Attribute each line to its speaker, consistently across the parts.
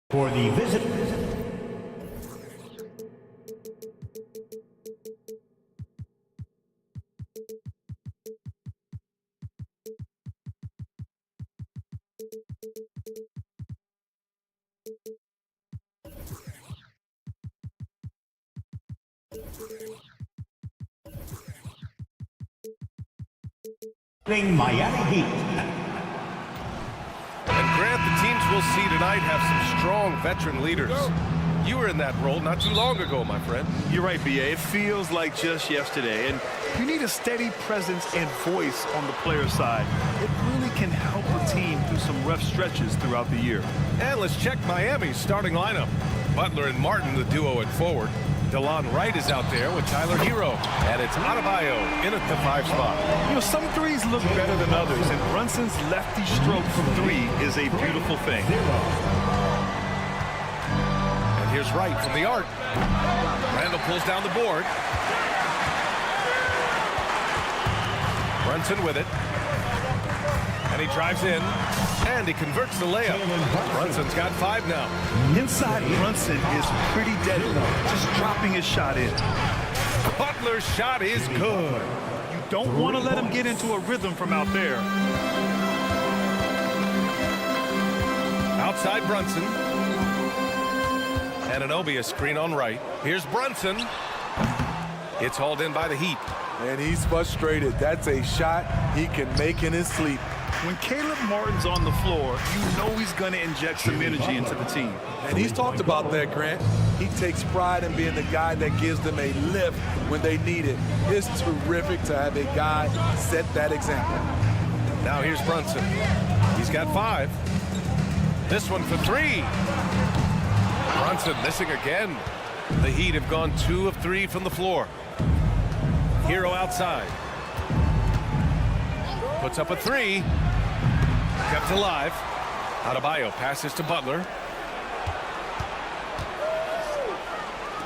Speaker 1: For the visit. Miami Heat.
Speaker 2: And Grant, the teams we'll see tonight have some strong veteran leaders. You were in that role not too long ago, my friend.
Speaker 3: You're right, B.A. It feels like just yesterday. And you need a steady presence and voice on the player side. It really can help a team through some rough stretches throughout the year.
Speaker 2: And let's check Miami's starting lineup. Butler and Martin, the duo at forward. DeLon Wright is out there with Tyler Hero. And it's Adebayo in at the 5 spot.
Speaker 3: You know, some threes look better than others, and Brunson's lefty stroke from 3 is a beautiful thing.
Speaker 2: And here's Wright from the arc. Randall pulls down the board. Brunson with it. And he drives in. And he converts the layup. Brunson's got 5 now.
Speaker 3: Inside, Brunson is pretty deadly, just dropping his shot in.
Speaker 2: Butler's shot is good.
Speaker 3: You don't want to let him get into a rhythm from out there.
Speaker 2: Outside Brunson. Anunoby a screen on Wright. Here's Brunson. It's hauled in by the Heat.
Speaker 4: And he's frustrated. That's a shot he can make in his sleep.
Speaker 3: When Caleb Martin's on the floor, you know he's going to inject some energy into the team.
Speaker 4: And he's talked about that, Grant. He takes pride in being the guy that gives them a lift when they need it. It's terrific to have a guy set that example.
Speaker 2: Now here's Brunson. He's got 5. This one for 3. Brunson missing again. The Heat have gone 2 of 3 from the floor. Hero outside. Puts up a 3. Kept alive. Adebayo passes to Butler.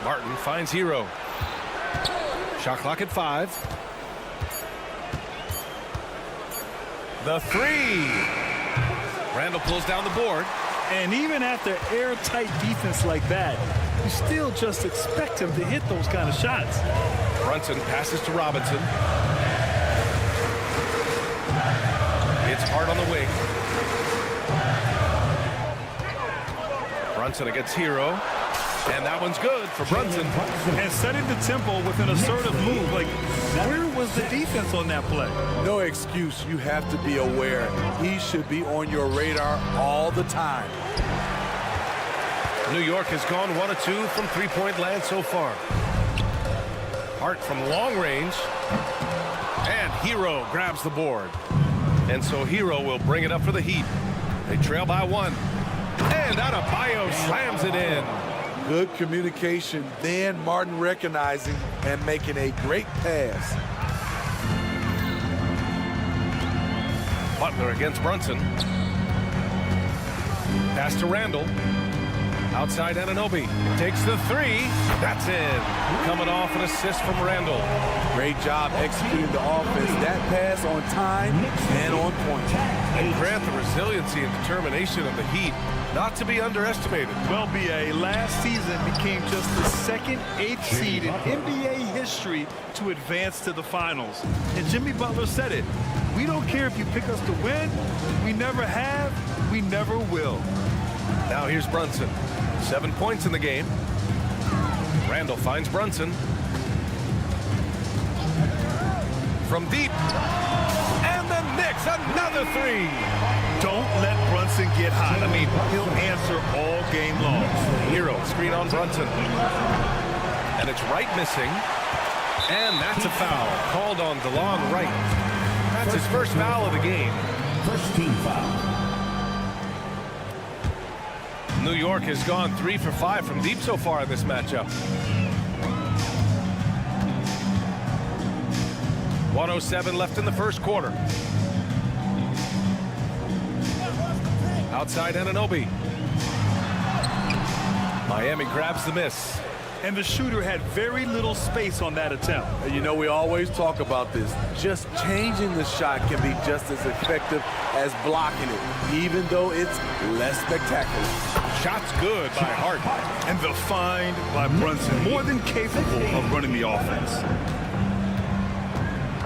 Speaker 2: Martin finds Hero. Shot clock at 5. The 3. Randall pulls down the board.
Speaker 3: And even after airtight defense like that, you still just expect him to hit those kind of shots.
Speaker 2: Brunson passes to Robinson. It's hard on the wing. Brunson against Hero. And that one's good for Brunson.
Speaker 3: And setting the tempo with an assertive move. Like, where was the defense on that play?
Speaker 4: No excuse. You have to be aware. He should be on your radar all the time.
Speaker 2: New York has gone 1 of 2 from three-point land so far. Hart from long range. And Hero grabs the board. And so Hero will bring it up for the Heat. They trail by 1. And Adebayo slams it in.
Speaker 4: Good communication. Then Martin recognizing and making a great pass.
Speaker 2: Butler against Brunson. Pass to Randall. Outside Anunoby. Takes the 3. That's in. Coming off an assist from Randall.
Speaker 4: Great job executing the offense. That pass on time and on point.
Speaker 2: And Grant, the resiliency and determination of the Heat, not to be underestimated.
Speaker 3: Well, B.A., last season became just the second 8th seed in NBA history to advance to the finals. And Jimmy Butler said it. We don't care if you pick us to win. We never have. We never will.
Speaker 2: Now here's Brunson. 7 points in the game. Randall finds Brunson. From deep. And the Knicks, another 3.
Speaker 3: Don't let Brunson get hot. I mean, he'll answer all game long.
Speaker 2: Hero, screen on Brunson. And it's Wright missing. And that's a foul called on DeLon Wright. That's his first foul of the game.
Speaker 1: First team foul.
Speaker 2: New York has gone 3 for 5 from deep so far in this matchup. 1:07 left in the first quarter. Outside Anunoby. Miami grabs the miss.
Speaker 3: and the shooter had very little space on that attempt.
Speaker 4: And you know, we always talk about this. Just changing the shot can be just as effective as blocking it, even though it's less spectacular.
Speaker 2: Shot's good by Hart.
Speaker 3: And the find by Brunson, more than capable of running the offense.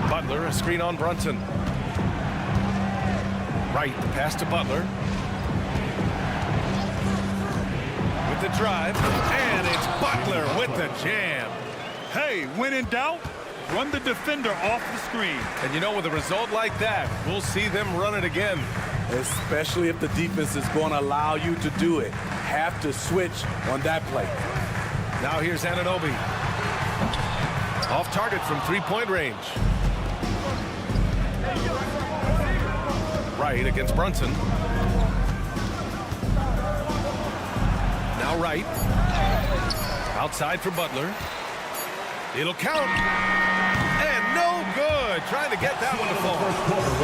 Speaker 2: Butler, a screen on Brunson. Right, the pass to Butler. With the drive, and it's Butler with the jam.
Speaker 3: Hey, when in doubt, run the defender off the screen.
Speaker 2: And you know, with a result like that, we'll see them run it again.
Speaker 4: Especially if the defense is going to allow you to do it. Have to switch on that play.
Speaker 2: Now here's Anunoby. Off target from three-point range. Right against Brunson. Now Wright. Outside for Butler. It'll count. And no good. Trying to get that one to fall.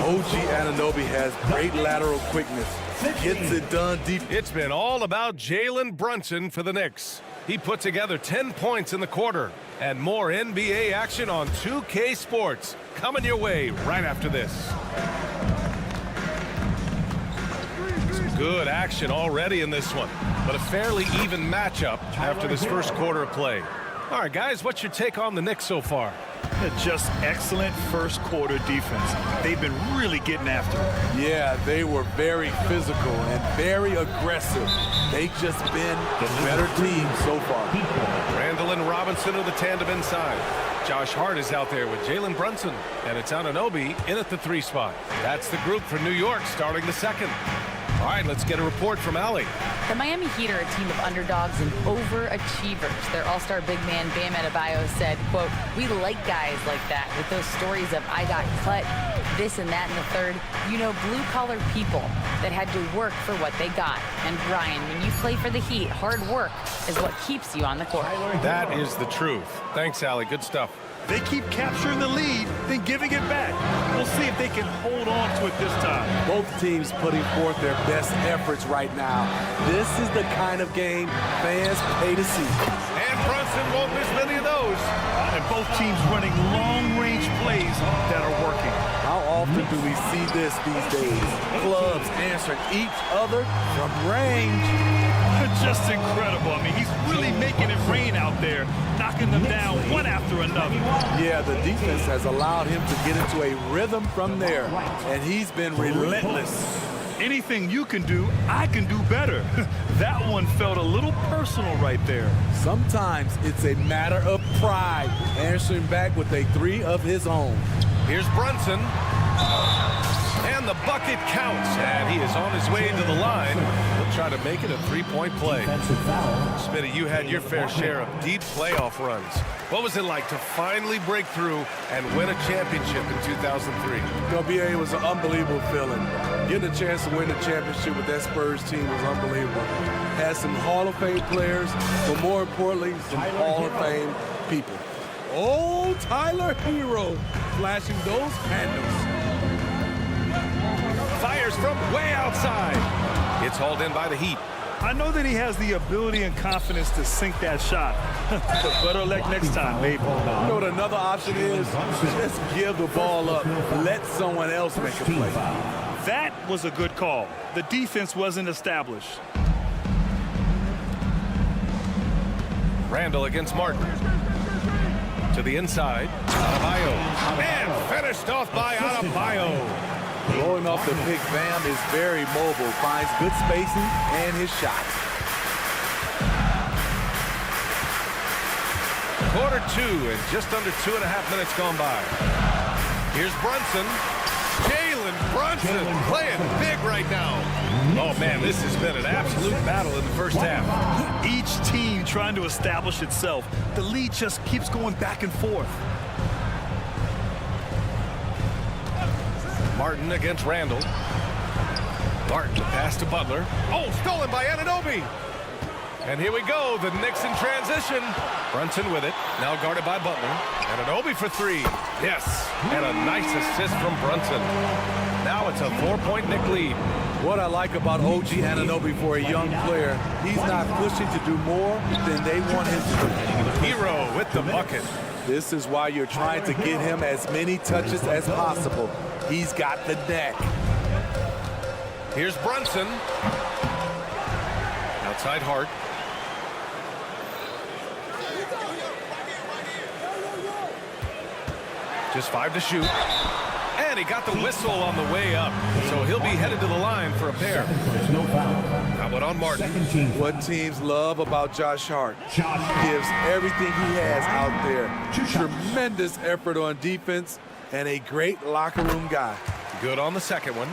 Speaker 4: OG Anunoby has great lateral quickness. Gets it done deep.
Speaker 2: It's been all about Jalen Brunson for the Knicks. He put together 10 points in the quarter. And more NBA action on 2K Sports coming your way right after this. Some good action already in this one, but a fairly even matchup after this first quarter of play. All right, guys, what's your take on the Knicks so far?
Speaker 3: Just excellent first quarter defense. They've been really getting after it.
Speaker 4: Yeah, they were very physical and very aggressive. They've just been the better team so far.
Speaker 2: Randall and Robinson are the tandem inside. Josh Hart is out there with Jalen Brunson, and it's Anunoby in at the 3 spot. That's the group for New York starting the second. All right, let's get a report from Allie.
Speaker 5: The Miami Heat are a team of underdogs and overachievers. Their all-star big man, Bam Adebayo, said, quote, "We like guys like that with those stories of I got cut, this and that and the third. You know, blue-collar people that had to work for what they got. And Brian, when you play for the Heat, hard work is what keeps you on the court."
Speaker 2: That is the truth. Thanks, Allie. Good stuff.
Speaker 3: They keep capturing the lead, then giving it back. We'll see if they can hold on to it this time.
Speaker 4: Both teams putting forth their best efforts right now. This is the kind of game fans pay to see.
Speaker 2: And Brunson won't miss many of those.
Speaker 3: And both teams running long-range plays that are working.
Speaker 4: How often do we see this these days? Clubs answering each other from range.
Speaker 3: Just incredible. I mean, he's really making it rain out there, knocking them down one after another.
Speaker 4: Yeah, the defense has allowed him to get into a rhythm from there, and he's been relentless.
Speaker 3: Anything you can do, I can do better. That one felt a little personal right there.
Speaker 4: Sometimes it's a matter of pride, answering back with a 3 of his own.
Speaker 2: Here's Brunson. And the bucket counts, and he is on his way to the line. He'll try to make it a 3-point play. Smitty, you had your fair share of deep playoff runs. What was it like to finally break through and win a championship in 2003?
Speaker 4: WBA was an unbelievable feeling. Getting a chance to win the championship with that Spurs team was unbelievable. Had some Hall of Fame players, but more importantly, some Hall of Fame people. Oh, Tyler Hero flashing those handles.
Speaker 2: Fires from way outside. It's hauled in by the Heat.
Speaker 3: I know that he has the ability and confidence to sink that shot. But better luck next time, maybe.
Speaker 4: You know what another option is? Just give the ball up. Let someone else make a play.
Speaker 3: That was a good call. The defense wasn't established.
Speaker 2: Randall against Martin. To the inside. Adebayo. And finished off by Adebayo.
Speaker 4: Blowing off the pick, Bam is very mobile, finds good spacing and his shot.
Speaker 2: Quarter 2 and just under 2.5 minutes gone by. Here's Brunson. Jalen Brunson playing big right now. Oh, man, this has been an absolute battle in the first half.
Speaker 3: Each team trying to establish itself. The lead just keeps going back and forth.
Speaker 2: Martin against Randall. Martin, the pass to Butler. Oh, stolen by Anunoby. And here we go, the Knicks in transition. Brunson with it, now guarded by Butler. Anunoby for 3. Yes, and a nice assist from Brunson. Now it's a 4-point Knick lead.
Speaker 4: What I like about OG Anunoby for a young player, he's not pushing to do more than they want him to do.
Speaker 2: Hero with the bucket.
Speaker 4: This is why you're trying to get him as many touches as possible. He's got the knack.
Speaker 2: Here's Brunson. Outside Hart. Just 5 to shoot. And he got the whistle on the way up. So he'll be headed to the line for a pair.
Speaker 1: No foul.
Speaker 2: How about on Martin?
Speaker 1: Second team.
Speaker 4: What teams love about Josh Hart? Gives everything he has out there. Tremendous effort on defense and a great locker room guy.
Speaker 2: Good on the second one.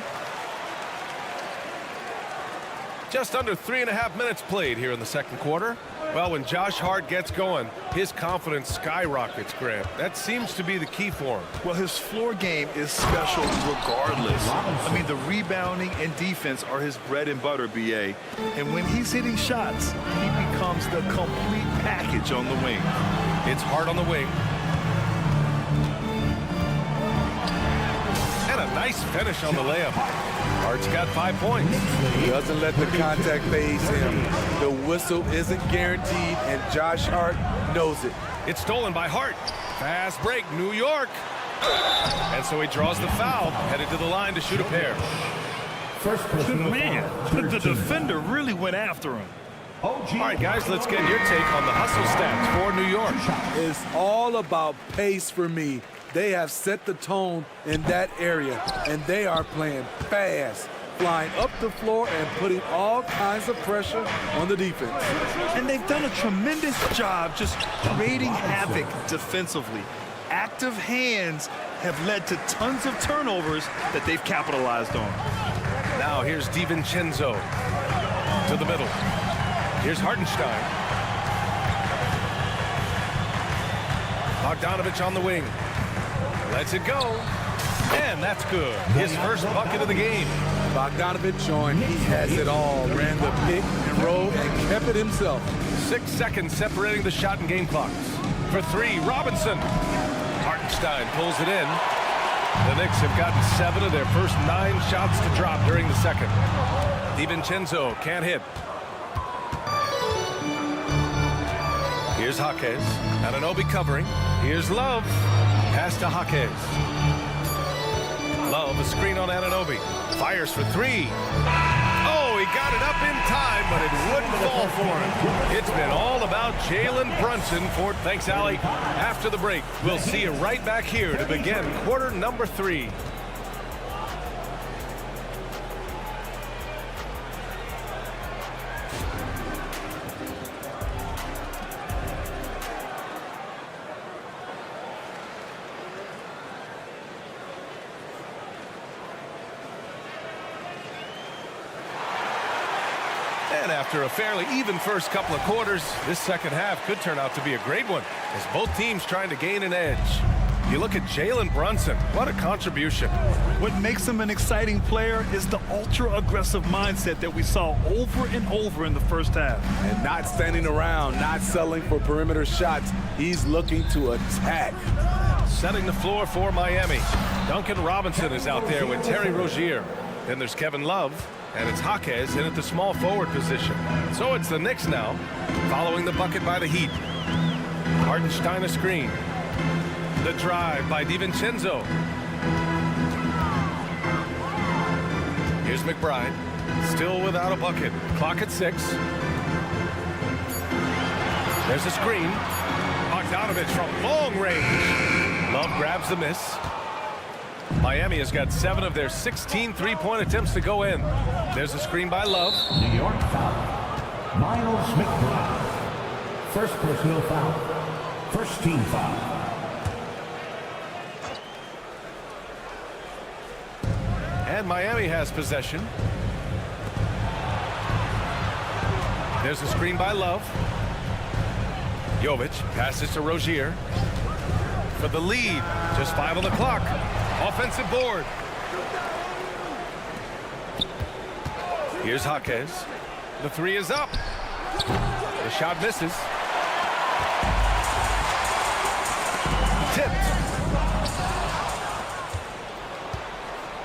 Speaker 2: Just under 3.5 minutes played here in the second quarter. Well, when Josh Hart gets going, his confidence skyrockets, Grant. That seems to be the key for him.
Speaker 3: Well, his floor game is special regardless. I mean, the rebounding and defense are his bread and butter, BA. And when he's hitting shots, he becomes the complete package on the wing.
Speaker 2: It's Hart on the wing. And a nice finish on the layup. Hart's got 5 points.
Speaker 4: He doesn't let the contact phase him. The whistle isn't guaranteed, and Josh Hart knows it.
Speaker 2: It's stolen by Hart. Fast break, New York. And so he draws the foul, headed to the line to shoot a pair.
Speaker 1: First personal
Speaker 3: Man,
Speaker 1: foul.
Speaker 3: the defender really went after him.
Speaker 2: All right, guys, let's get your take on the hustle stats for New York.
Speaker 4: It's all about pace for me. They have set the tone in that area, and they are playing fast, flying up the floor and putting all kinds of pressure on the defense.
Speaker 3: And they've done a tremendous job just creating havoc defensively. Active hands have led to tons of turnovers that they've capitalized on.
Speaker 2: Now here's DiVincenzo to the middle. Here's Hartenstein. Bogdanovich on the wing. Lets it go. And that's good. His first bucket of the game.
Speaker 4: Bogdanovich showing he has it all. Ran the pick and roll and kept it himself.
Speaker 2: 6 seconds separating the shot and game clocks. For 3, Robinson. Hartenstein pulls it in. The Knicks have gotten 7 of their first 9 shots to drop during the second. DiVincenzo can't hit. Here's Jaquez. Anunoby covering. Here's Love. Pass to Jaquez. Love, a screen on Anunoby. Fires for 3. Oh, he got it up in time, but it wouldn't fall for him. It's been all about Jalen Brunson for thanks, Allie. After the break, we'll see you right back here to begin quarter number 3. And after a fairly even first couple of quarters, this second half could turn out to be a great one as both teams trying to gain an edge. You look at Jalen Brunson, what a contribution.
Speaker 3: What makes him an exciting player is the ultra-aggressive mindset that we saw over and over in the first half.
Speaker 4: And not standing around, not settling for perimeter shots. He's looking to attack.
Speaker 2: Setting the floor for Miami. Duncan Robinson is out there with Terry Rozier. Then there's Kevin Love. And it's Jaquez in at the small forward position. So it's the Knicks now, following the bucket by the Heat. Hartenstein a screen. The drive by DiVincenzo. Here's McBride, still without a bucket. Clock at 6. There's a screen. Bogdanovich from long range. Love grabs the miss. Miami has got 7 of their 16 three-point attempts to go in. There's a screen by Love.
Speaker 1: New York foul. Miles McBride. First personal foul. First team foul.
Speaker 2: And Miami has possession. There's a screen by Love. Jovic passes to Rozier. For the lead, just 5 on the clock. Offensive board. Here's Jaquez. The 3 is up. The shot misses. Tipped.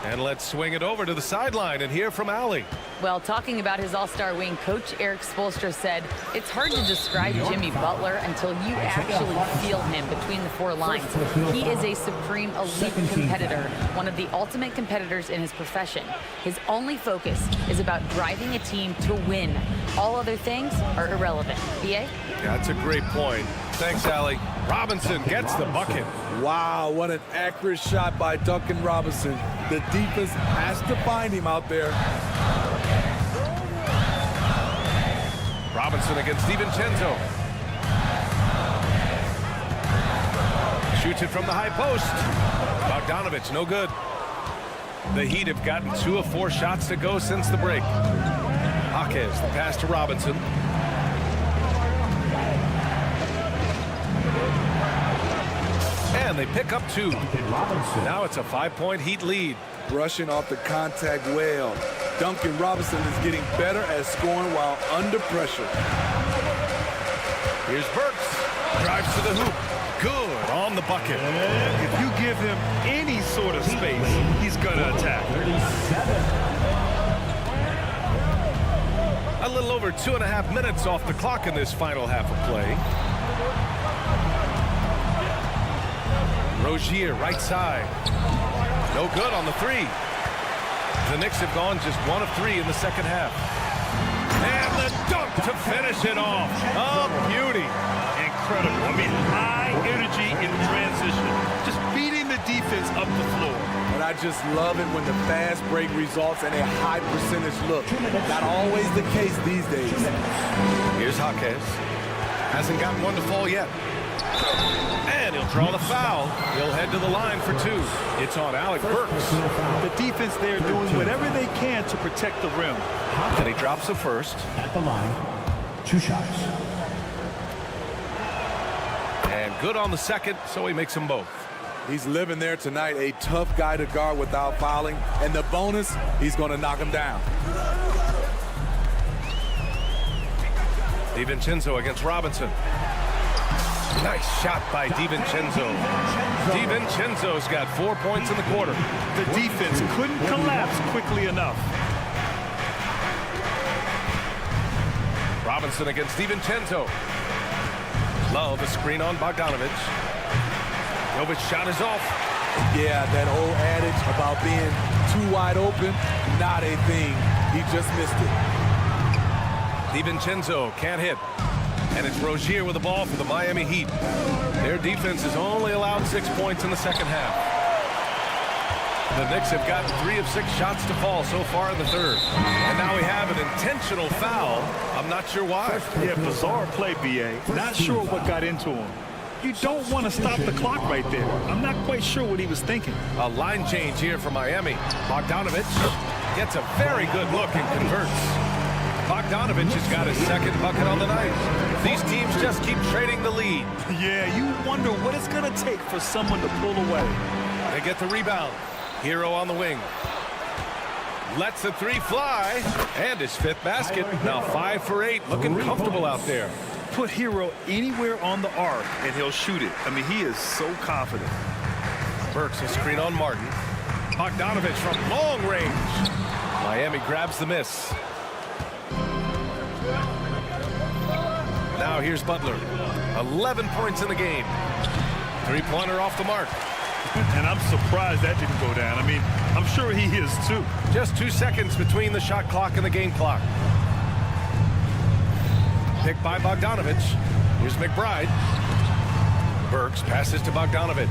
Speaker 2: And let's swing it over to the sideline and hear from Allie.
Speaker 5: Well, talking about his all-star wing, Coach Eric Spoelstra said, it's hard to describe Jimmy Butler until you actually feel him between the four lines. He is a supreme elite competitor, one of the ultimate competitors in his profession. His only focus is about driving a team to win. All other things are irrelevant. B.A.?
Speaker 2: That's a great point. Thanks, Allie. Robinson gets the bucket.
Speaker 4: Wow, what an accurate shot by Duncan Robinson. The defense has to find him out there.
Speaker 2: Robinson against Sivonja. Shoots it from the high post. Bogdanovich, no good. The Heat have gotten 2 of 4 shots to go since the break. Jaquez, the pass to Robinson. And they pick up 2. Now it's a 5-point Heat lead.
Speaker 4: Brushing off the contact well. Duncan Robinson is getting better at scoring while under pressure.
Speaker 2: Here's Burks. Drives to the hoop. Good on the bucket.
Speaker 3: If you give him any sort of space, he's going to attack.
Speaker 2: A little over 2.5 minutes off the clock in this final half of play. Rozier, right side. No good on the 3. The Knicks have gone just 1 of 3 in the second half. And the dunk to finish it off. Oh, beauty.
Speaker 3: Incredible. I mean, high energy in transition. Just beating the defense up the floor.
Speaker 4: And I just love it when the fast break results in a high percentage look. Not always the case these days.
Speaker 2: Here's Jaquez. Hasn't gotten one to fall yet. And he'll draw the foul. He'll head to the line for 2. It's on Alec Burks.
Speaker 3: The defense there doing whatever they can to protect the rim.
Speaker 2: And he drops the first.
Speaker 1: At the line, 2 shots.
Speaker 2: And good on the second, so he makes them both.
Speaker 4: He's living there tonight, a tough guy to guard without fouling. And the bonus, he's going to knock him down.
Speaker 2: DiVincenzo against Robinson. Nice shot by DiVincenzo. DiVincenzo's got 4 points in the quarter.
Speaker 3: The defense couldn't collapse quickly enough.
Speaker 2: Robinson against DiVincenzo. Love a screen on Bogdanovich. Jovic's shot is off.
Speaker 4: Yeah, that old adage about being too wide open, not a thing. He just missed it.
Speaker 2: DiVincenzo can't hit. And it's Rozier with the ball for the Miami Heat. Their defense has only allowed 6 points in the second half. The Knicks have gotten 3 of 6 shots to fall so far in the third. And now we have an intentional foul. I'm not sure why.
Speaker 3: Yeah, bizarre play, B.A. Not sure what got into him. You don't want to stop the clock right there. I'm not quite sure what he was thinking.
Speaker 2: A line change here for Miami. Bogdanovich gets a very good look and converts. Bogdanovich has got his second bucket on the night. These teams just keep trading the lead.
Speaker 3: Yeah, you wonder what it's going to take for someone to pull away.
Speaker 2: They get the rebound. Hero on the wing. Lets the 3 fly. And his 5th basket. Now 5 for 8. Looking comfortable out there.
Speaker 3: Put Hero anywhere on the arc, and he'll shoot it. I mean, he is so confident.
Speaker 2: Burks a screen on Martin. Bogdanovich from long range. Miami grabs the miss. Now here's Butler. 11 points in the game. 3-pointer off the mark.
Speaker 3: And I'm surprised that didn't go down. I mean, I'm sure he is too.
Speaker 2: Just 2 seconds between the shot clock and the game clock. Picked by Bogdanovich. Here's McBride. Burks passes to Bogdanovich.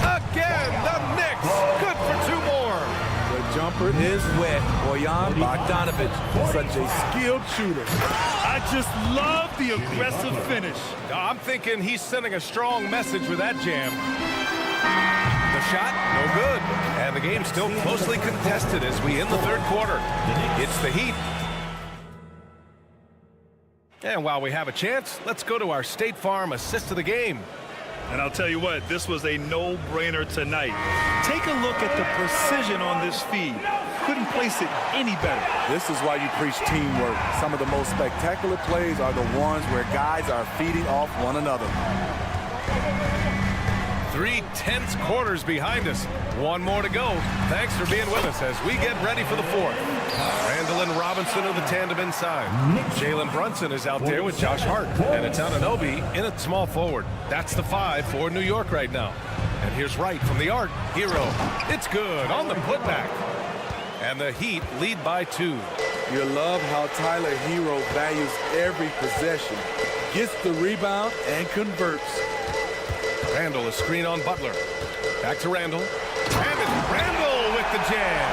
Speaker 2: Again, the Knicks. Good for 2 more.
Speaker 4: The jumper is wet. Bojan Bogdanovich, such a skilled shooter.
Speaker 3: I just love the aggressive finish.
Speaker 2: I'm thinking he's sending a strong message with that jam. The shot, no good. And the game's still closely contested as we end the third quarter. It's the Heat. And while we have a chance, let's go to our State Farm assist of the game.
Speaker 3: And I'll tell you what, this was a no-brainer tonight. Take a look at the precision on this feed. Couldn't place it any better.
Speaker 4: This is why you preach teamwork. Some of the most spectacular plays are the ones where guys are feeding off one another.
Speaker 2: 3 tense quarters behind us. One more to go. Thanks for being with us as we get ready for the fourth. Randall and Robinson are the tandem inside. Jalen Brunson is out there with Josh Hart. And it's Anunoby in at small forward. That's the 5 for New York right now. And here's Wright from the arc. Hero. It's good on the putback. And the Heat lead by 2.
Speaker 4: You love how Tyler Hero values every possession. Gets the rebound and converts.
Speaker 2: Randall, a screen on Butler. Back to Randall. And it's Randall with the jam.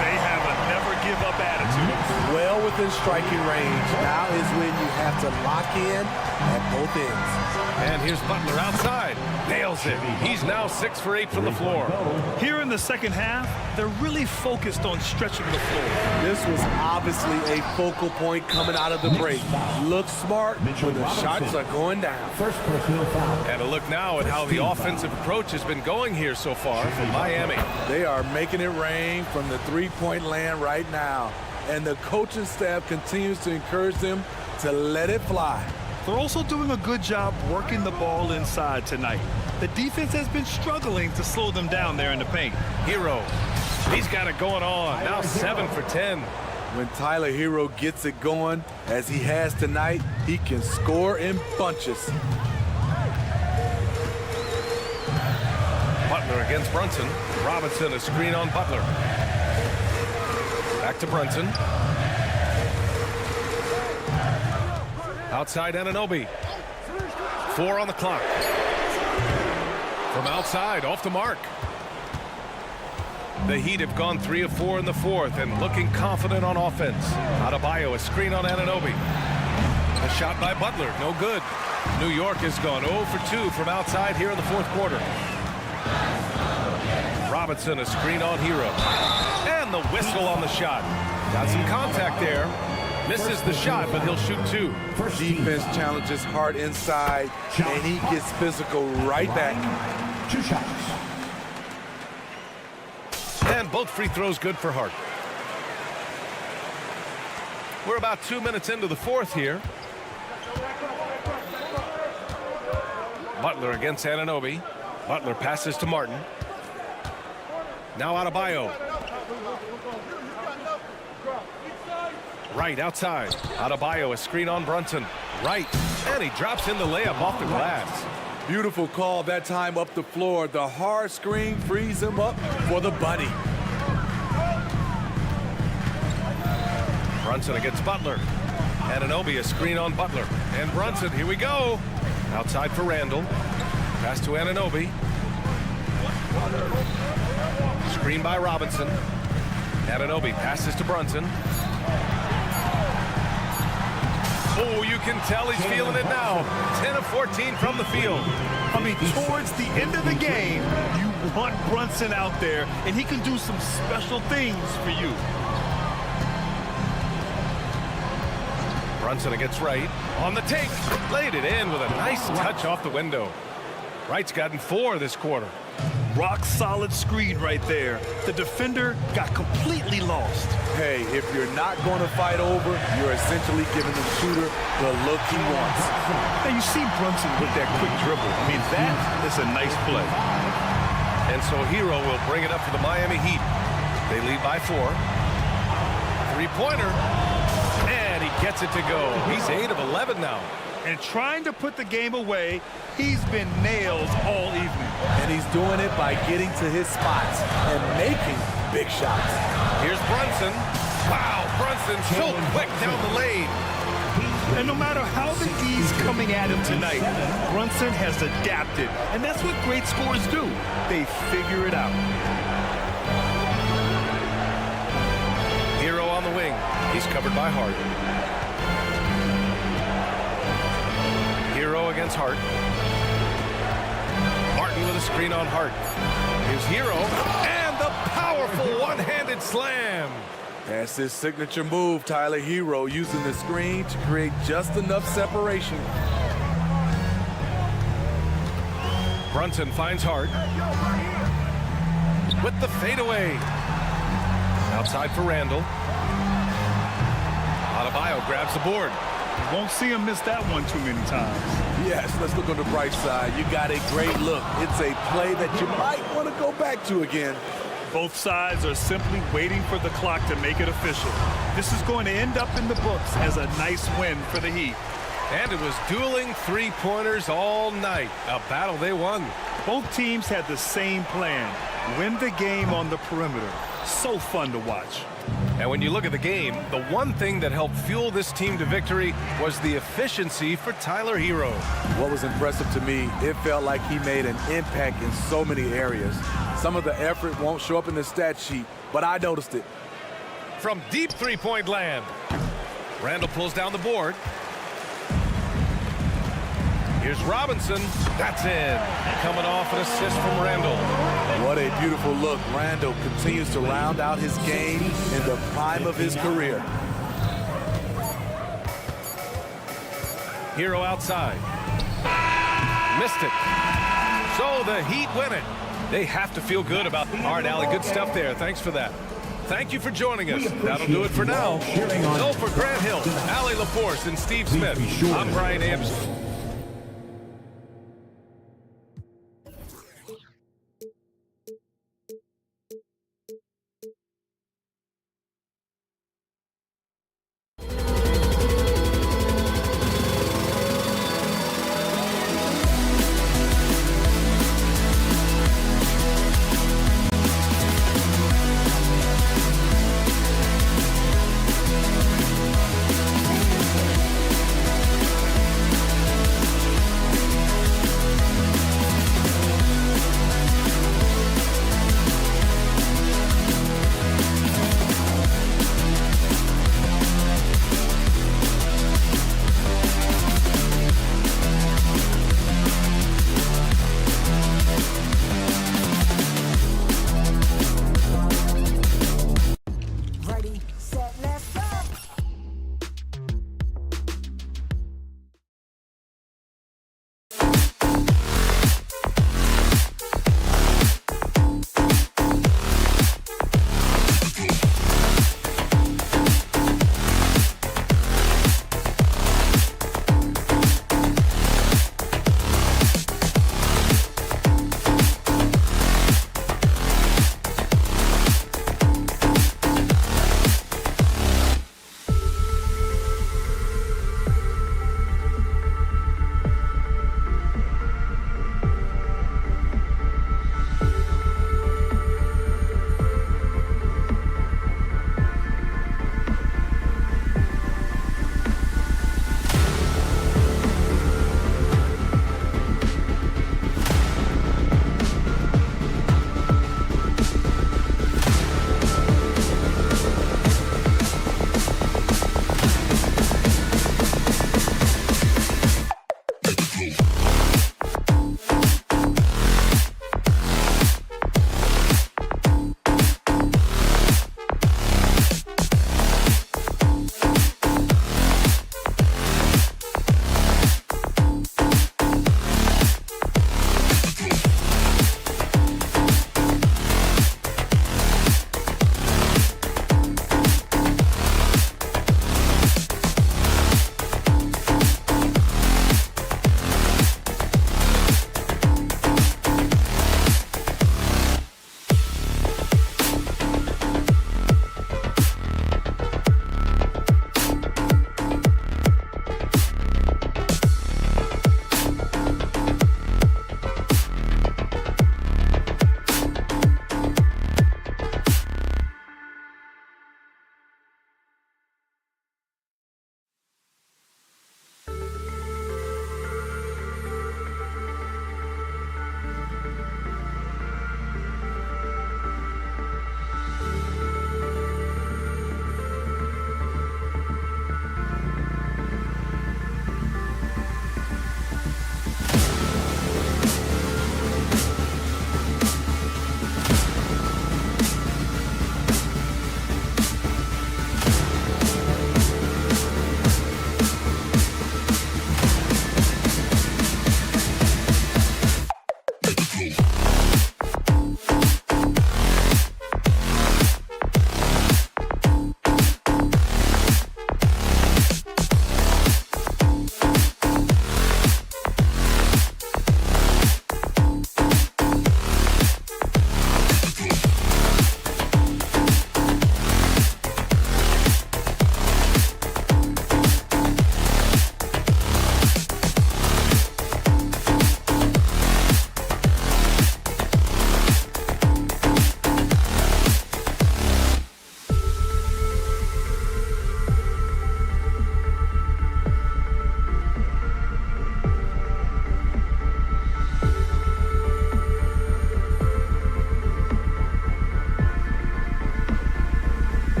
Speaker 3: They have a never-give-up attitude.
Speaker 4: Well within striking range. Now is when you have to lock in at both ends.
Speaker 2: And here's Butler outside. Nails it. He's now 6 for 8 from the floor.
Speaker 3: Here in the second half, they're really focused on stretching the floor.
Speaker 4: This was obviously a focal point coming out of the break. Look smart when the shots are going down.
Speaker 1: First personal foul.
Speaker 2: And a look now at how the offensive approach has been going here so far from Miami.
Speaker 4: They are making it rain from the three-point land right now. And the coaching staff continues to encourage them to let it fly.
Speaker 3: They're also doing a good job working the ball inside tonight. The defense has been struggling to slow them down there in the paint.
Speaker 2: Hero. He's got it going on. Now 7 for 10.
Speaker 4: When Tyler Hero gets it going, as he has tonight, he can score in bunches.
Speaker 2: Butler against Brunson. Robinson, a screen on Butler. Back to Brunson. Outside Anunoby. 4 on the clock. From outside, off the mark. The Heat have gone 3 of 4 in the fourth and looking confident on offense. Adebayo, a screen on Anunoby. A shot by Butler, no good. New York has gone 0 for 2 from outside here in the fourth quarter. Robinson, a screen on Hero. And the whistle on the shot. Got some contact there. Misses the shot, but he'll shoot 2.
Speaker 4: Defense challenges Hart inside, and he gets physical right back.
Speaker 1: 2 shots.
Speaker 2: And both free throws good for Hart. We're about 2 minutes into the fourth here. Butler against Anunoby. Butler passes to Martin. Now Adebayo. Right outside. Adebayo, a screen on Brunson. Right. And he drops in the layup off the glass.
Speaker 4: Beautiful call that time up the floor. The hard screen frees him up for the bunny.
Speaker 2: Brunson against Butler. Anunoby, a screen on Butler. And Brunson, here we go. Outside for Randall. Pass to Anunoby. Screen by Robinson. Anunoby passes to Brunson. Oh, you can tell he's feeling it now. 10 of 14 from the field.
Speaker 3: I mean, towards the end of the game, you want Brunson out there, and he can do some special things for you.
Speaker 2: Brunson against Wright. On the take. Laid it in with a nice touch off the window. Wright's gotten 4 this quarter.
Speaker 3: Rock solid screen right there. The defender got completely lost.
Speaker 4: Hey, if you're not going to fight over, you're essentially giving the shooter the look he wants.
Speaker 3: Now you see Brunson with that quick dribble. I mean, that is a nice play.
Speaker 2: And so Hero will bring it up for the Miami Heat. They lead by 4. 3-pointer. And he gets it to go. He's 8 of 11 now.
Speaker 3: And trying to put the game away, he's been nails all evening.
Speaker 4: And he's doing it by getting to his spots and making big shots.
Speaker 2: Here's Brunson. Wow, Brunson so quick down the lane.
Speaker 3: And no matter how the D's coming at him tonight, Brunson has adapted. And that's what great scorers do. They figure it out.
Speaker 2: Hero on the wing. He's covered by Hart. Hero against Hart. Martin with a screen on Hart. Here's Hero. And the powerful one-handed slam.
Speaker 4: That's his signature move, Tyler Hero, using the screen to create just enough separation.
Speaker 2: Brunson finds Hart. With the fadeaway. Outside for Randall. Adebayo grabs the board.
Speaker 3: Won't see him miss that one too many times.
Speaker 4: Yes, let's look on the bright side. You got a great look. It's a play that you might want to go back to again.
Speaker 3: Both sides are simply waiting for the clock to make it official. This is going to end up in the books as a nice win for the Heat.
Speaker 2: And it was dueling three-pointers all night. A battle they won.
Speaker 3: Both teams had the same plan. Win the game on the perimeter. So fun to watch.
Speaker 2: And when you look at the game, the one thing that helped fuel this team to victory was the efficiency for Tyler Hero.
Speaker 4: What was impressive to me, it felt like he made an impact in so many areas. Some of the effort won't show up in the stat sheet, but I noticed it.
Speaker 2: From deep three-point land, Randall pulls down the board. Here's Robinson. That's in. Coming off an assist from Randall.
Speaker 4: What a beautiful look. Randall continues to round out his game in the prime of his career.
Speaker 2: Hero outside. Missed it. So the Heat win it. They have to feel good about it. All right, Allie, good stuff there. Thanks for that. Thank you for joining us. That'll do it for now. So for Grant Hill, Allie LaForce, and Steve Smith, I'm Brian Anderson.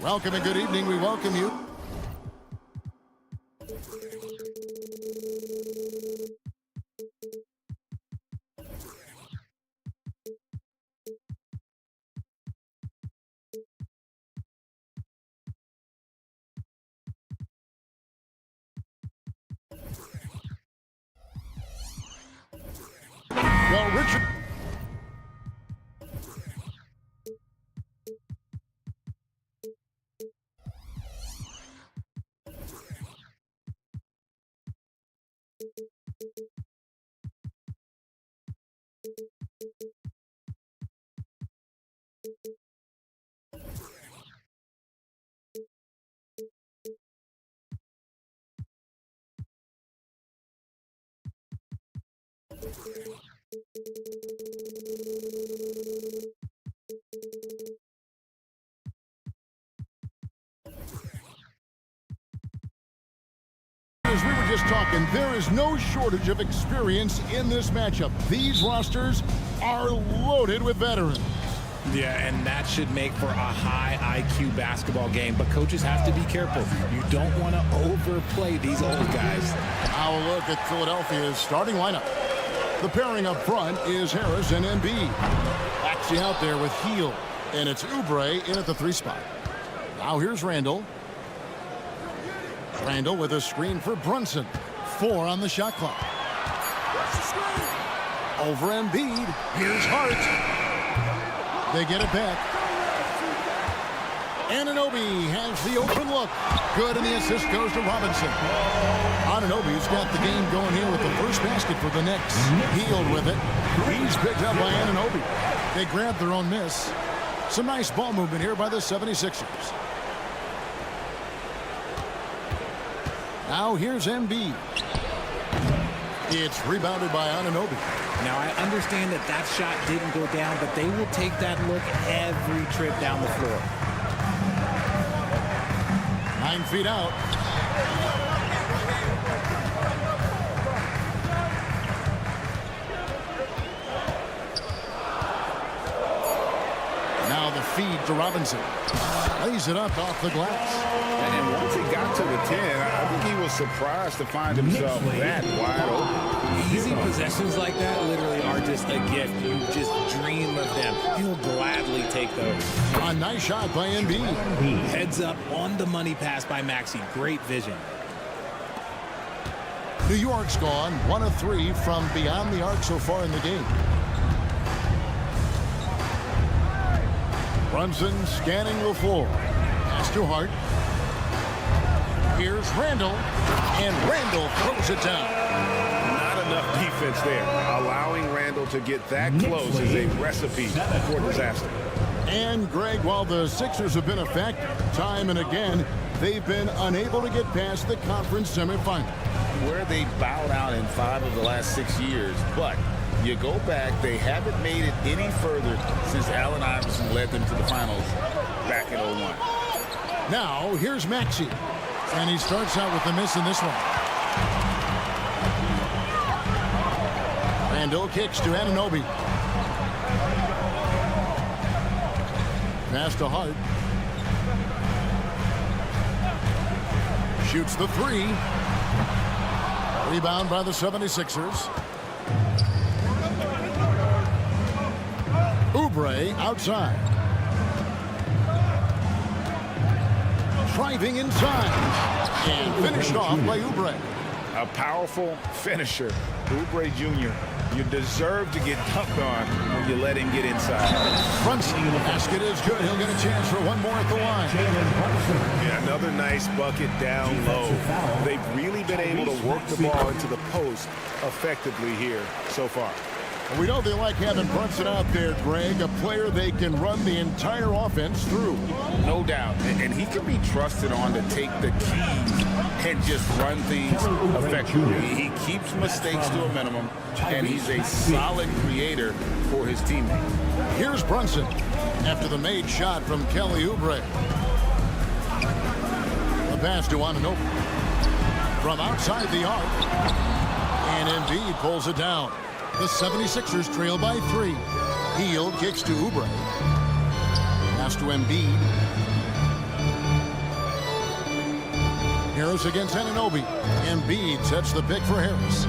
Speaker 6: Welcome and good evening. We welcome you. Well, Richard. As we were just talking, there is no shortage of experience in this matchup. These rosters are loaded with veterans.
Speaker 7: Yeah, and that should make for a high IQ basketball game. But coaches have to be careful. You don't want to overplay these old guys.
Speaker 6: Now a look at Philadelphia's starting lineup. The pairing up front is Harris and Embiid. Maxey out there with Hield, and it's Oubre in at the 3 spot. Now here's Randall. Randall with a screen for Brunson. 4 on the shot clock. Over Embiid. Here's Hart. They get it back. Anunoby has the open look. Good, and the assist goes to Robinson. Anunoby's got the game going here with the first basket for the Knicks. Hield with it. He's picked up by Anunoby. They grabbed their own miss. Some nice ball movement here by the 76ers. Now here's Embiid. It's rebounded by Anunoby.
Speaker 7: Now, I understand that that shot didn't go down, but they will take that look every trip down the floor.
Speaker 6: 9 feet out. Now the feed to Robinson. Lays it up off the glass.
Speaker 8: And then once he got to the 10, I think he was surprised to find himself that wide open.
Speaker 7: Easy possessions like that literally are just a gift. You just dream of them. He'll gladly take those.
Speaker 6: A nice shot by Embiid.
Speaker 7: Heads up on the money pass by Maxey. Great vision.
Speaker 6: New York's gone 1 of 3 from beyond the arc so far in the game. Brunson scanning the floor. Pass to Hart. Here's Randall, and Randall throws it down.
Speaker 8: Not enough defense there. Allowing Randall to get that close is a recipe for disaster.
Speaker 6: And, Greg, while the Sixers have been effective time and again, they've been unable to get past the conference semifinal.
Speaker 8: Where they bowed out in 5 of the last 6 years, but you go back, they haven't made it any further since Allen Iverson led them to the finals back in 01.
Speaker 6: Now, here's Maxey. And he starts out with a miss in this one. Randall kicks to Anunoby. Pass to Hart. Shoots the 3. Rebound by the 76ers. Oubre outside. Driving inside. And finished off by Oubre.
Speaker 8: A powerful finisher. Oubre Jr., you deserve to get dunked on when you let him get inside.
Speaker 6: Brunson, the basket is good. He'll get a chance for one more at the line.
Speaker 8: Yeah, another nice bucket down low. They've really been able to work the ball into the post effectively here so far.
Speaker 6: We know they like having Brunson out there, Greg, a player they can run the entire offense through.
Speaker 8: No doubt. And he can be trusted on to take the keys and just run things effectively. He keeps mistakes to a minimum, and he's a solid creator for his teammates.
Speaker 6: Here's Brunson after the made shot from Kelly Oubre. The pass to Anunoby from outside the arc. And Embiid pulls it down. The 76ers trail by 3. Hield kicks to Oubre. Pass to Embiid. Harris against Anunoby. Embiid sets the pick for Harris.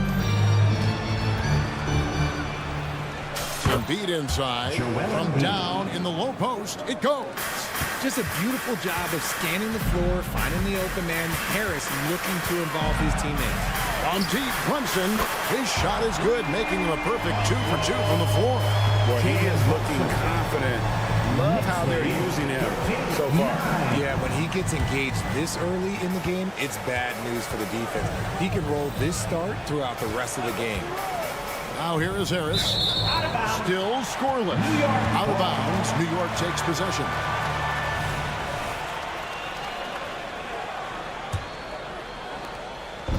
Speaker 6: Embiid inside. From down in the low post, it goes.
Speaker 7: Just a beautiful job of scanning the floor, finding the open man. Harris looking to involve his teammates.
Speaker 6: On deep, Brunson. His shot is good, making him a perfect 2 for 2 from the floor.
Speaker 8: Boy, he is looking confident. Love how they're using him so far.
Speaker 7: Yeah, when he gets engaged this early in the game, it's bad news for the defense. He can roll this start throughout the rest of the game.
Speaker 6: Now here is Harris. Still scoreless. Out of bounds. New York takes possession.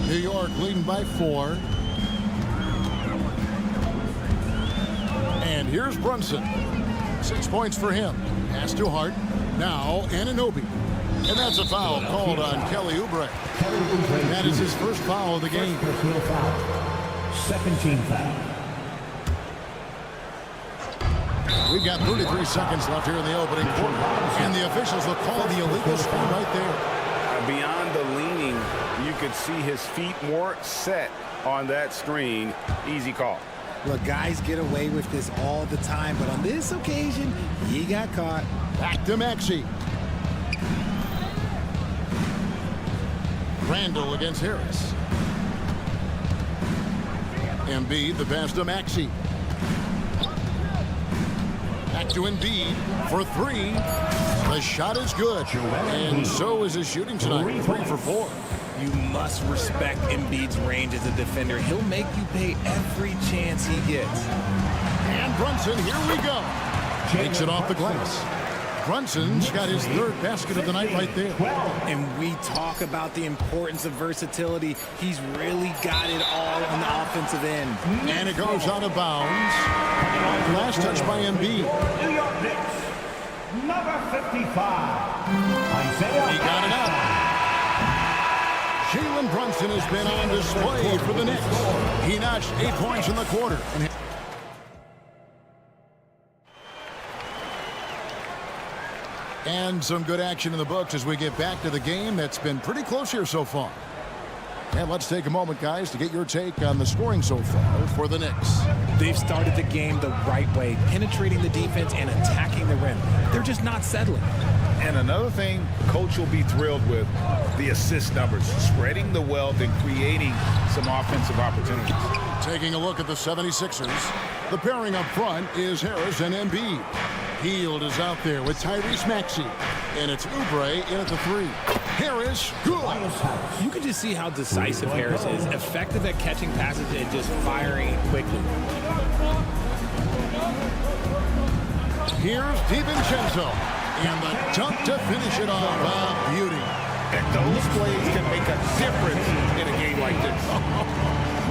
Speaker 6: New York leading by 4. And here's Brunson. 6 points for him. Pass to Hart. Now Anunoby. And that's a foul called on Kelly Oubre. That is his first foul of the game.
Speaker 1: Personal foul. Second team foul.
Speaker 6: We've got 33 seconds left here in the opening quarter. And the officials will call the illegal screen right there.
Speaker 8: Beyond the leaning, you could see his feet more set on that screen. Easy call.
Speaker 7: Look, guys get away with this all the time, but on this occasion, he got caught.
Speaker 6: Back to Maxey. Randall against Harris. Embiid, the pass to Maxey. Back to Embiid for 3. The shot is good. And so is his shooting tonight. 3 for 4.
Speaker 7: You must respect Embiid's range as a defender. He'll make you pay every chance he gets.
Speaker 6: And Brunson, here we go. Takes it off the glass. Brunson's got his 3rd basket of the night right there.
Speaker 7: And we talk about the importance of versatility. He's really got it all on the offensive end.
Speaker 6: And it goes out of bounds. Last touch by Embiid.
Speaker 1: New York Knicks, number 55. Isaiah.
Speaker 6: He got it up. Jalen Brunson has been on display for the Knicks. He notched 8 points in the quarter. And some good action in the books as we get back to the game that's been pretty close here so far. And let's take a moment, guys, to get your take on the scoring so far for the Knicks.
Speaker 7: They've started the game the right way, penetrating the defense and attacking the rim. They're just not settling.
Speaker 8: And another thing Coach will be thrilled with, the assist numbers, spreading the wealth and creating some offensive opportunities.
Speaker 6: Taking a look at the 76ers, the pairing up front is Harris and Embiid. Hield is out there with Tyrese Maxey, and it's Oubre in at the 3. Harris, good.
Speaker 7: You can just see how decisive Harris is, effective at catching passes and just firing it quickly.
Speaker 6: Here's DiVincenzo, and the dunk to finish it off. Ah, beauty.
Speaker 8: And those plays can make a difference in a game like this.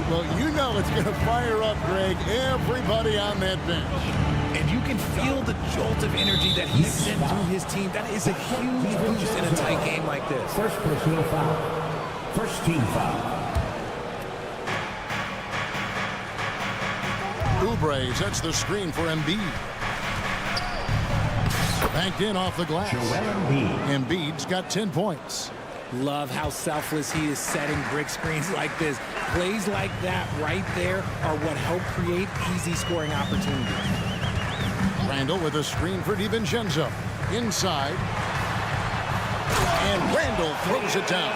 Speaker 6: Well, you know it's going to fire up, Greg, everybody on that bench.
Speaker 7: And you can feel the jolt of energy that he sent through his team. That is a huge boost in a tight game like this.
Speaker 1: First personal foul. First team foul.
Speaker 6: Oubre sets the screen for Embiid. Banked in off the glass. Embiid's got 10 points.
Speaker 7: Love how selfless he is setting brick screens like this. Plays like that right there are what help create easy scoring opportunities.
Speaker 6: Randall with a screen for DiVincenzo. Inside. And Randall throws it down.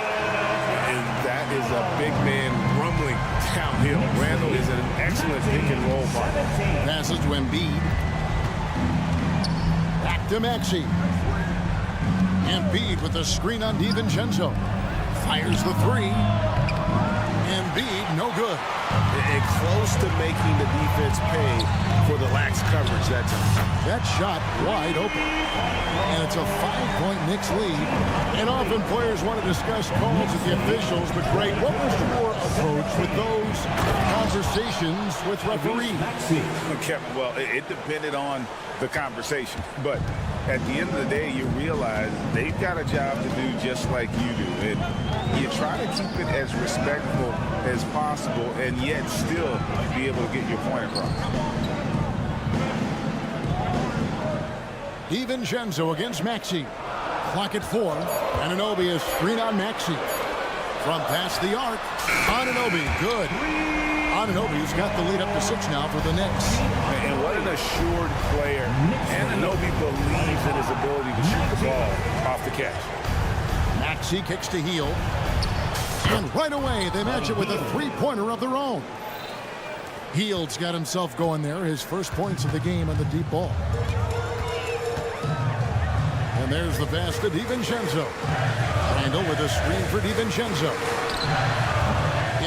Speaker 8: And that is a big man rumbling downhill. Randall is an excellent pick and roll partner.
Speaker 6: Passes to Embiid. Back to Maxey. Embiid with the screen on DiVincenzo. Fires the 3. Embiid, no good.
Speaker 8: And close to making the defense pay for the lax coverage that time.
Speaker 6: That shot wide open. And it's a 5-point Knicks lead. And often players want to discuss calls with the officials, but Greg, what was your approach with those conversations with referees?
Speaker 8: Well, it depended on the conversation. But at the end of the day, you realize they've got a job to do just like you do. And you try to keep it as respectful as possible and yet still be able to get your point across.
Speaker 6: DiVincenzo against Maxey. Clock at 4. Anunoby is screen on Maxey. From past the arc, Anunoby, good. Anunoby's got the lead up to 6 now for the Knicks.
Speaker 8: And what an assured player. Anunoby believes in his ability to shoot the ball off the catch.
Speaker 6: Maxey kicks to Heel. And right away, they match it with a three-pointer of their own. Heald's got himself going there, his first points of the game on the deep ball. And there's the pass to DiVincenzo. Randall with a screen for DiVincenzo.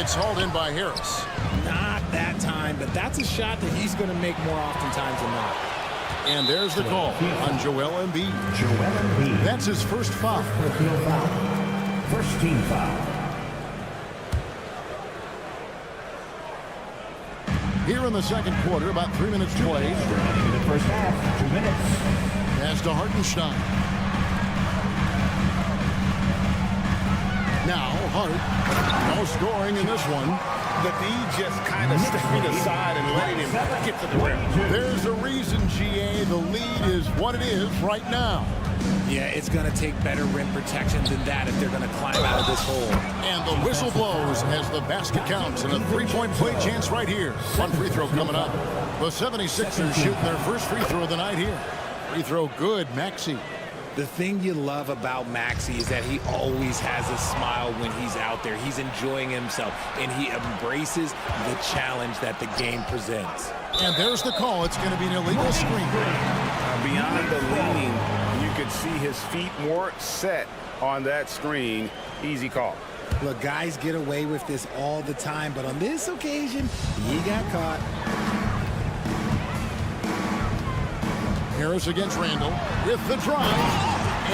Speaker 6: It's hauled in by Harris.
Speaker 7: Not that time, but that's a shot that he's going to make more oftentimes than not.
Speaker 6: And there's the call on Joel Embiid. That's his first foul.
Speaker 1: Personal foul. First team foul.
Speaker 6: Here in the second quarter, about 3 minutes to play.
Speaker 1: In the first half, 2 minutes.
Speaker 6: Pass to Hartenstein. Now Hart. No scoring in this one.
Speaker 8: The D just kind of stepping aside and letting him get to the rim.
Speaker 6: There's a reason, GA. The lead is what it is right now.
Speaker 7: Yeah, it's going to take better rim protection than that if they're going to climb out of this hole.
Speaker 6: And the whistle blows as the basket counts and a three-point play chance right here. One free throw coming up. The 76ers shooting their first free throw of the night here. Free throw good, Maxey.
Speaker 7: The thing you love about Maxey is that he always has a smile when he's out there. He's enjoying himself, and he embraces the challenge that the game presents.
Speaker 6: And there's the call. It's going to be an illegal screen.
Speaker 8: Beyond the leaning, you could see his feet more set on that screen. Easy call.
Speaker 7: Look, guys get away with this all the time, but on this occasion, he got caught.
Speaker 6: Harris against Randall with the drive,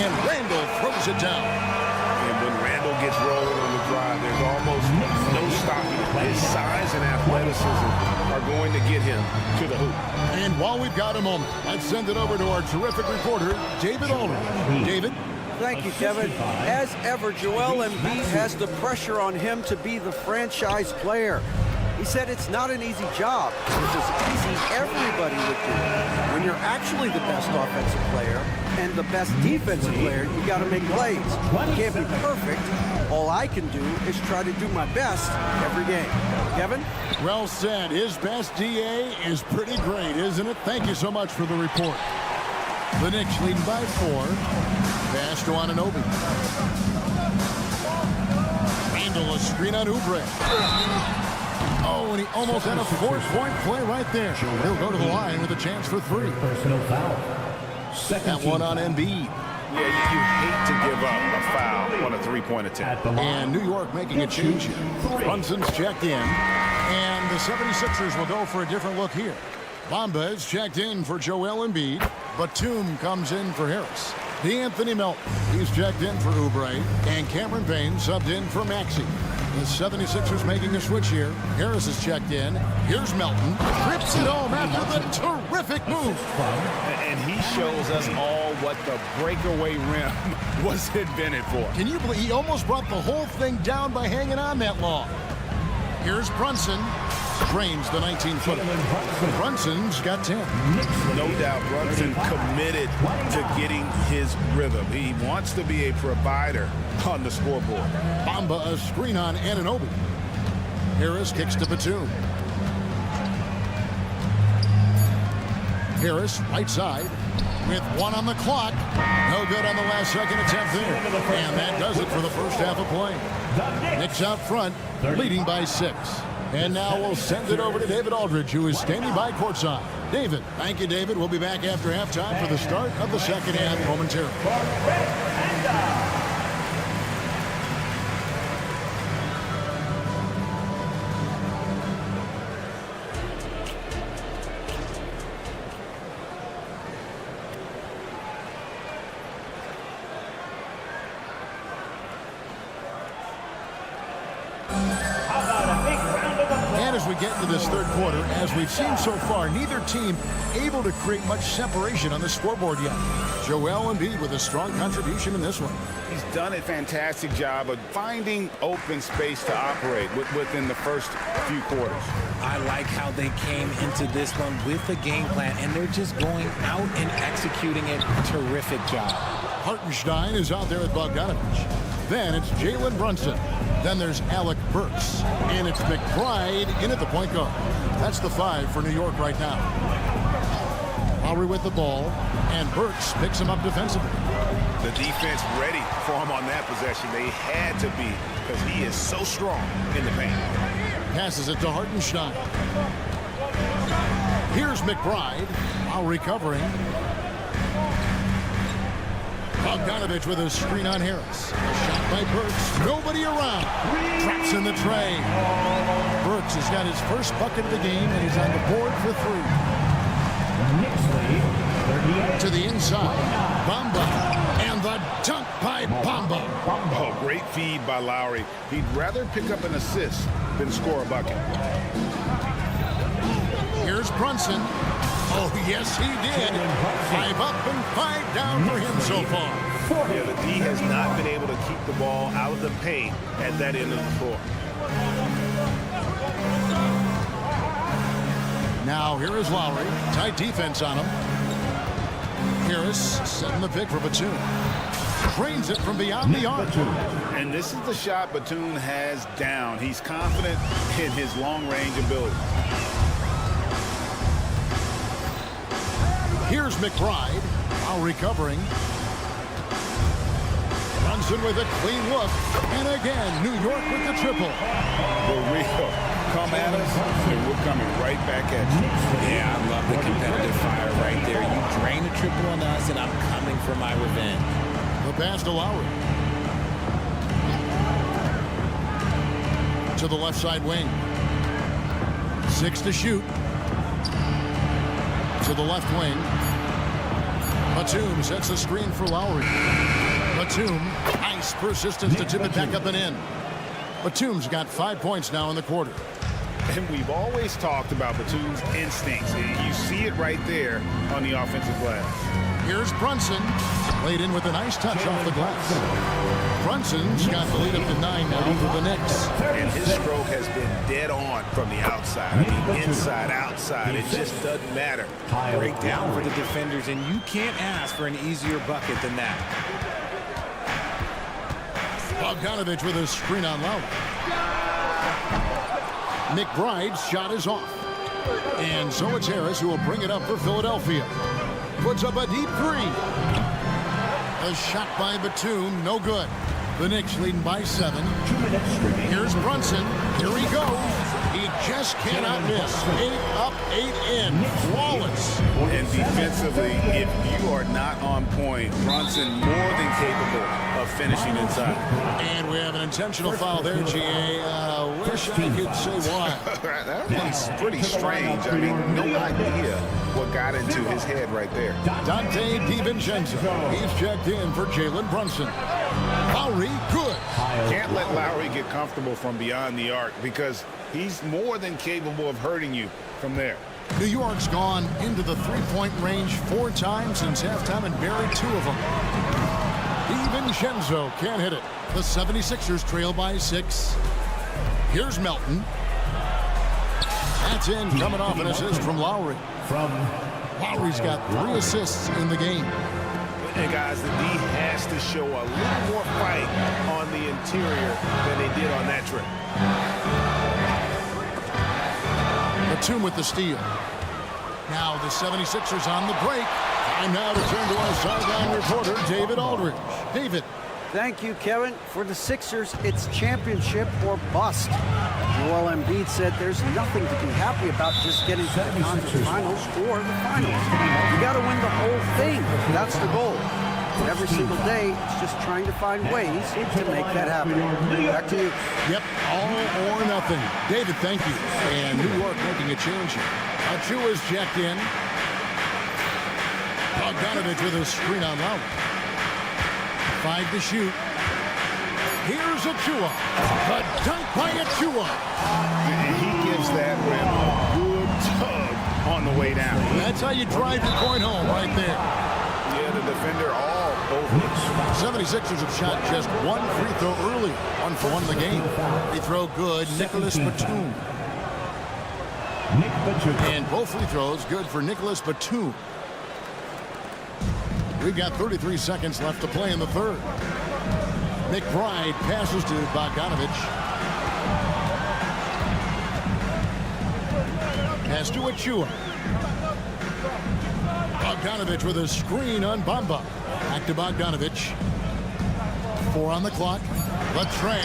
Speaker 6: and Randall throws it down.
Speaker 8: And when Randall gets rolling on the drive, there's almost no stopping. His size and athleticism are going to get him to the hoop.
Speaker 6: And while we've got a moment, let's send it over to our terrific reporter, David Aldridge. David?
Speaker 9: Thank you, Kevin. As ever, Joel Embiid has the pressure on him to be the franchise player. He said it's not an easy job. It's as easy everybody would do. When you're actually the best offensive player and the best defensive player, you got to make plays. You can't be perfect. All I can do is try to do my best every game. Kevin?
Speaker 6: Well said. His best DA is pretty great, isn't it? Thank you so much for the report. The Knicks leading by 4. Pass to Anunoby. Randall, a screen on Oubre. Oh, and he almost had a 4-point play right there. He'll go to the line with a chance for 3.
Speaker 1: Personal foul. Second
Speaker 6: That one on Embiid.
Speaker 8: Yeah, you hate to give up a foul on a three-point attempt.
Speaker 6: And New York making a change here. Brunson's checked in. And the 76ers will go for a different look here. Bamba is checked in for Joel Embiid. Batum comes in for Harris. D'Anthony Melton, he's checked in for Oubre. And Cameron Payne subbed in for Maxey. The 76ers making a switch here. Harris is checked in. Here's Melton. Trips it home after the terrific move.
Speaker 8: And he shows us all what the breakaway rim was invented for.
Speaker 6: Can you believe he almost brought the whole thing down by hanging on that long? Here's Brunson. Drains the 19-footer. Brunson's got 10.
Speaker 8: No doubt Brunson committed to getting his rhythm. He wants to be a provider on the scoreboard.
Speaker 6: Bamba a screen on Anunoby. Harris kicks to Batum. Harris right side with 1 on the clock. No good on the last second attempt there. And that does it for the first half of play. Knicks out front, leading by 6. And now we'll send it over to David Aldridge, who is standing by courtside. David. Thank you, David. We'll be back after halftime for the start of the second half momentarily. As we get into this third quarter, as we've seen so far, neither team able to create much separation on the scoreboard yet. Joel Embiid with a strong contribution in this one.
Speaker 8: He's done a fantastic job of finding open space to operate within the first few quarters.
Speaker 7: I like how they came into this one with a game plan, and they're just going out and executing it. Terrific job.
Speaker 6: Hartenstein is out there with Bogdanovich. Then it's Jalen Brunson. Then there's Alec Burks. And it's McBride in at the point guard. That's the 5 for New York right now. Lowry with the ball, and Burks picks him up defensively.
Speaker 10: The defense ready for him on that possession. They had to be, because he is so strong in the paint.
Speaker 6: Passes it to Hartenstein. Here's McBride. Lowry covering. Bogdanovich with a screen on Harris. A shot by Burks. Nobody around. Traps in the tray. Burks has got his first bucket of the game, and he's on the board for 3.
Speaker 1: Knicks lead, 38.
Speaker 6: To the inside. Bamba. And the dunk by Bamba.
Speaker 10: Oh, great feed by Lowry. He'd rather pick up an assist than score a bucket.
Speaker 6: Here's Brunson. Oh, yes, he did. 5 up and 5 down for him so far.
Speaker 10: Yeah, the D has not been able to keep the ball out of the paint at that end of the floor.
Speaker 6: Now, here is Lowry. Tight defense on him. Harris setting the pick for Batum. Trains it from beyond the arc.
Speaker 10: And this is the shot Batum has down. He's confident in his long-range ability.
Speaker 6: Here's McBride. Lowry covering. Brunson with a clean look. And again, New York with the triple.
Speaker 10: For real. Come at us, and we're coming right back at you.
Speaker 7: Yeah, I love the competitive fire right there. You drain a triple on us, and I'm coming for my revenge.
Speaker 6: The pass to Lowry. To the left side wing. 6 to shoot. To the left wing. Batum sets the screen for Lowry. Batum, nice persistence to tip it back up and in. Batum's got 5 points now in the quarter.
Speaker 10: And we've always talked about Batum's instincts. You see it right there on the offensive glass.
Speaker 6: Here's Brunson. Laid in with a nice touch off the glass. Brunson's got the lead up to 9 now for the Knicks.
Speaker 10: And his stroke has been dead on from the outside. I mean, inside, outside. It just doesn't matter.
Speaker 7: Break down for the defenders, and you can't ask for an easier bucket than that.
Speaker 6: Bogdanovich with a screen on Lowry. McBride's shot is off. And so it's Harris who will bring it up for Philadelphia. Puts up a deep 3. A shot by Batum, no good. The Knicks leading by 7. Here's Brunson. Here he goes. He just cannot miss. 8 up, 8 in. Flawless.
Speaker 10: And defensively, if you are not on point, Brunson more than capable of finishing inside.
Speaker 6: And we have an intentional foul there, GA. Wish I could say why.
Speaker 10: That one's pretty strange. I mean, no idea what got into his head right there.
Speaker 6: Dante DiVincenzo. He's checked in for Jalen Brunson. Lowry, good.
Speaker 10: Can't let Lowry get comfortable from beyond the arc because he's more than capable of hurting you from there.
Speaker 6: New York's gone into the three-point range 4 times since halftime and buried 2 of them. DiVincenzo can't hit it. The 76ers trail by 6. Here's Melton. That's in, coming off an assist from Lowry. Lowry's got 3 assists in the game.
Speaker 10: And guys, the D has to show a little more fight on the interior than they did on that trip.
Speaker 6: Batum with the steal. Now the 76ers on the break. Time now to turn to our sideline reporter, David Aldridge. David.
Speaker 9: Thank you, Kevin. For the Sixers, it's championship or bust. Joel Embiid said there's nothing to be happy about just getting to the conference finals or the finals. You got to win the whole thing. That's the goal. And every single day, it's just trying to find ways to make that happen. Back to you.
Speaker 6: Yep, all or nothing. David, thank you. And New York making a change here. Achua's checked in. Bogdanovich with a screen on Lowry. 5 to shoot. Here's Achua. The dunk by Achua.
Speaker 10: And he gives that rim a good tug on the way down.
Speaker 6: That's how you drive your point home right there.
Speaker 10: Yeah, the defender all over it.
Speaker 6: 76ers have shot just 1 free throw early. 1 for 1 in the game. Free throw good. Nicholas Batum. And both free throws good for Nicholas Batum. We've got 33 seconds left to play in the third. McBride passes to Bogdanovich. Pass to Achua. Bogdanovich with a screen on Bamba. Back to Bogdanovich. 4 on the clock. The tray.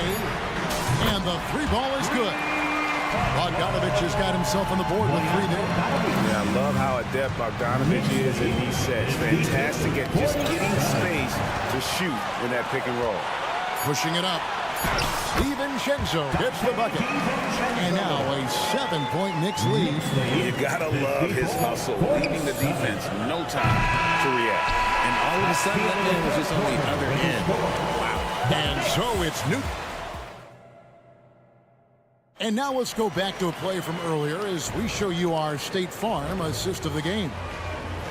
Speaker 6: And the 3 ball is good. Bogdanovich has got himself on the board with 3 there.
Speaker 10: Yeah, I love how adept Bogdanovich is in these sets. Fantastic at just getting space to shoot in that pick and roll.
Speaker 6: Pushing it up. Sivonja gets the bucket. And now a 7-point Knicks lead.
Speaker 8: You gotta love his hustle, leaving the defense no time to react.
Speaker 7: And all of a sudden, that man was just on the other end. Wow.
Speaker 6: And so it's Newton. And now let's go back to a play from earlier as we show you our State Farm assist of the game.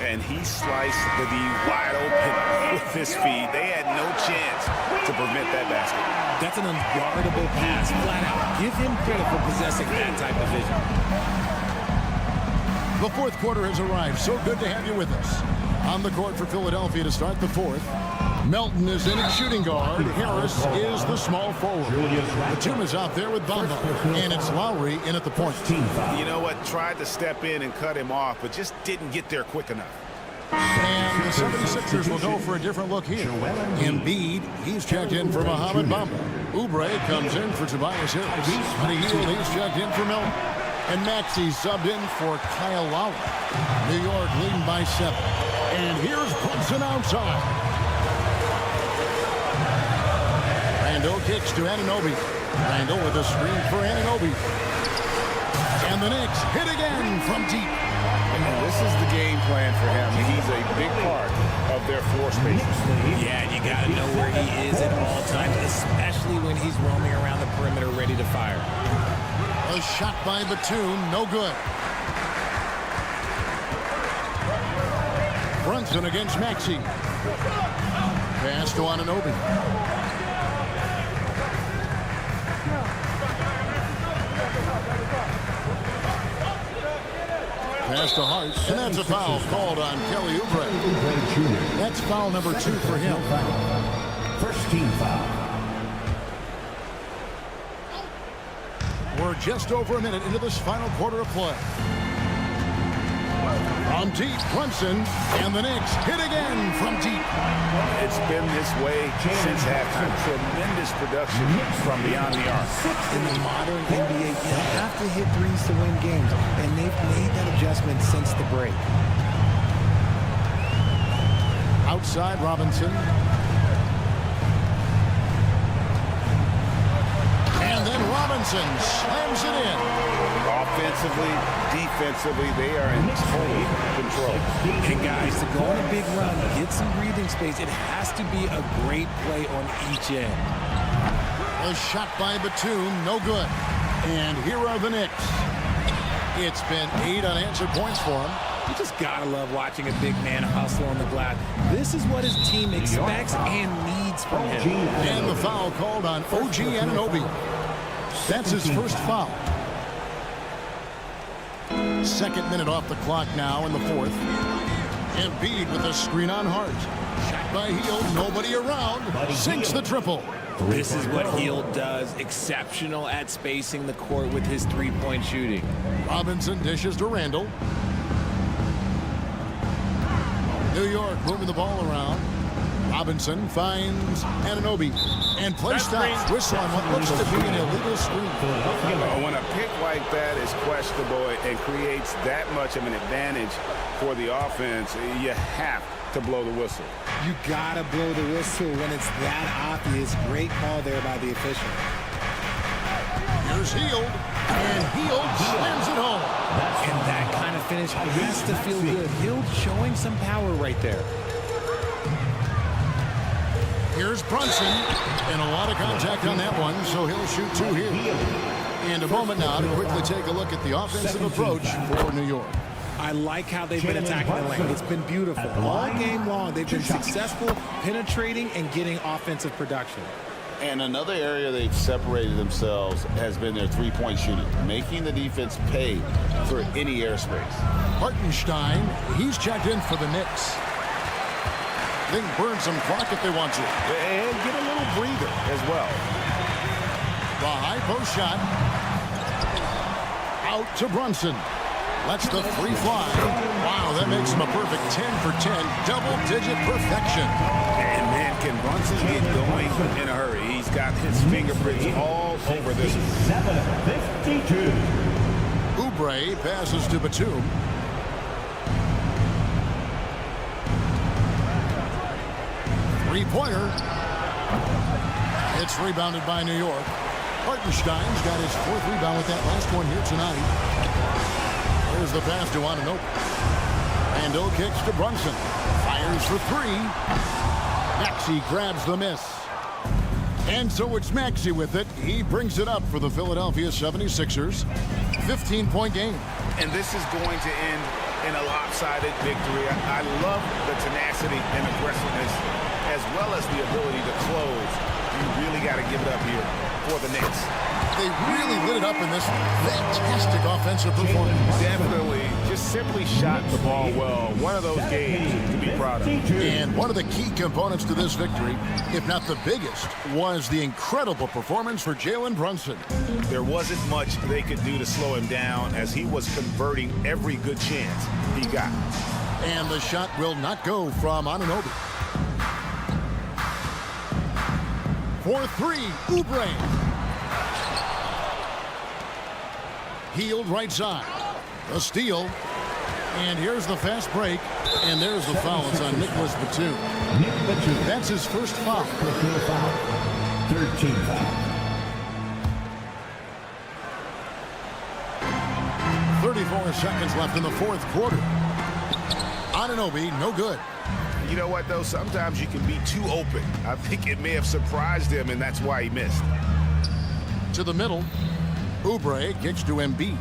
Speaker 10: And he sliced the D wide open with his feed. They had no chance to prevent that basket.
Speaker 7: That's an unguardable pass, flat out. Give him credit for possessing that type of vision.
Speaker 6: The 4th quarter has arrived. So good to have you with us. On the court for Philadelphia to start the 4th. Melton is in at shooting guard. Harris is the small forward. Batum is out there with Bamba. And it's Lowry in at the point.
Speaker 10: You know what? Tried to step in and cut him off, but just didn't get there quick enough.
Speaker 6: And the 76ers will go for a different look here. Embiid, he's checked in for Mohamed Bamba. Oubre comes in for Tobias Harris. Honey Hield, he's checked in for Melton. And Maxey subbed in for Kyle Lowry. New York leading by 7. And here's Brunson outside. Randall kicks to Anunoby. Randall with a screen for Anunoby. And the Knicks hit again from deep.
Speaker 10: And this is the game plan for him. He's a big part of their floor space.
Speaker 7: Yeah, you got to know where he is at all times, especially when he's roaming around the perimeter ready to fire.
Speaker 6: A shot by Batum, no good. Brunson against Maxey. Pass to Anunoby. Pass to Hart, and that's a foul called on Kelly Oubre. That's foul number 2 for him.
Speaker 1: First team foul.
Speaker 6: We're just over a minute into this final quarter of play. On deep, Brunson, and the Knicks hit again from deep.
Speaker 10: It's been this way since halftime. Tremendous production from beyond the arc.
Speaker 7: In the modern NBA, you have to hit threes to win games, and they've made that adjustment since the break.
Speaker 6: Outside, Robinson. And then Robinson slams it in.
Speaker 10: Offensively, defensively, they are in total control.
Speaker 7: And guys, to go on a big run, get some breathing space, it has to be a great play on each end.
Speaker 6: A shot by Batum, no good. And here are the Knicks. It's been 8 unanswered points for him.
Speaker 7: You just gotta love watching a big man hustle on the glass. This is what his team expects and needs from him.
Speaker 6: And the foul called on OG Anunoby. That's his first foul. 2nd minute off the clock now in the 4th. Embiid with a screen on Hart. Shot by Hield, nobody around. Sinks the triple.
Speaker 7: This is what Hield does. Exceptional at spacing the court with his 3-point shooting.
Speaker 6: Robinson dishes to Randall. New York moving the ball around. Robinson finds Anunoby and play stops. Whistle on what looks to be an illegal screen.
Speaker 10: When a pick like that is questionable and creates that much of an advantage for the offense, you have to blow the whistle.
Speaker 7: You gotta blow the whistle when it's that obvious. Great call there by the official.
Speaker 6: Here's Hield, and Hield slams it home.
Speaker 7: And that kind of finish has to feel good. Hield showing some power right there.
Speaker 6: Here's Brunson, and a lot of contact on that one, so he'll shoot 2 here. And a moment now to quickly take a look at the offensive approach for New York.
Speaker 7: I like how they've been attacking the lane. It's been beautiful. All game long, they've been successful penetrating and getting offensive production.
Speaker 8: And another area they've separated themselves has been their 3-point shooting, making the defense pay for any airspace.
Speaker 6: Hartenstein, he's checked in for the Knicks. They can burn some clock if they want to.
Speaker 10: And get a little breather as well.
Speaker 6: The high post shot. Out to Brunson. Lets the three fly. Wow, that makes him a perfect 10 for 10. Double-digit perfection.
Speaker 10: And man, can Brunson get going in a hurry? He's got his fingerprints all over this.
Speaker 1: 7:52.
Speaker 6: Oubre passes to Batum. Three-pointer. It's rebounded by New York. Hartenstein's got his fourth rebound with that last one here tonight. There's the pass to Anunoby. Randall kicks to Brunson. Fires for three. Maxey grabs the miss. And so it's Maxey with it. He brings it up for the Philadelphia 76ers. 15-point game.
Speaker 10: And this is going to end in a lopsided victory. I love the tenacity and aggressiveness as well as the ability to close. You really got to give it up here for the Knicks.
Speaker 6: They really lit it up in this fantastic offensive performance.
Speaker 10: Definitely. Just simply shot the ball well. One of those games to be proud of.
Speaker 6: And one of the key components to this victory, if not the biggest, was the incredible performance for Jalen Brunson.
Speaker 10: There wasn't much they could do to slow him down as he was converting every good chance he got.
Speaker 6: And the shot will not go from Anunoby. For three, Oubre. Healed right side. A steal. And here's the fast break. And there's the foul. It's on Nicholas Batum.
Speaker 1: Nick Batum.
Speaker 6: That's his first foul.
Speaker 1: Personal foul. 13 foul.
Speaker 6: 34 seconds left in the fourth quarter. Anunoby, no good.
Speaker 10: You know what, though? Sometimes you can be too open. I think it may have surprised him, and that's why he missed.
Speaker 6: To the middle. Oubre kicks to Embiid.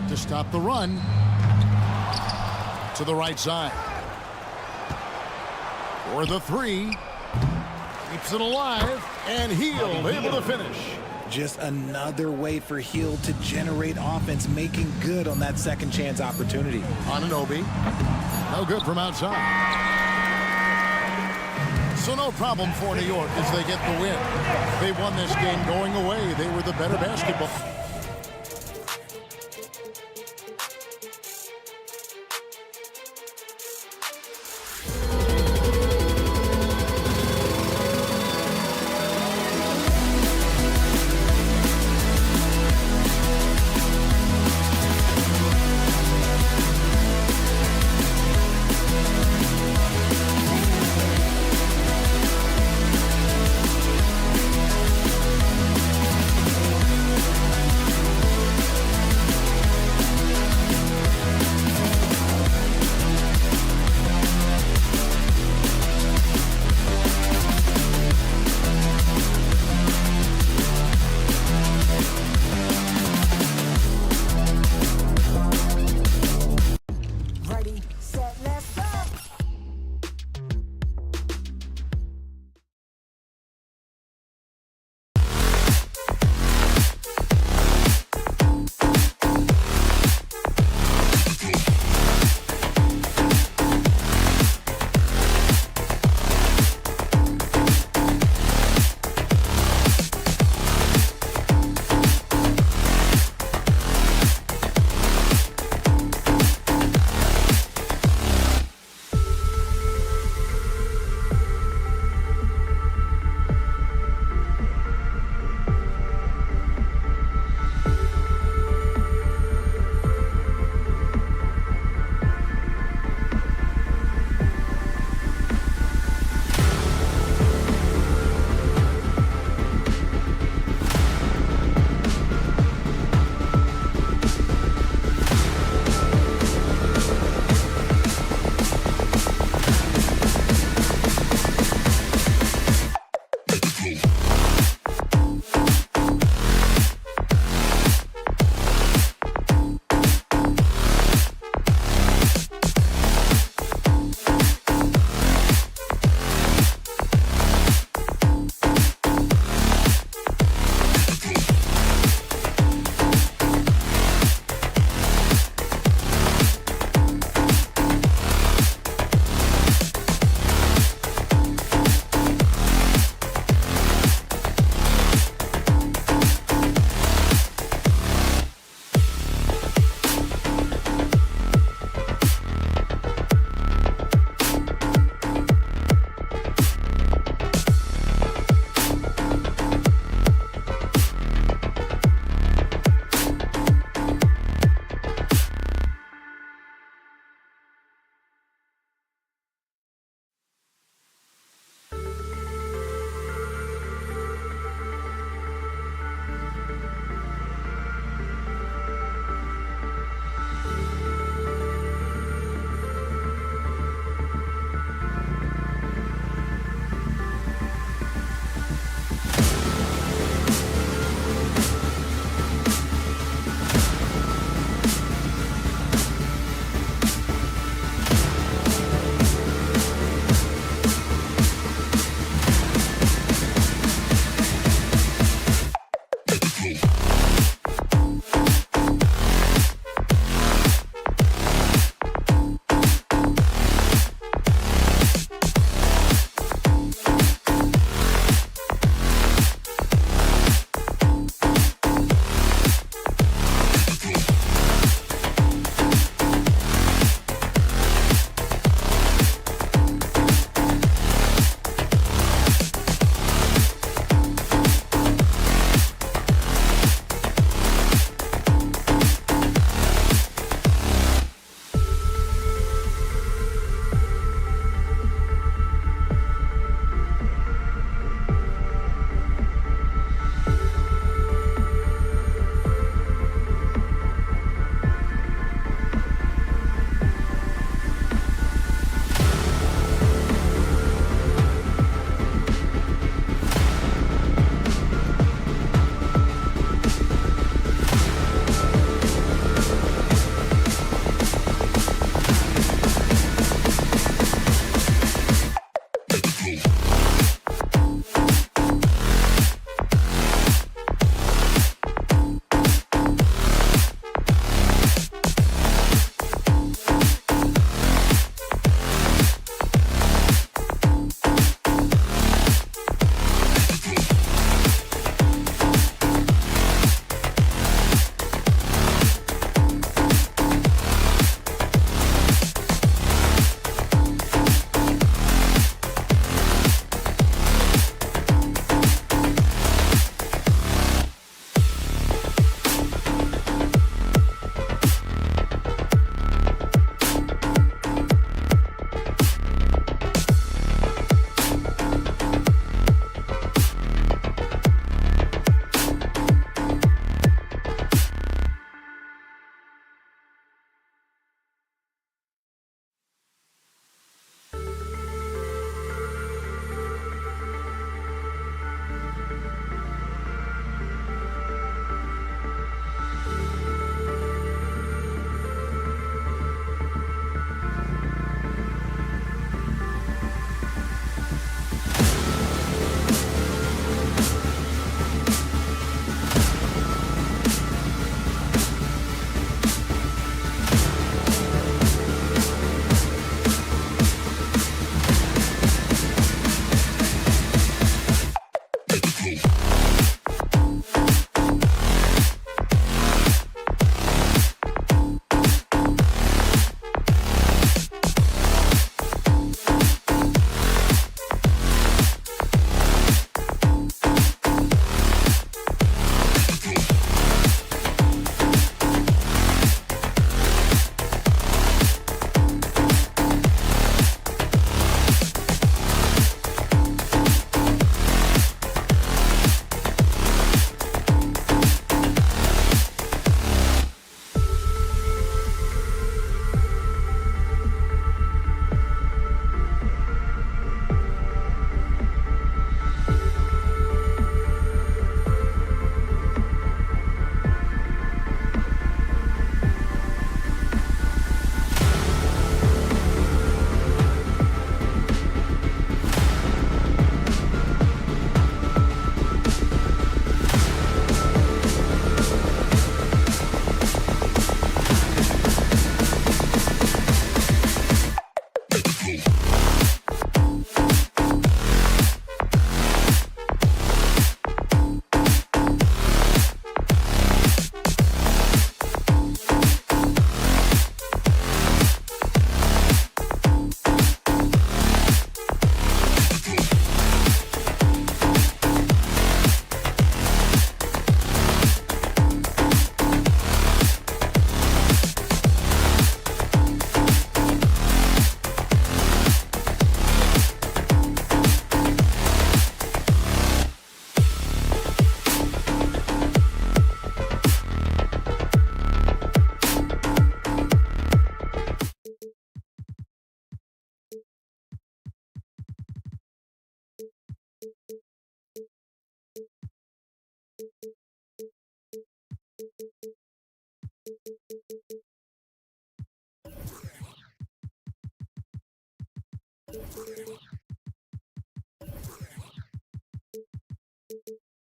Speaker 6: To stop the run. To the right side. For the three. Keeps it alive. And Hield able to finish.
Speaker 7: Just another way for Hield to generate offense, making good on that second chance opportunity.
Speaker 6: Anunoby. No good from outside. So no problem for New York as they get the win. They won this game going away. They were the better basketball.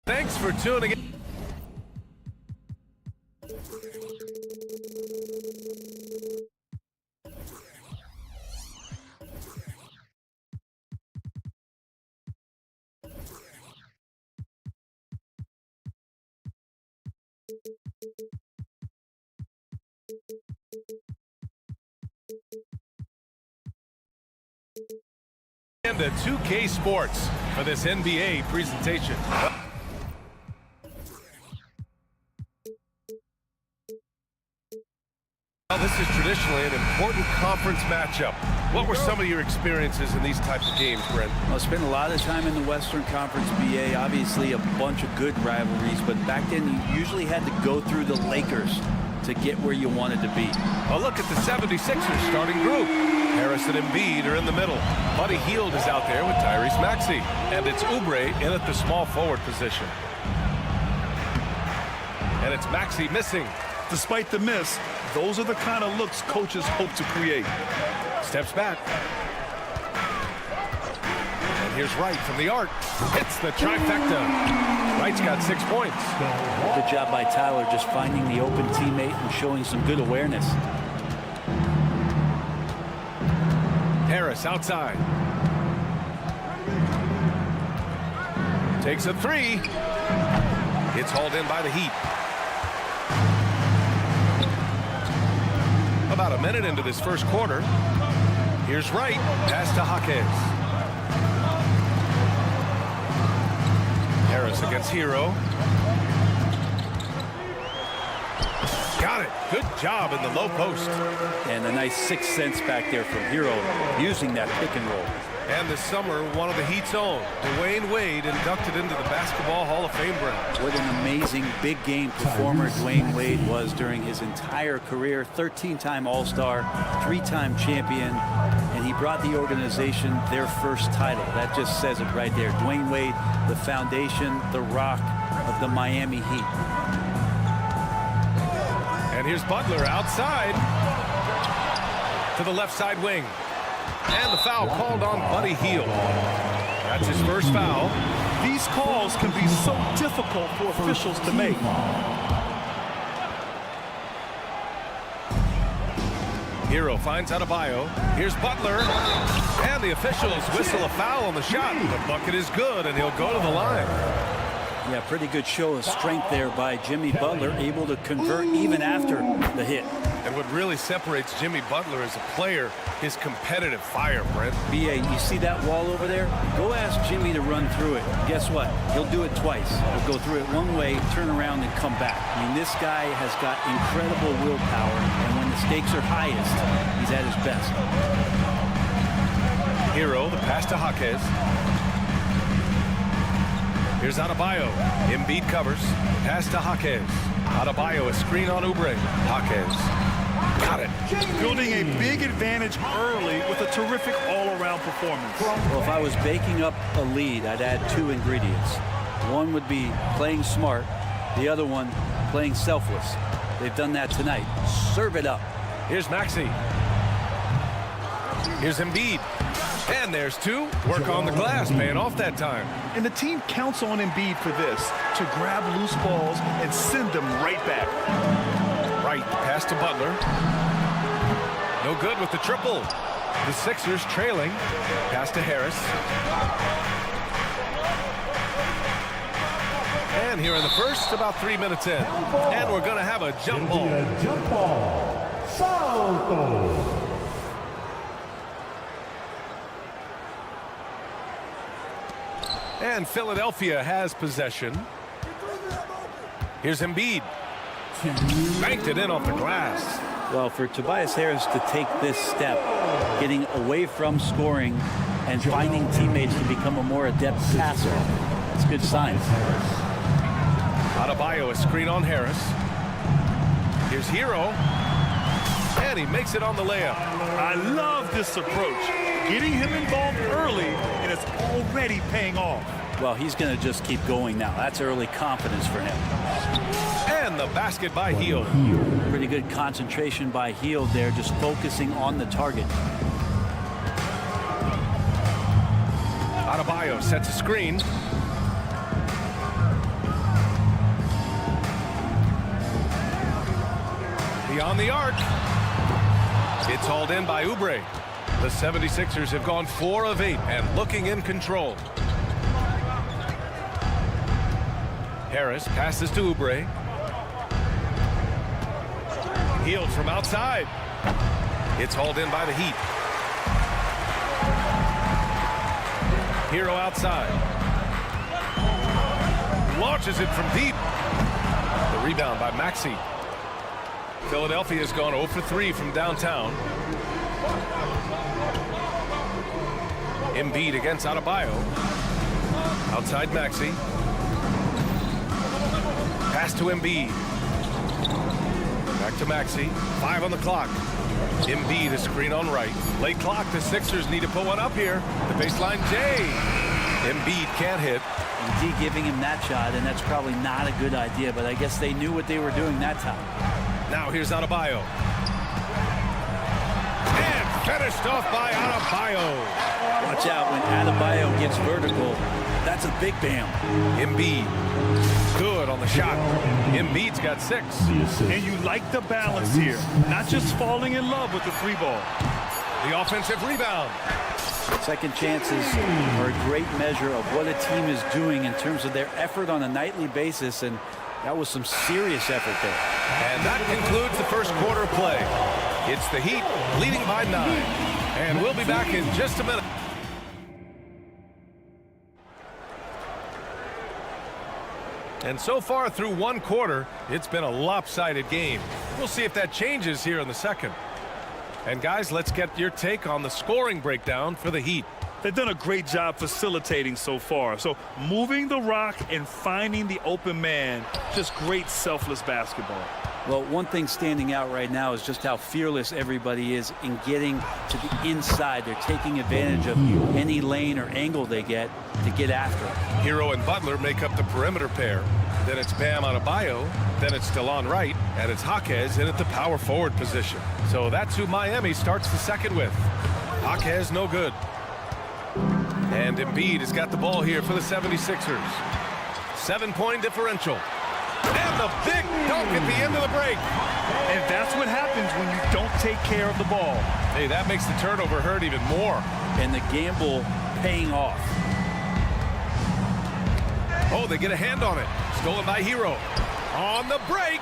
Speaker 2: Thanks for tuning in. To 2K Sports for this NBA presentation. Well, this is traditionally an important conference matchup. What were some of your experiences in these types of games, Brent?
Speaker 11: Well, I spent a lot of time in the Western Conference, BA. Obviously, a bunch of good rivalries, but back then you usually had to go through the Lakers to get where you wanted to be.
Speaker 2: Well, look at the 76ers starting group. Harris and Embiid are in the middle. Buddy Hield is out there with Tyrese Maxey. And it's Oubre in at the small forward position. And it's Maxey missing.
Speaker 3: Despite the miss, those are the kind of looks coaches hope to create.
Speaker 2: Steps back. And here's Wright from the arc. Hits the trifecta. Wright's got 6 points.
Speaker 11: Good job by Tyler just finding the open teammate and showing some good awareness.
Speaker 2: Harris outside. Takes a three. Gets hauled in by the Heat. About a minute into this first quarter. Here's Wright. Pass to Jaquez. Harris against Hero. Got it. Good job in the low post.
Speaker 11: And a nice 6 cents back there from Hero using that pick and roll.
Speaker 2: And this summer, one of the Heat's own, Dwayne Wade, inducted into the Basketball Hall of Fame, Brent.
Speaker 11: What an amazing big game performer Dwayne Wade was during his entire career. 13-time All-Star, 3-time champion, and he brought the organization their first title. That just says it right there. Dwayne Wade, the foundation, the rock of the Miami Heat.
Speaker 2: And here's Butler outside to the left side wing. And the foul called on Buddy Hield. That's his first foul.
Speaker 3: These calls can be so difficult for officials to make.
Speaker 2: Hero finds Adebayo. Here's Butler. And the officials whistle a foul on the shot. The bucket is good, and he'll go to the line.
Speaker 11: Yeah, pretty good show of strength there by Jimmy Butler, able to convert even after the hit.
Speaker 2: And what really separates Jimmy Butler as a player is competitive fire, Brent.
Speaker 11: BA, you see that wall over there? Go ask Jimmy to run through it. Guess what? He'll do it twice. He'll go through it one way, turn around, and come back. I mean, this guy has got incredible willpower, and when the stakes are highest, he's at his best.
Speaker 2: Hero, the pass to Jaquez. Here's Adebayo. Embiid covers. Pass to Jaquez. Adebayo, a screen on Oubre. Jaquez. Got it.
Speaker 3: Building a big advantage early with a terrific all-around performance.
Speaker 11: Well, if I was baking up a lead, I'd add 2 ingredients. One would be playing smart. The other one, playing selfless. They've done that tonight. Serve it up.
Speaker 2: Here's Maxey. Here's Embiid. And there's 2. Work on the glass, paying off that time.
Speaker 3: And the team counts on Embiid for this, to grab loose balls and send them right back.
Speaker 2: Right, pass to Butler. No good with the triple. The Sixers trailing. Pass to Harris. And here in the first, about 3 minutes in. And we're going to have a jump ball.
Speaker 1: Jump ball. Salto.
Speaker 2: And Philadelphia has possession. Here's Embiid. Banked it in off the glass.
Speaker 11: Well, for Tobias Harris to take this step, getting away from scoring and finding teammates to become a more adept passer, it's a good sign.
Speaker 2: Adebayo, a screen on Harris. Here's Hero. And he makes it on the layup.
Speaker 3: I love this approach. Getting him involved early, and it's already paying off.
Speaker 11: Well, he's going to just keep going now. That's early confidence for him.
Speaker 2: And the basket by Hield.
Speaker 11: Pretty good concentration by Hield there, just focusing on the target.
Speaker 2: Adebayo sets a screen. Beyond the arc. It's hauled in by Oubre. The 76ers have gone 4 of 8 and looking in control. Harris passes to Oubre. Hield from outside. It's hauled in by the Heat. Hero outside. Launches it from deep. The rebound by Maxey. Philadelphia's gone 0 for 3 from downtown. Embiid against Adebayo. Outside Maxey. Pass to Embiid. Back to Maxey. 5 on the clock. Embiid, a screen on right. Late clock. The Sixers need to put one up here. The baseline J. Embiid can't hit.
Speaker 11: D giving him that shot, and that's probably not a good idea, but I guess they knew what they were doing that time.
Speaker 2: Now here's Adebayo. And finished off by Adebayo.
Speaker 11: Watch out when Adebayo gets vertical. That's a big bam.
Speaker 2: Embiid. Good on the shot. Embiid's got 6.
Speaker 3: And you like the balance here. Not just falling in love with the 3-ball.
Speaker 2: The offensive rebound.
Speaker 11: Second chances are a great measure of what a team is doing in terms of their effort on a nightly basis, and that was some serious effort there.
Speaker 2: And that concludes the first quarter of play. It's the Heat leading by 9. And we'll be back in just a minute. And so far through one quarter, it's been a lopsided game. We'll see if that changes here in the second. And guys, let's get your take on the scoring breakdown for the Heat.
Speaker 3: They've done a great job facilitating so far. So moving the rock and finding the open man, just great selfless basketball.
Speaker 11: Well, one thing standing out right now is just how fearless everybody is in getting to the inside. They're taking advantage of any lane or angle they get to get after it.
Speaker 2: Hero and Butler make up the perimeter pair. Then it's Bam Adebayo. Then it's DeLon Wright. And it's Jaquez in at the power forward position. So that's who Miami starts the second with. Jaquez no good. And Embiid has got the ball here for the 76ers. 7-point differential. And the big dunk at the end of the break.
Speaker 3: And that's what happens when you don't take care of the ball.
Speaker 2: Hey, that makes the turnover hurt even more.
Speaker 11: And the gamble paying off.
Speaker 2: Oh, they get a hand on it. Stolen by Hero. On the break.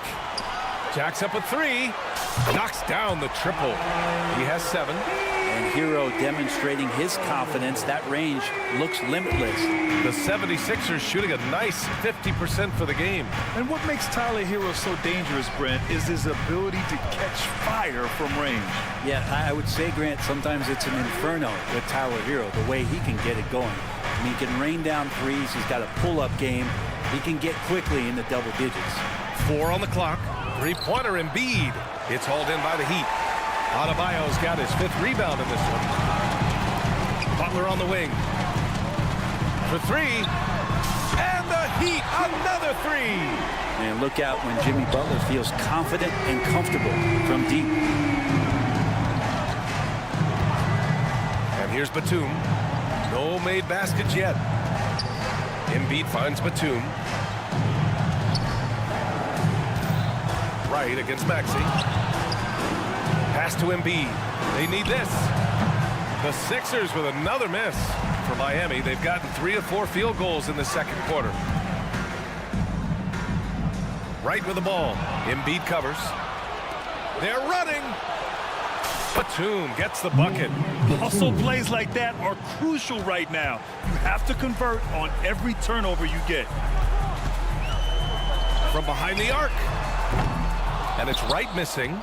Speaker 2: Jacks up a 3. Knocks down the triple. He has 7.
Speaker 11: And Hero demonstrating his confidence. That range looks limitless.
Speaker 2: The 76ers shooting a nice 50% for the game.
Speaker 3: And what makes Tyler Hero so dangerous, Brent, is his ability to catch fire from range.
Speaker 11: Yeah, I would say, Grant, sometimes it's an inferno with Tyler Hero, the way he can get it going. I mean, he can rain down threes. He's got a pull-up game. He can get quickly in the double digits.
Speaker 2: 4 on the clock. 3-pointer Embiid. It's hauled in by the Heat. Adebayo's got his 5th rebound in this one. Butler on the wing. For 3. And the Heat, another 3.
Speaker 11: And look out when Jimmy Butler feels confident and comfortable from deep.
Speaker 2: And here's Batum. No made baskets yet. Embiid finds Batum. Right against Maxey. Pass to Embiid. They need this. The Sixers with another miss for Miami. They've gotten 3 of 4 field goals in the second quarter. Right with the ball. Embiid covers. They're running. Batum gets the bucket.
Speaker 3: Hustle plays like that are crucial right now. You have to convert on every turnover you get.
Speaker 2: From behind the arc. And it's Wright missing.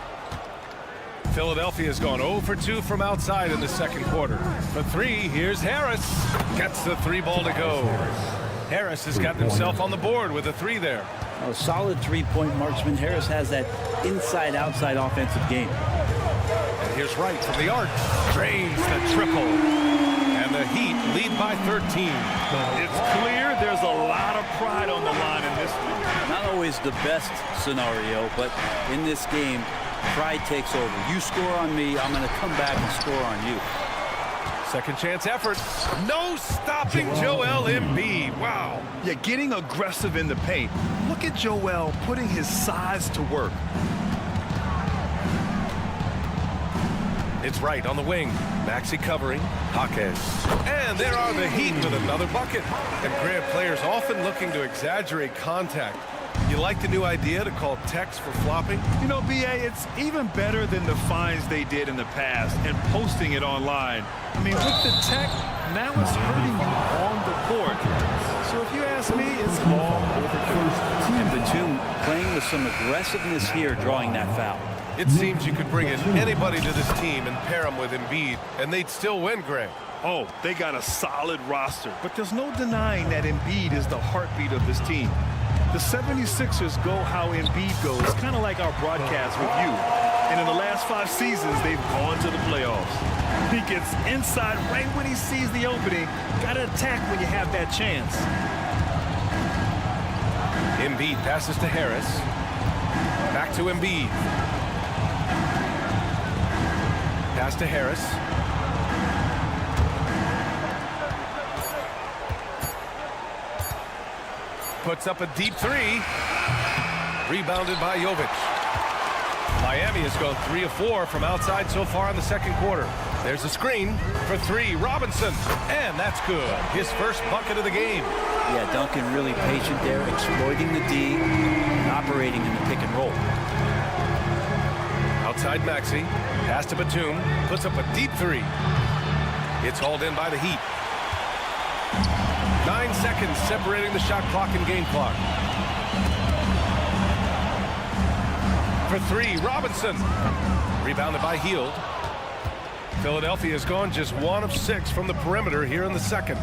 Speaker 2: Philadelphia's gone 0 for 2 from outside in the second quarter. For 3, here's Harris. Gets the 3-ball to go. Harris has gotten himself on the board with a 3 there.
Speaker 11: A solid 3-point marksman. Harris has that inside-outside offensive game.
Speaker 2: And here's Wright from the arc. Drains the triple. And the Heat lead by 13.
Speaker 3: It's clear There's a lot of pride on the line in this one.
Speaker 11: Not always the best scenario, but in this game, pride takes over. You score on me, I'm going to come back and score on you.
Speaker 2: Second chance effort. No stopping Joel Embiid. Wow.
Speaker 3: Yeah, getting aggressive in the paint. Look at Joel putting his size to work.
Speaker 2: It's right on the wing. Maxey covering. Jaquez. And there are the Heat with another bucket. And Grant, players often looking to exaggerate contact. You like the new idea to call techs for flopping?
Speaker 3: You know, B.A., it's even better than the fines they did in the past and posting it online. I mean, with the tech, now it's hurting you on the court. So if you ask me, it's all overkill.
Speaker 11: And Batum playing with some aggressiveness here, drawing that foul.
Speaker 2: It seems you could bring in anybody to this team and pair them with Embiid, and they'd still win, Grant.
Speaker 3: Oh, they got a solid roster, but there's no denying that Embiid is the heartbeat of this team. The 76ers go how Embiid goes, kind of like our broadcast with you. And in the last 5 seasons, they've gone to the playoffs. He gets inside right when he sees the opening. Got to attack when you have that chance.
Speaker 2: Embiid passes to Harris. Back to Embiid. Pass to Harris. Puts up a deep three. Rebounded by Jovic. Miami has gone 3 of 4 from outside so far in the second quarter. There's a screen for 3. Robinson. And that's good. His first bucket of the game.
Speaker 11: Yeah, Duncan really patient there, exploiting the D and operating in the pick and roll.
Speaker 2: Outside Maxey. Pass to Batum. Puts up a deep 3. It's hauled in by the Heat. 9 seconds separating the shot clock and game clock. For 3, Robinson. Rebounded by Hield. Philadelphia has gone just 1 of 6 from the perimeter here in the second.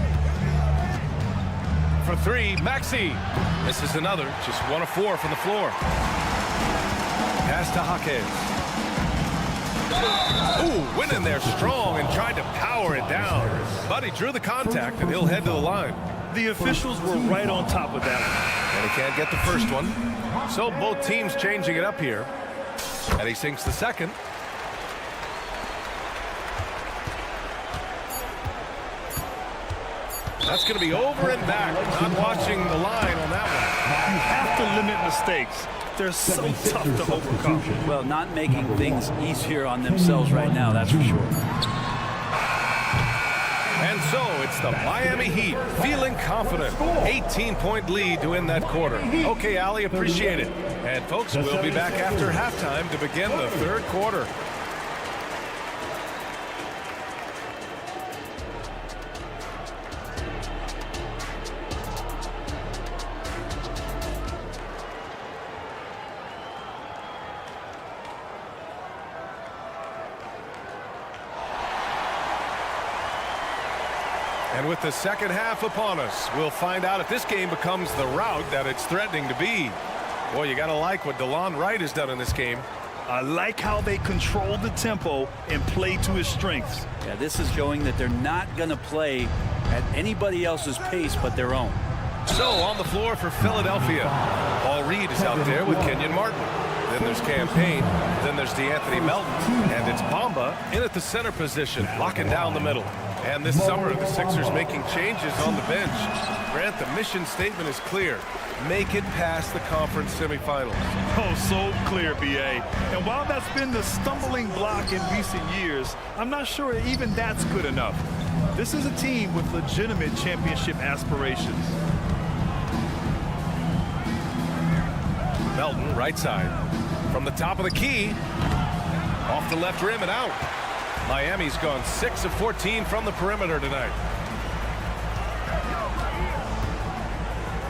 Speaker 2: For 3, Maxey. This is another, just 1 of 4 from the floor. Pass to Jaquez. Ooh, went in there strong and tried to power it down. But he drew the contact, and he'll head to the line.
Speaker 3: The officials were right on top of that one.
Speaker 2: And he can't get the first one. So both teams changing it up here. And he sinks the second. That's going to be over and back. Not watching the line on that one.
Speaker 3: You have to limit mistakes. They're so tough to overcome.
Speaker 11: Well, not making things easier on themselves right now, that's for sure.
Speaker 2: And so it's the Miami Heat feeling confident. 18-point lead to win that quarter. Okay, Ali, appreciate it. And folks, we'll be back after halftime to begin the third quarter. And with the second half upon us, we'll find out if this game becomes the rout that it's threatening to be. Boy, you got to like what DeLon Wright has done in this game.
Speaker 3: I like how they control the tempo and play to his strengths.
Speaker 11: Yeah, this is showing that they're not going to play at anybody else's pace but their own.
Speaker 2: So on the floor for Philadelphia, Paul Reed is out there with Kenyon Martin. Then there's Campaign. Then there's DeAnthony Melton. And it's Bamba in at the center position, locking down the middle. And this summer, the Sixers making changes on the bench. Grant, the mission statement is clear. Make it past the conference semifinals.
Speaker 3: Oh, so clear, B.A. And while that's been the stumbling block in recent years, I'm not sure even that's good enough. This is a team with legitimate championship aspirations.
Speaker 2: Melton, right side. From the top of the key. Off the left rim and out. Miami's gone 6 of 14 from the perimeter tonight.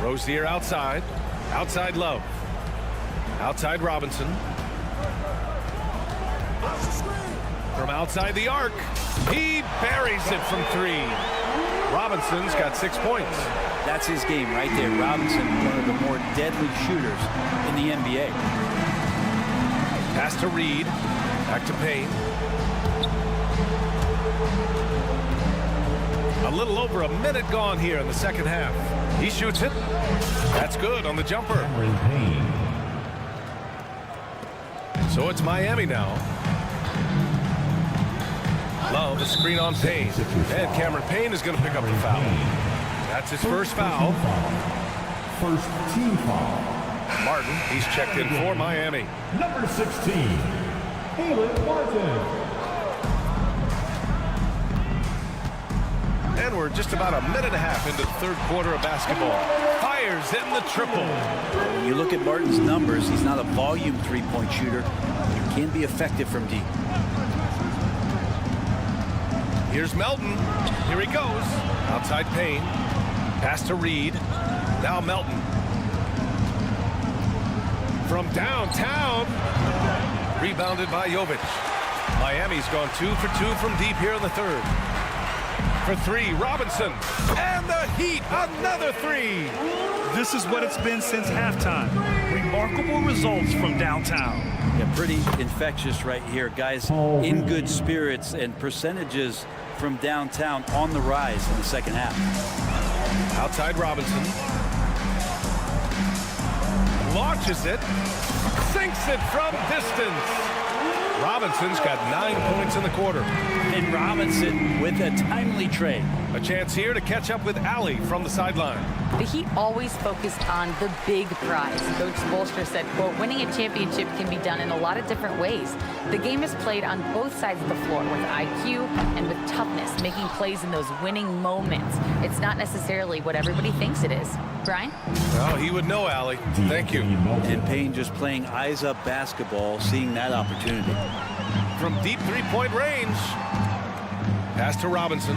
Speaker 2: Rozier outside. Outside Love. Outside Robinson. From outside the arc. He buries it from 3. Robinson's got 6 points.
Speaker 11: That's his game right there. Robinson, one of the more deadly shooters in the NBA.
Speaker 2: Pass to Reed. Back to Payne. A little over a minute gone here in the second half. He shoots it. That's good on the jumper.
Speaker 1: Cameron Payne.
Speaker 2: So it's Miami now. Love the screen on Payne. And Cameron Payne is going to pick up the foul. That's his first foul.
Speaker 1: First team foul.
Speaker 2: Martin, he's checked in for Miami.
Speaker 1: Number 16, Caleb Martin.
Speaker 2: And we're just about a minute and a half into the third quarter of basketball. Fires in the triple.
Speaker 11: When you look at Martin's numbers, he's not a volume three-point shooter. He can be effective from deep.
Speaker 2: Here's Melton. Here he goes. Outside Payne. Pass to Reed. Now Melton. From downtown. Rebounded by Jovic. Miami's gone 2 for 2 from deep here in the third. For three, Robinson. And the Heat, another three.
Speaker 3: This is what it's been since halftime. Remarkable results from downtown.
Speaker 11: Yeah, pretty infectious right here. Guys in good spirits, and percentages from downtown on the rise in the second half.
Speaker 2: Outside Robinson. Launches it. Sinks it from distance. Robinson's got 9 points in the quarter.
Speaker 11: And Robinson with a timely trade.
Speaker 2: A chance here to catch up with Allie from the sideline.
Speaker 5: The Heat always focused on the big prize. Coach Spoelstra said, quote, winning a championship can be done in a lot of different ways. The game is played on both sides of the floor with IQ and with toughness, making plays in those winning moments. It's not necessarily what everybody thinks it is. Brian?
Speaker 2: Well, he would know, Allie. Thank you.
Speaker 11: And Payne just playing eyes-up basketball, seeing that opportunity.
Speaker 2: From deep three-point range. Pass to Robinson.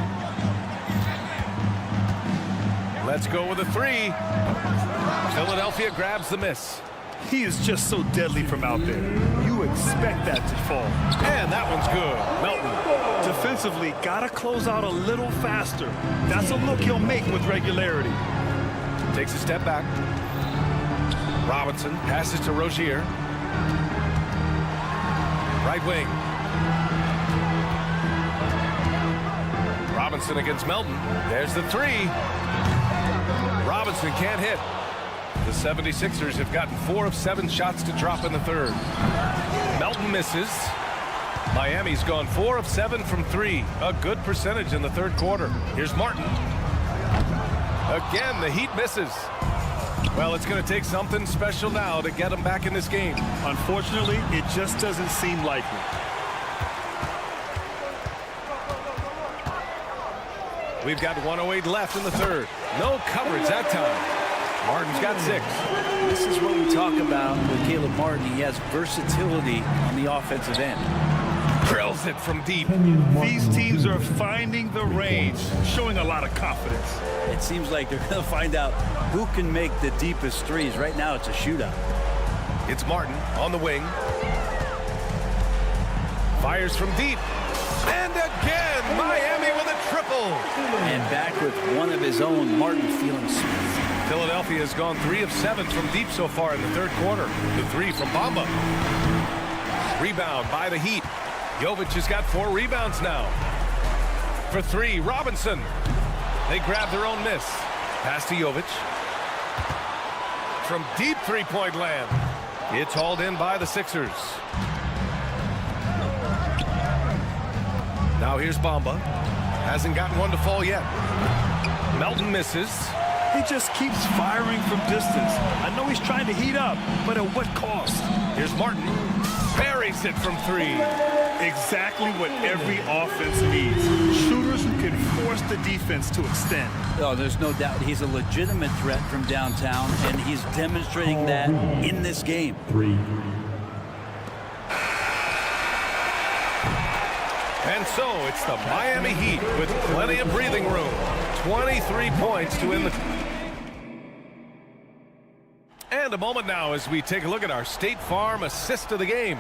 Speaker 2: Let's go with a three. Philadelphia grabs the miss.
Speaker 3: He is just so deadly from out there. You expect that to fall.
Speaker 2: And that one's good. Melton.
Speaker 3: Defensively, gotta close out a little faster. That's a look he'll make with regularity.
Speaker 2: Takes a step back. Robinson passes to Rozier. Right wing. Robinson against Melton. There's the three. Robinson can't hit. The 76ers have gotten 4 of 7 shots to drop in the third. Melton misses. Miami's gone 4 of 7 from 3. A good percentage in the third quarter. Here's Martin. Again, the Heat misses. Well, it's going to take something special now to get them back in this game.
Speaker 3: Unfortunately, it just doesn't seem likely.
Speaker 2: We've got 1:08 left in the third. No coverage that time. Martin's got 6.
Speaker 11: This is what we talk about with Caleb Martin. He has versatility on the offensive end.
Speaker 2: Drills it from deep.
Speaker 3: These teams are finding the range, showing a lot of confidence.
Speaker 11: It seems like they're going to find out who can make the deepest threes. Right now, it's a shootout.
Speaker 2: It's Martin on the wing. Fires from deep. And again, Miami with a triple.
Speaker 11: And back with one of his own, Martin feeling smooth.
Speaker 2: Philadelphia has gone 3 of 7 from deep so far in the third quarter. The 3 from Bamba. Rebound by the Heat. Jovic has got 4 rebounds now. For 3, Robinson. They grab their own miss. Pass to Jovic. From deep three-point land. It's hauled in by the Sixers. Now here's Bamba. Hasn't gotten one to fall yet. Melton misses.
Speaker 3: He just keeps firing from distance. I know he's trying to heat up, but at what cost?
Speaker 2: Here's Martin. Buries it from 3.
Speaker 3: Exactly what every offense needs. Shooters who can force the defense to extend.
Speaker 11: Oh, there's no doubt he's a legitimate threat from downtown, and he's demonstrating that in this game.
Speaker 1: 3.
Speaker 2: And so it's the Miami Heat with plenty of breathing room. 23 points to end the... And a moment now as we take a look at our State Farm assist of the game.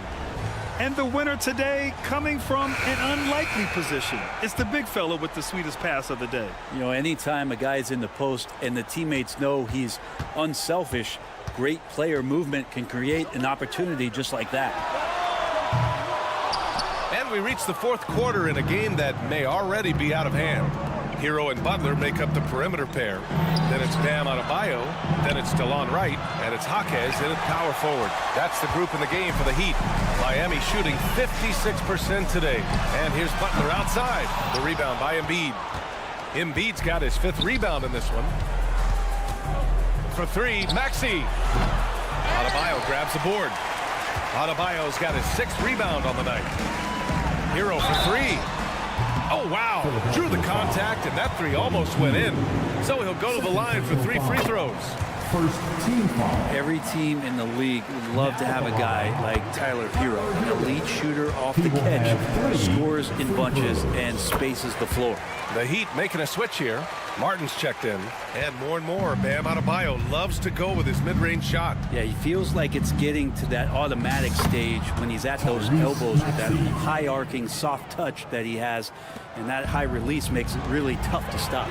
Speaker 3: And the winner today coming from an unlikely position. It's the big fella with the sweetest pass of the day.
Speaker 11: You know, anytime a guy's in the post and the teammates know he's unselfish, great player movement can create an opportunity just like that.
Speaker 2: And we reach the fourth quarter in a game that may already be out of hand. Hero and Butler make up the perimeter pair. Then it's Bam Adebayo. Then it's DeLon Wright. And it's Jaquez in at power forward. That's the group in the game for the Heat. Miami shooting 56% today. And here's Butler outside. The rebound by Embiid. Embiid's got his 5th rebound in this one. For 3, Maxey. Adebayo grabs the board. Adebayo's got his 6th rebound on the night. Hero for 3. Oh, wow. Drew the contact, and that 3 almost went in. So he'll go to the line for 3 free throws.
Speaker 1: First team foul.
Speaker 11: Every team in the league would love to have a guy like Tyler Hero, an elite shooter off the catch, scores in bunches, and spaces the floor.
Speaker 2: The Heat making a switch here. Martin's checked in. And more, Bam Adebayo loves to go with his mid-range shot.
Speaker 11: Yeah, he feels like it's getting to that automatic stage when he's at those elbows with that high arcing soft touch that he has, and that high release makes it really tough to stop.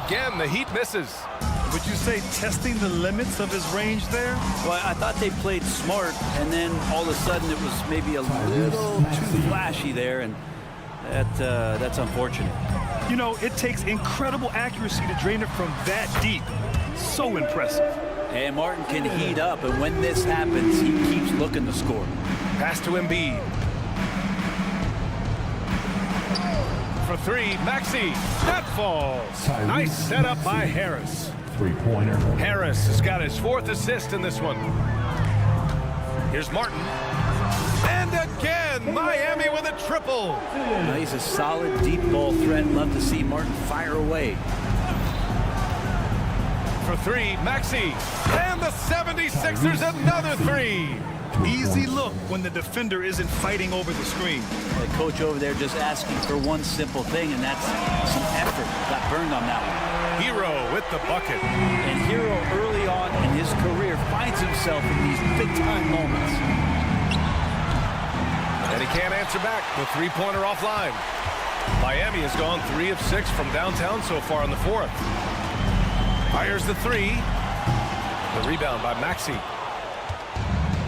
Speaker 2: Again, the Heat misses.
Speaker 3: Would you say testing the limits of his range there?
Speaker 11: Well, I thought they played smart, and then all of a sudden it was maybe a little too flashy there, and that's unfortunate.
Speaker 3: You know, it takes incredible accuracy to drain it from that deep. So impressive.
Speaker 11: And Martin can heat up, and when this happens, he keeps looking to score.
Speaker 2: Pass to Embiid. For 3, Maxey. That falls. Nice setup by Harris.
Speaker 1: Three-pointer.
Speaker 2: Harris has got his 4th assist in this one. Here's Martin. And again, Miami with a triple.
Speaker 11: Now he's a solid deep ball threat. Love to see Martin fire away.
Speaker 2: For 3, Maxey. And the 76ers another 3.
Speaker 3: Easy look when the defender isn't fighting over the screen.
Speaker 11: The coach over there just asking for one simple thing, and that's some effort. Got burned on that one.
Speaker 2: Hero with the bucket.
Speaker 11: And Hero early on in his career finds himself in these big-time moments.
Speaker 2: And he can't answer back. The 3-pointer offline. Miami has gone 3 of 6 from downtown so far in the 4th. Fires the 3. The rebound by Maxey.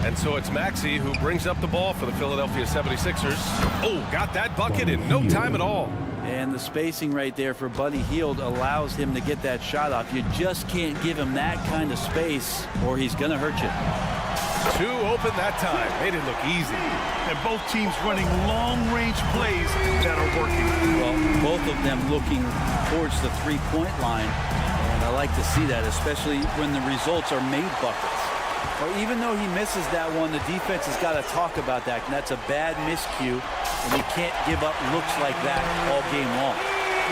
Speaker 2: And so it's Maxey who brings up the ball for the Philadelphia 76ers. Oh, got that bucket in no time at all.
Speaker 11: And the spacing right there for Buddy Hield allows him to get that shot off. You just can't give him that kind of space or he's going to hurt you.
Speaker 2: 2 open that time. Made it look easy.
Speaker 3: And both teams running long-range plays that are working.
Speaker 11: Well, both of them looking towards the 3-point line. And I like to see that, especially when the results are made buckets. Or even though he misses that one, the defense has got to talk about that. And that's a bad miscue, and you can't give up looks like that all game long.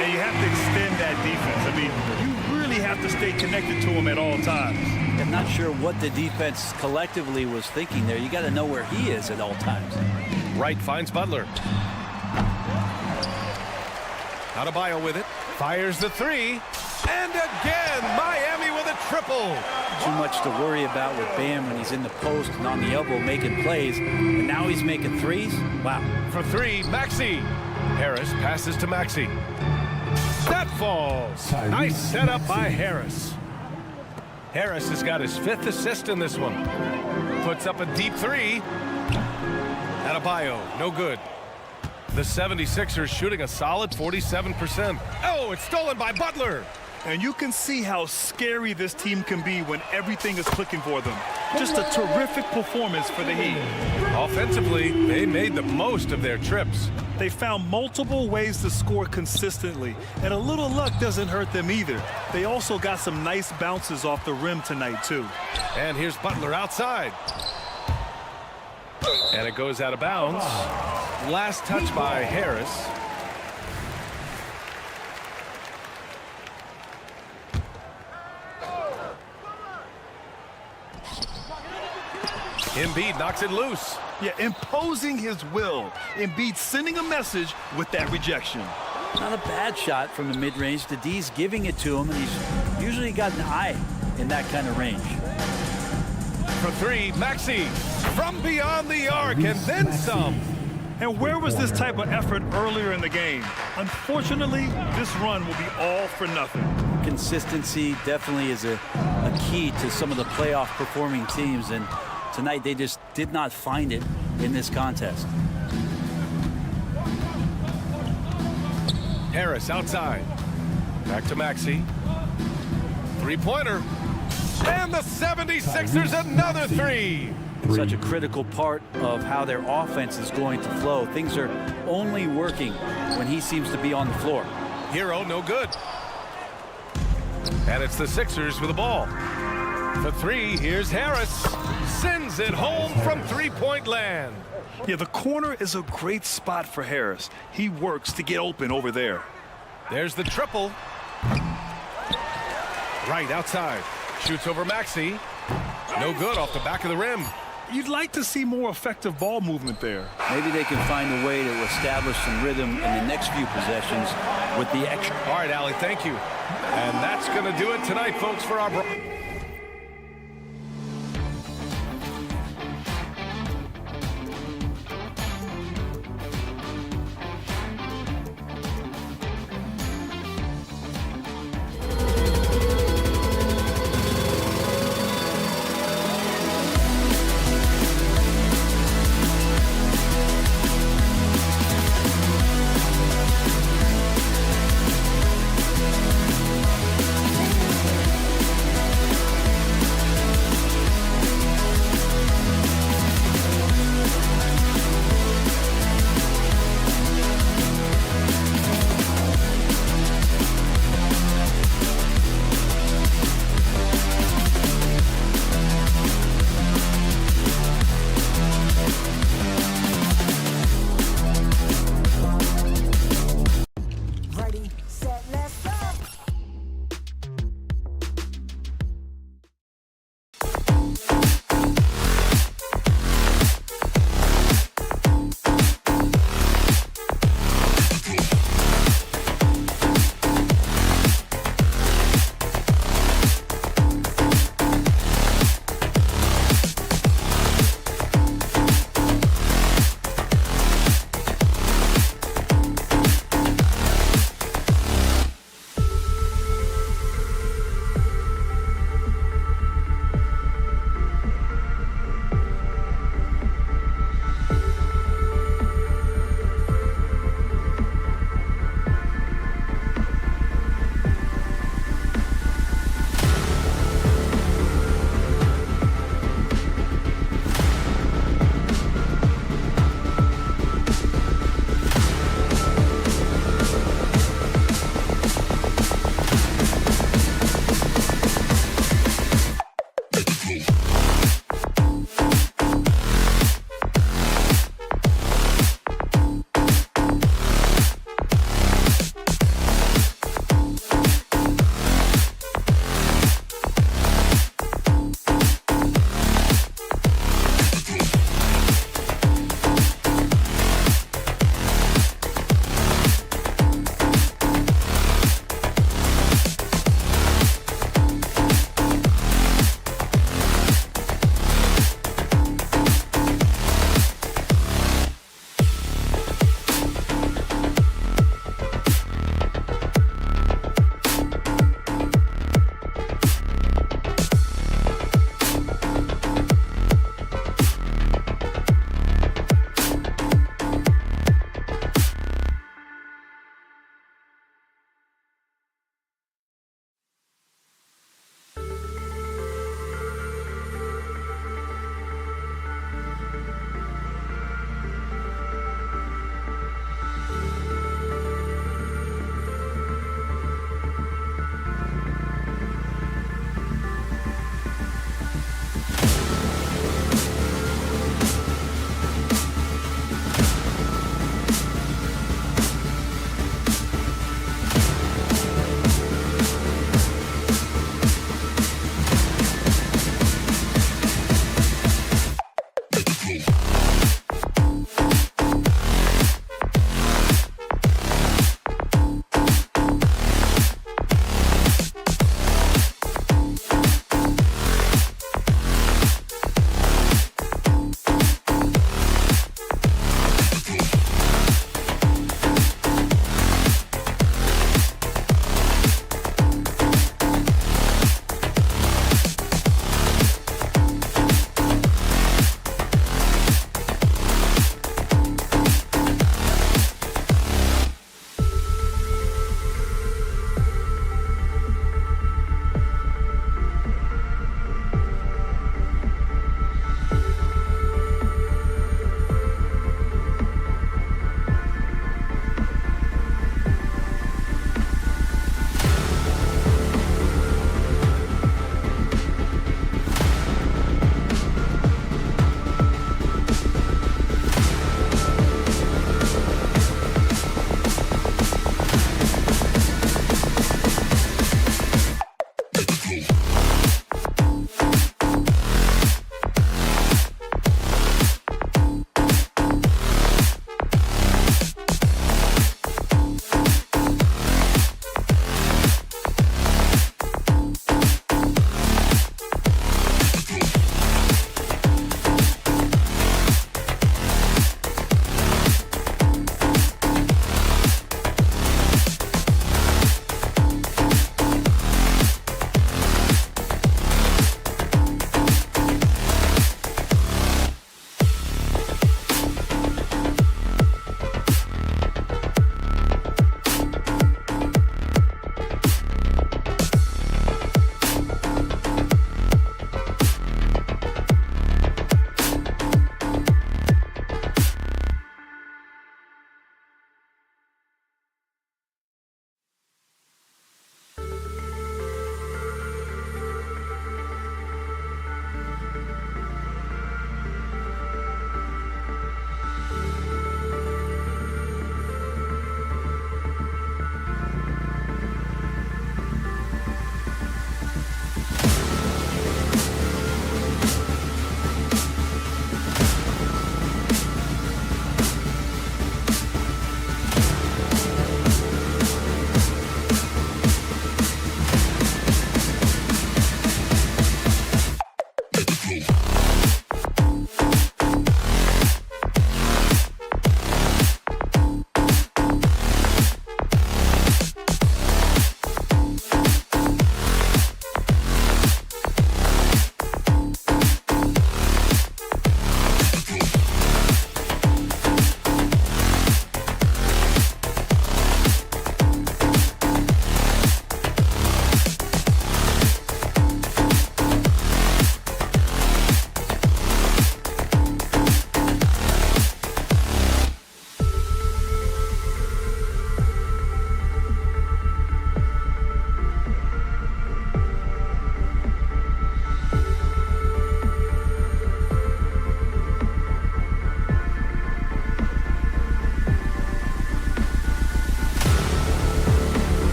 Speaker 3: Now, you have to extend that defense. I mean, you really have to stay connected to him at all times.
Speaker 11: I'm not sure what the defense collectively was thinking there. You got to know where he is at all times.
Speaker 2: Wright finds Butler. Adebayo with it. Fires the 3. And again, Miami with a triple.
Speaker 11: Too much to worry about with Bam when he's in the post and on the elbow making plays. And now he's making threes? Wow.
Speaker 2: For 3, Maxey. Harris passes to Maxey. That falls. Nice setup by Harris. Harris has got his 5th assist in this one. Puts up a deep 3. Adebayo, no good. The 76ers shooting a solid 47%. Oh, it's stolen by Butler.
Speaker 3: And you can see how scary this team can be when everything is clicking for them. Just a terrific performance for the Heat.
Speaker 2: Offensively, they made the most of their trips.
Speaker 3: They found multiple ways to score consistently, and a little luck doesn't hurt them either. They also got some nice bounces off the rim tonight, too.
Speaker 2: And here's Butler outside. And it goes out of bounds. Last touch by Harris. Embiid knocks it loose.
Speaker 3: Yeah, imposing his will. Embiid sending a message with that rejection.
Speaker 11: Not a bad shot from the mid-range. The D's giving it to him, and he's usually got an eye in that kind of range.
Speaker 2: For 3, Maxey from beyond the arc and then some.
Speaker 3: And where was this type of effort earlier in the game? Unfortunately, this run will be all for nothing.
Speaker 11: Consistency definitely is a key to some of the playoff performing teams, and tonight they just did not find it in this contest.
Speaker 2: Harris outside. Back to Maxey. Three-pointer. And the 76ers another three.
Speaker 11: Such a critical part of how their offense is going to flow. Things are only working when he seems to be on the floor.
Speaker 2: Hero, no good. And it's the Sixers with the ball. For three, here's Harris. Sends it home from three-point land.
Speaker 3: Yeah, the corner is a great spot for Harris. He works to get open over there.
Speaker 2: There's the triple. Right outside. Shoots over Maxey. No good off the back of the rim.
Speaker 3: You'd like to see more effective ball movement there.
Speaker 11: Maybe they can find a way to establish some rhythm in the next few possessions with the extra.
Speaker 2: All right, Allie, thank you. And that's going to do it tonight, folks, for our...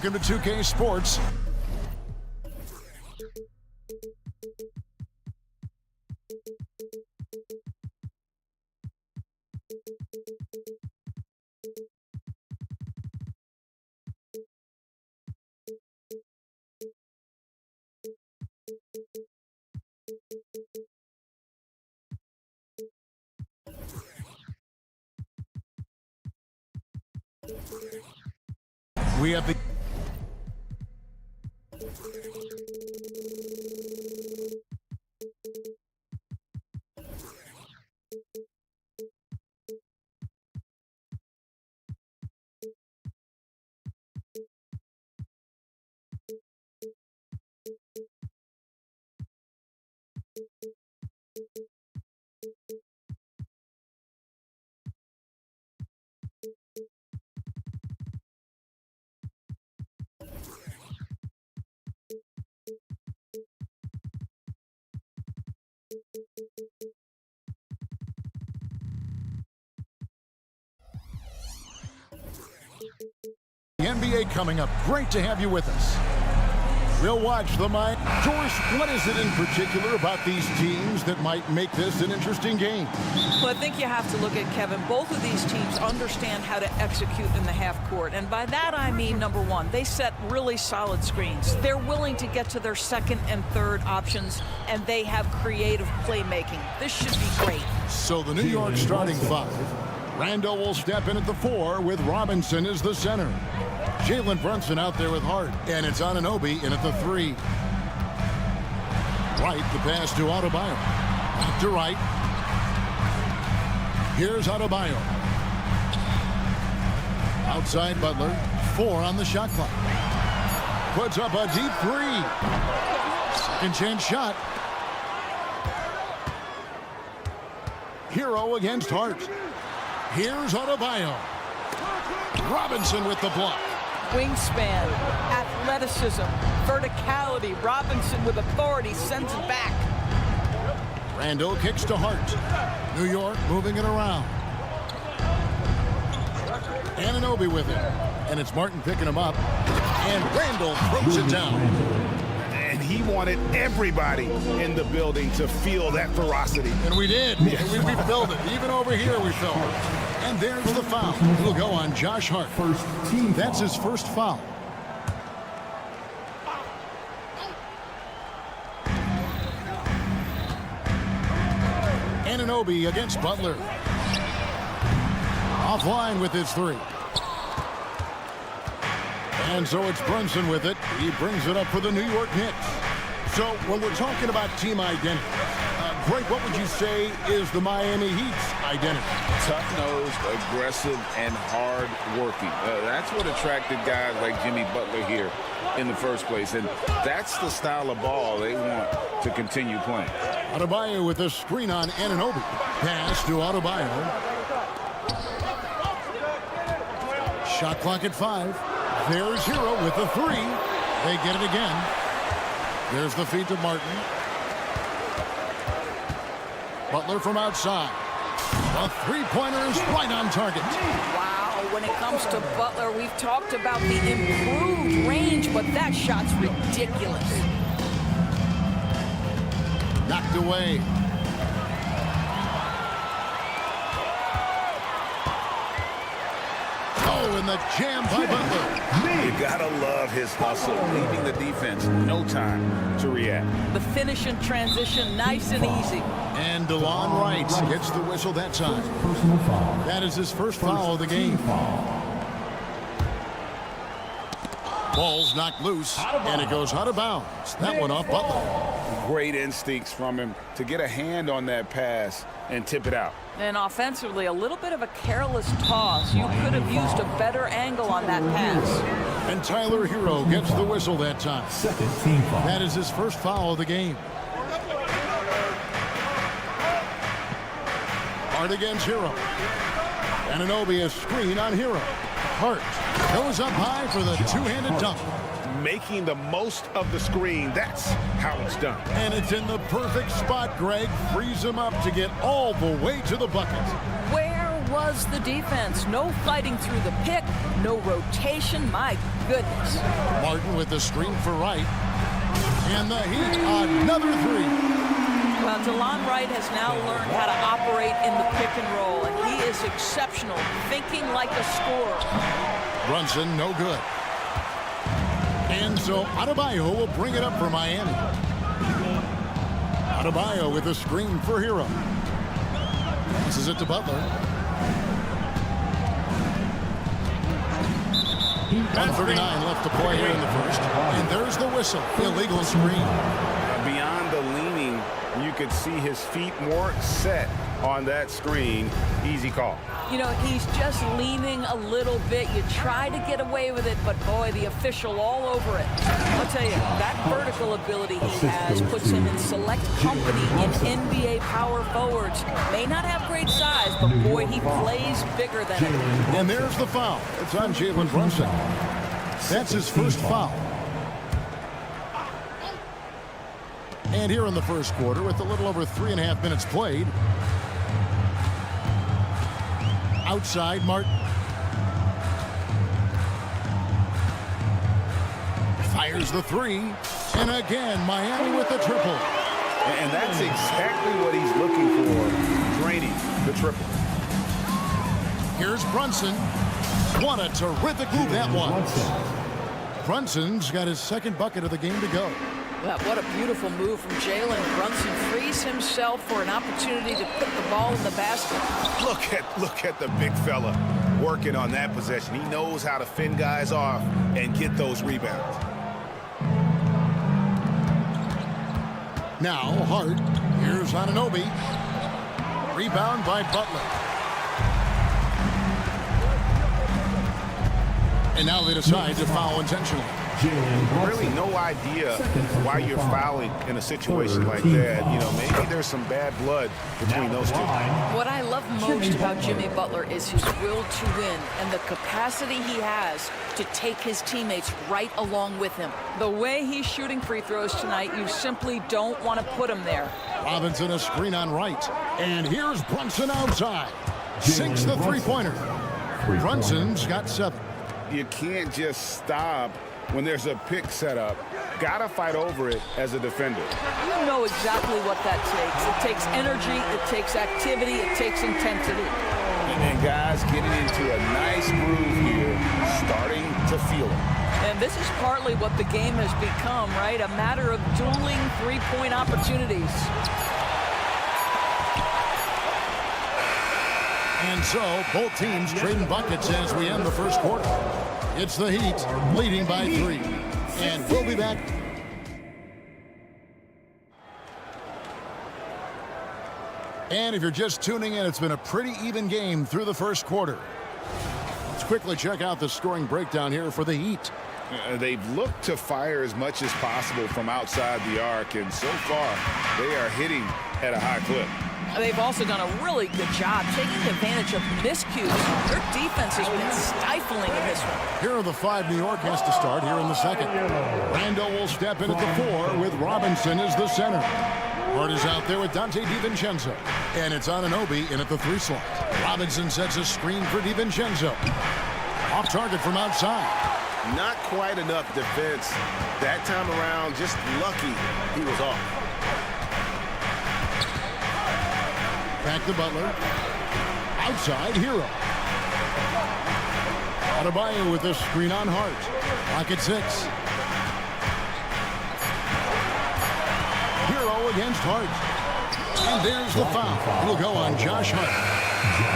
Speaker 6: Welcome to 2K Sports. We have the The NBA coming up. Great to have you with us. We'll watch the Miami. George, what is it in particular about these teams that might make this an interesting game?
Speaker 12: Well, I think you have to look at, Kevin, both of these teams understand how to execute in the half court. And by that, I mean, number one, they set really solid screens. They're willing to get to their second and third options, and they have creative playmaking. This should be great.
Speaker 6: So the New York starting five. Randall will step in at the 4 with Robinson as the center. Jalen Brunson out there with Hart, and it's Anunoby in at the 3. Wright, the pass to Adebayo. Back to Wright. Here's Adebayo. Outside Butler. 4 on the shot clock. Puts up a deep 3. Second chance shot. Hero against Hart. Here's Adebayo. Robinson with the block.
Speaker 12: Wingspan, athleticism, verticality. Robinson with authority sends it back.
Speaker 6: Randall kicks to Hart. New York moving it around. Anunoby with it. And it's Martin picking him up. And Randall throws it down.
Speaker 10: And he wanted everybody in the building to feel that ferocity.
Speaker 6: And we did. Yes. We felt it. Even over here we felt it. And there's the foul. It'll go on Josh Hart. That's his first foul. Anunoby against Butler. Offline with his 3. And so it's Brunson with it. He brings it up for the New York Knicks. So when we're talking about team identity, Greg, what would you say is the Miami Heat's identity?
Speaker 8: Tough-nosed, aggressive, and hard-working. That's what attracted guys like Jimmy Butler here in the first place. And that's the style of ball they want to continue playing.
Speaker 6: Adebayo with a screen on Anunoby. Pass to Adebayo. Shot clock at 5. There's Hero with the 3. They get it again. There's the feed to Martin. Butler from outside. The three-pointer is right on target.
Speaker 12: Wow, when it comes to Butler, we've talked about the improved range, but that shot's ridiculous.
Speaker 6: Knocked away. Oh, and the jam by Butler.
Speaker 8: You gotta love his hustle, leaving the defense no time to react.
Speaker 12: The finish in transition, nice and easy.
Speaker 6: And DeLon Wright gets the whistle that time. That is his first foul of the game. Ball's knocked loose, and it goes out of bounds. That one off Butler.
Speaker 8: Great instincts from him to get a hand on that pass and tip it out.
Speaker 12: And offensively, a little bit of a careless toss. You could have used a better angle on that pass.
Speaker 6: And Tyler Hero gets the whistle that time.
Speaker 1: Second team foul.
Speaker 6: That is his first foul of the game. Hart against Hero. Anunoby a screen on Hero. Hart goes up high for the two-handed dunk.
Speaker 10: Making the most of the screen, that's how it's done.
Speaker 6: And it's in the perfect spot, Greg. Frees him up to get all the way to the bucket.
Speaker 12: Where was the defense? No fighting through the pick, no rotation. My goodness.
Speaker 6: Martin with the screen for Wright. And the Heat, another 3.
Speaker 12: Well, DeLon Wright has now learned how to operate in the pick and roll, and he is exceptional, thinking like a scorer.
Speaker 6: Brunson, no good. And so Adebayo will bring it up for Miami. Adebayo with a screen for Hero. Passes it to Butler. 1:39 left to play here in the first. And there's the whistle. Illegal screen.
Speaker 10: Beyond the leaning, you could see his feet more set on that screen. Easy call.
Speaker 12: You know, he's just leaning a little bit. You try to get away with it, but boy, the official all over it. I'll tell you, that vertical ability he has puts him in select company in NBA power forwards. May not have great size, but boy, he plays bigger than it.
Speaker 6: And there's the foul. It's on Jalen Brunson. That's his first foul. And here in the first quarter, with a little over 3.5 minutes played, outside Martin. Fires the three. And again, Miami with the triple.
Speaker 10: And that's exactly what he's looking for, draining the triple.
Speaker 6: Here's Brunson. What a terrific move that was. Brunson's got his second bucket of the game to go.
Speaker 12: Well, what a beautiful move from Jalen Brunson. Frees himself for an opportunity to put the ball in the basket.
Speaker 10: Look at the big fella working on that possession. He knows how to fend guys off and get those rebounds.
Speaker 6: Now Hart. Here's Anunoby. Rebound by Butler. And now they decide to foul intentionally.
Speaker 10: Really no idea why you're fouling in a situation like that. You know, maybe there's some bad blood between those two.
Speaker 12: What I love most about Jimmy Butler is his will to win and the capacity he has to take his teammates right along with him. The way he's shooting free throws tonight, you simply don't want to put him there.
Speaker 6: Robinson a screen on right. And here's Brunson outside. Sinks the three-pointer. Brunson's got 7.
Speaker 10: You can't just stop when there's a pick set up. Gotta fight over it as a defender.
Speaker 12: You know exactly what that takes. It takes energy, it takes activity, it takes intensity.
Speaker 10: And guys getting into a nice groove here, starting to feel it.
Speaker 12: And this is partly what the game has become, right? A matter of dueling three-point opportunities.
Speaker 6: And so, both teams trading buckets as we end the first quarter. It's the Heat leading by 3. And we'll be back. And if you're just tuning in, it's been a pretty even game through the first quarter. Let's quickly check out the scoring breakdown here for the Heat.
Speaker 10: They've looked to fire as much as possible from outside the arc, and so far, they are hitting at a high clip.
Speaker 12: They've also done a really good job taking advantage of miscues. Their defense has been stifling in this one.
Speaker 6: Here are the 5 New York has to start here in the second. Randall will step in at the 4 with Robinson as the center. Hart is out there with Dante DiVincenzo. And it's Anunoby in at the 3 slot. Robinson sets a screen for DiVincenzo. Off target from outside.
Speaker 10: Not quite enough defense that time around. Just lucky he was off.
Speaker 6: Back to Butler. Outside, Hero. Adebayo with the screen on Hart. Clock at 6. Hero against Hart. And there's the foul. It'll go on Josh Hart.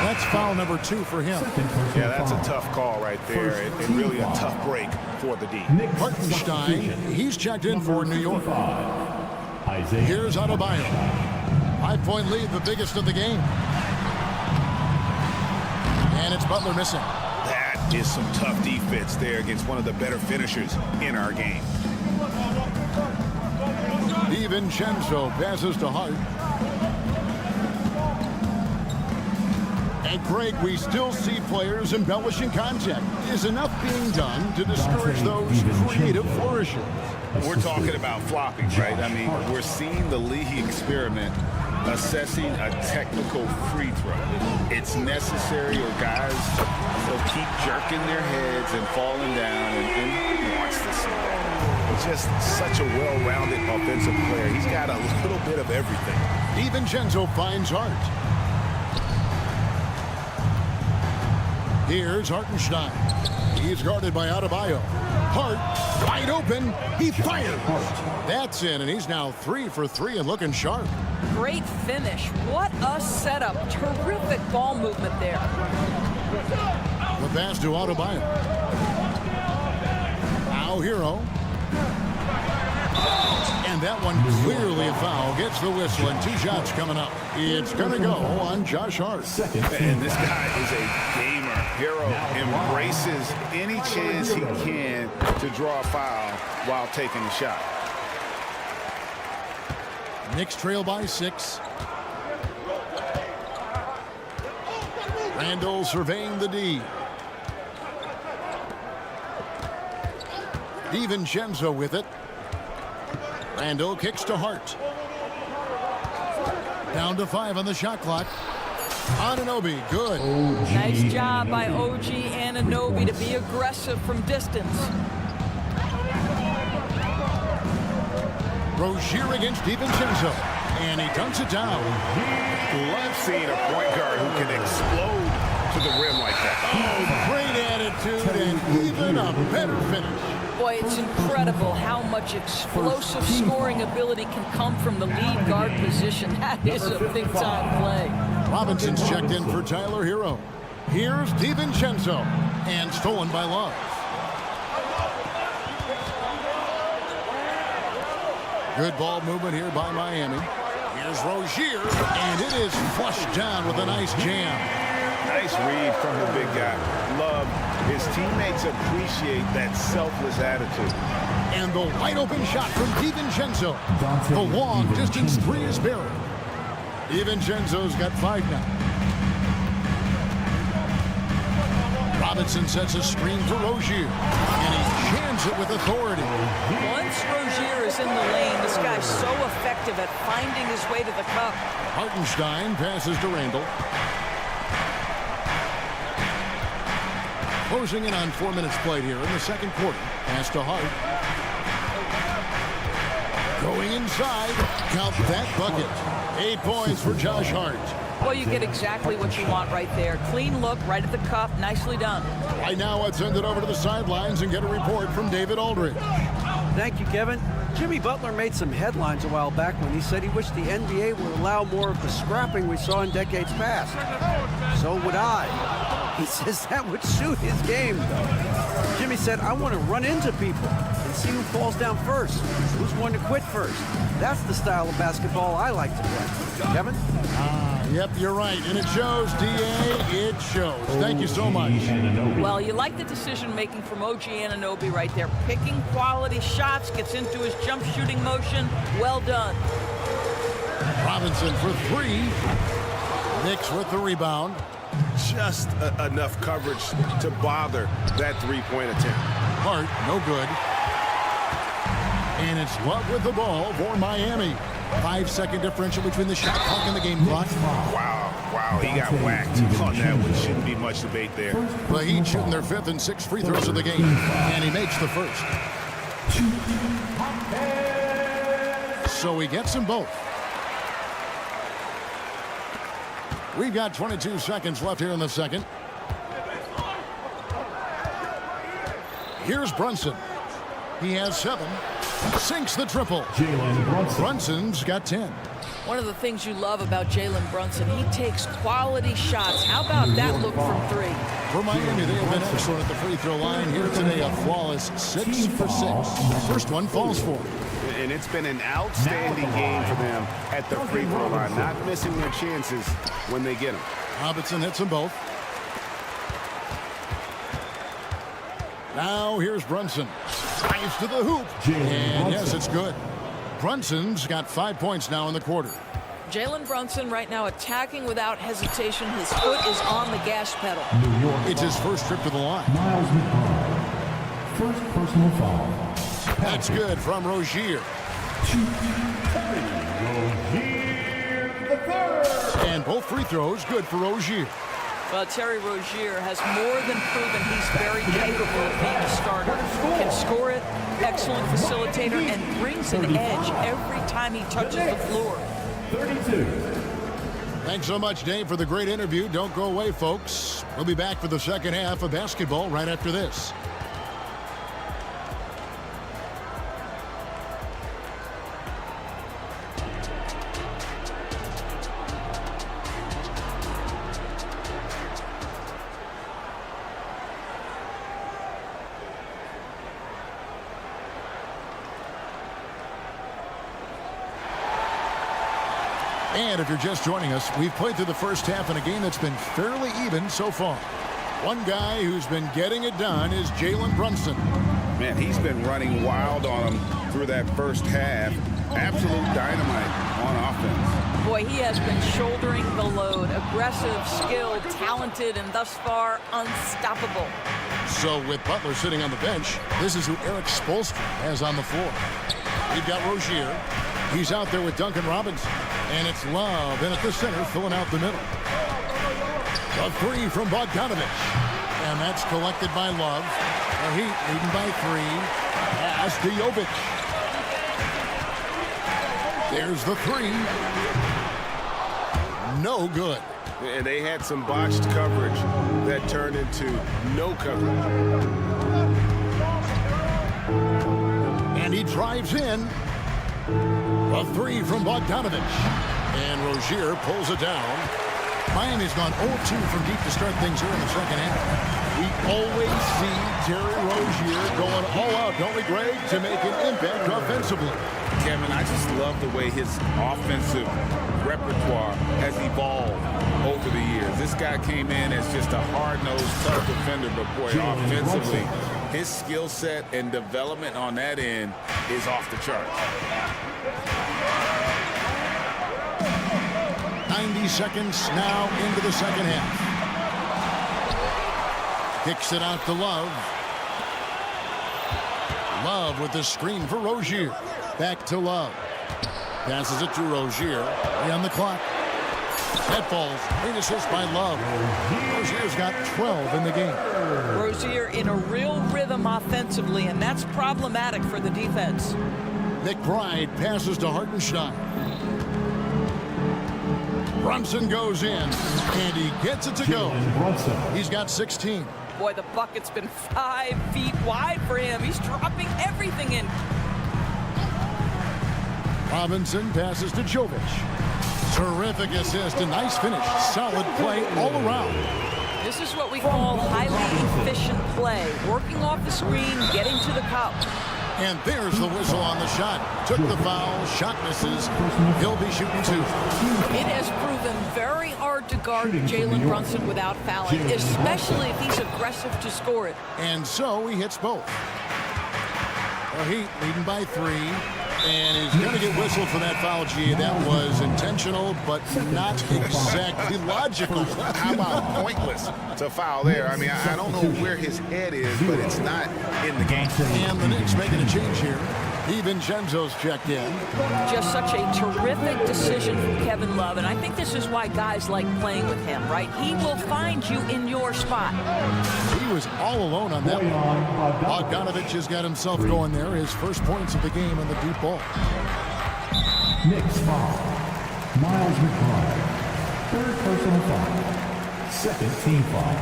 Speaker 6: That's foul number 2 for him.
Speaker 10: Yeah, that's a tough call right there, and really a tough break for the D.
Speaker 6: Hartenstein, he's checked in for New York. Here's Adebayo. 5-point lead, the biggest of the game. And it's Butler missing.
Speaker 10: That is some tough defense there against one of the better finishers in our game.
Speaker 6: DiVincenzo passes to Hart. And Greg, we still see players embellishing contact. Is enough being done to discourage those creative flourishes?
Speaker 10: We're talking about flopping, right? I mean, we're seeing the league experiment assessing a technical free throw. It's necessary, or guys will keep jerking their heads and falling down and watch this. Just such a well-rounded offensive player. He's got a little bit of everything.
Speaker 6: DiVincenzo finds Hart. Here's Hartenstein. He's guarded by Adebayo. Hart, wide open. He fires. That's in, and he's now 3 for 3 and looking sharp.
Speaker 12: Great finish. What a setup. Terrific ball movement there.
Speaker 6: The pass to Adebayo. Now Hero. And that one clearly a foul. Gets the whistle, and 2 shots coming up. It's going to go on Josh Hart.
Speaker 10: And this guy is a gamer. Hero embraces any chance he can to draw a foul while taking a shot.
Speaker 6: Knicks trail by 6. Randall surveying the D. DiVincenzo with it. Randall kicks to Hart. Down to 5 on the shot clock. Anunoby, good.
Speaker 12: Nice job by OG Anunoby to be aggressive from distance.
Speaker 6: Rozier against DiVincenzo, and he dunks it down.
Speaker 10: Love seeing a point guard who can explode to the rim like that.
Speaker 6: Oh, great attitude and even a better finish.
Speaker 12: Boy, it's incredible how much explosive scoring ability can come from the lead guard position. That is a big-time play.
Speaker 6: Robinson's checked in for Tyler Hero. Here's DiVincenzo, and stolen by Love. Good ball movement here by Miami. Here's Rozier, and it is flushed down with a nice jam.
Speaker 10: Nice read from the big guy. Love, his teammates appreciate that selfless attitude.
Speaker 6: And the wide open shot from DiVincenzo. The long distance three is buried. DiVincenzo's got 5 now. Robinson sets a screen for Rozier, and he jams it with authority.
Speaker 12: Once Rozier is in the lane, this guy's so effective at finding his way to the cup.
Speaker 6: Hartenstein passes to Randall. Closing in on 4 minutes played here in the second quarter. Pass to Hart. Going inside. Count that bucket. 8 points for Josh Hart.
Speaker 12: Well, you get exactly what you want right there. Clean look, right at the cup. Nicely done.
Speaker 6: Right now, let's send it over to the sidelines and get a report from David Aldridge.
Speaker 9: Thank you, Kevin. Jimmy Butler made some headlines a while back when he said he wished the NBA would allow more of the scrapping we saw in decades past. So would I. He says that would suit his game, though. Jimmy said, I want to run into people and see who falls down first, who's going to quit first. That's the style of basketball I like to play. Kevin?
Speaker 6: Yep, you're right. And it shows, D.A. It shows. Thank you so much.
Speaker 12: Well, you like the decision-making from OG Anunoby right there. Picking quality shots, gets into his jump shooting motion. Well done.
Speaker 6: Robinson for 3. Knicks with the rebound.
Speaker 10: Just enough coverage to bother that three-point attempt.
Speaker 6: Hart, no good. And it's Love with the ball for Miami. 5-second differential between the shot clock and the game clock.
Speaker 10: Wow, he got whacked on that one. Shouldn't be much debate there.
Speaker 6: The Heat shooting their 5th and 6th free throws of the game, and he makes the first. So he gets them both. We've got 22 seconds left here in the second. Here's Brunson. He has 7. Sinks the triple. Brunson's got 10.
Speaker 12: One of the things you love about Jalen Brunson, he takes quality shots. How about that look from 3?
Speaker 6: For Miami, they have been excellent at the free throw line. Here today, a flawless 6 for 6. First one falls for.
Speaker 10: And it's been an outstanding game for them at the free throw line, not missing their chances when they get them.
Speaker 6: Robinson hits them both. Now here's Brunson. Drives to the hoop. And yes, it's good. Brunson's got 5 points now in the quarter.
Speaker 12: Jalen Brunson right now attacking without hesitation. His foot is on the gas pedal.
Speaker 6: It's his first trip to the line.
Speaker 1: First personal foul.
Speaker 6: That's good from Rozier. And both free throws good for Rozier.
Speaker 12: Well, Terry Rozier has more than proven he's very capable of being a starter. Can score it, excellent facilitator, and brings an edge every time he touches the floor.
Speaker 1: 32.
Speaker 6: Thanks so much, Dave, for the great interview. Don't go away, folks. We'll be back for the second half of basketball right after this. And if you're just joining us, we've played through the first half in a game that's been fairly even so far. One guy who's been getting it done is Jalen Brunson.
Speaker 10: Man, he's been running wild on him through that first half. Absolute dynamite on offense.
Speaker 12: Boy, he has been shouldering the load. Aggressive, skilled, talented, and thus far unstoppable.
Speaker 6: So with Butler sitting on the bench, this is who Eric Spoelstra has on the floor. We've got Rozier. He's out there with Duncan Robinson. And it's Love in at the center, filling out the middle. A three from Bogdanovich. And that's collected by Love. The Heat leading by 3. Pass to Jovic. There's the 3. No good.
Speaker 10: And they had some botched coverage that turned into no coverage.
Speaker 6: And he drives in. A 3 from Bogdanovich. And Rozier pulls it down. Miami's gone 0-2 from deep to start things here in the second half. We always see Terry Rozier going all out, don't we, Greg, to make an impact offensively.
Speaker 8: Kevin, I just love the way his offensive repertoire has evolved over the years. This guy came in as just a hard-nosed, tough defender, but boy, offensively, his skill set and development on that end is off the charts.
Speaker 6: 90 seconds now into the second half. Kicks it out to Love. Love with the screen for Rozier. Back to Love. Passes it to Rozier. 3 on the clock. That falls. Great assist by Love. Rozier's got 12 in the game.
Speaker 12: Rozier in a real rhythm offensively, and that's problematic for the defense.
Speaker 6: McBride passes to Hartenstein. Brunson goes in, and he gets it to go. He's got 16.
Speaker 12: Boy, the bucket's been 5 feet wide for him. He's dropping everything in.
Speaker 6: Robinson passes to Jovic. Terrific assist, a nice finish. Solid play all around.
Speaker 12: This is what we call highly efficient play. Working off the screen, getting to the cup.
Speaker 6: And there's the whistle on the shot. Took the foul, shot misses. He'll be shooting 2.
Speaker 12: It has proven very hard to guard Jalen Brunson without fouling, especially if he's aggressive to score it.
Speaker 6: And so he hits both. The Heat leading by 3. And he's going to get whistled for that foul, G. That was intentional, but not exactly logical.
Speaker 10: How about pointless to foul there? I mean, I don't know where his head is, but it's not in the game.
Speaker 6: And the Knicks making a change here. DiVincenzo's checked in.
Speaker 12: Just such a terrific decision from Kevin Love, and I think this is why guys like playing with him, right? He will find you in your spot.
Speaker 6: He was all alone on that one. Bogdanovich has got himself going there. His first points of the game on the deep ball.
Speaker 1: Knicks foul. Miles McBride. 3rd personal foul. 2nd team foul.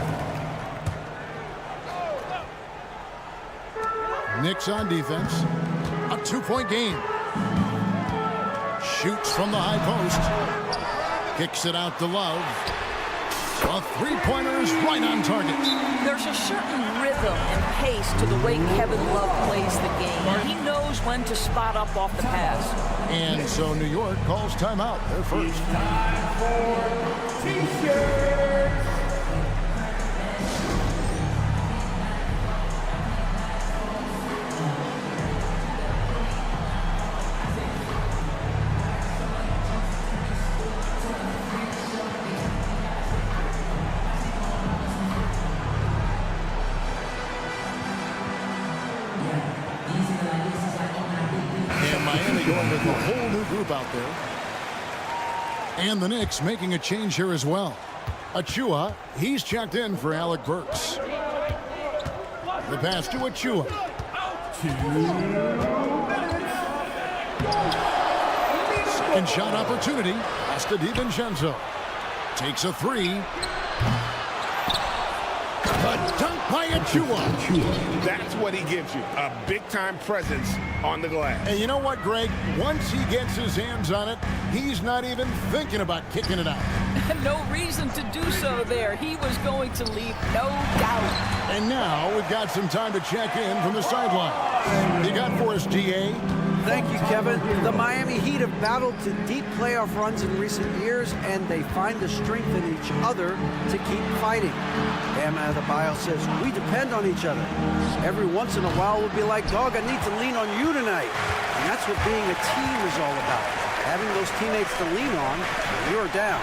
Speaker 6: Knicks on defense. A 2-point game. Shoots from the high post. Kicks it out to Love. A 3-pointer is right on target.
Speaker 12: There's a certain rhythm and pace to the way Kevin Love plays the game. He knows when to spot up off the pass.
Speaker 6: And so New York calls timeout. They're first.
Speaker 1: It's time for T-shirts.
Speaker 6: Going with a whole new group out there. And the Knicks making a change here as well. Achua, he's checked in for Alec Burks. The pass to Achua. Second shot opportunity. Pass to DiVincenzo. Takes a 3. The dunk by Achua.
Speaker 10: That's what he gives you, a big-time presence on the glass.
Speaker 6: And you know what, Greg? Once he gets his hands on it, he's not even thinking about kicking it out.
Speaker 12: No reason to do so there. He was going to leave, no doubt.
Speaker 6: And now we've got some time to check in from the sideline. You got for us, GA?
Speaker 9: Thank you, Kevin. The Miami Heat have battled to deep playoff runs in recent years, and they find the strength in each other to keep fighting. Bam Adebayo says, we depend on each other. Every once in a while, we'll be like, dog, I need to lean on you tonight. And that's what being a team is all about. Having those teammates to lean on when you're down.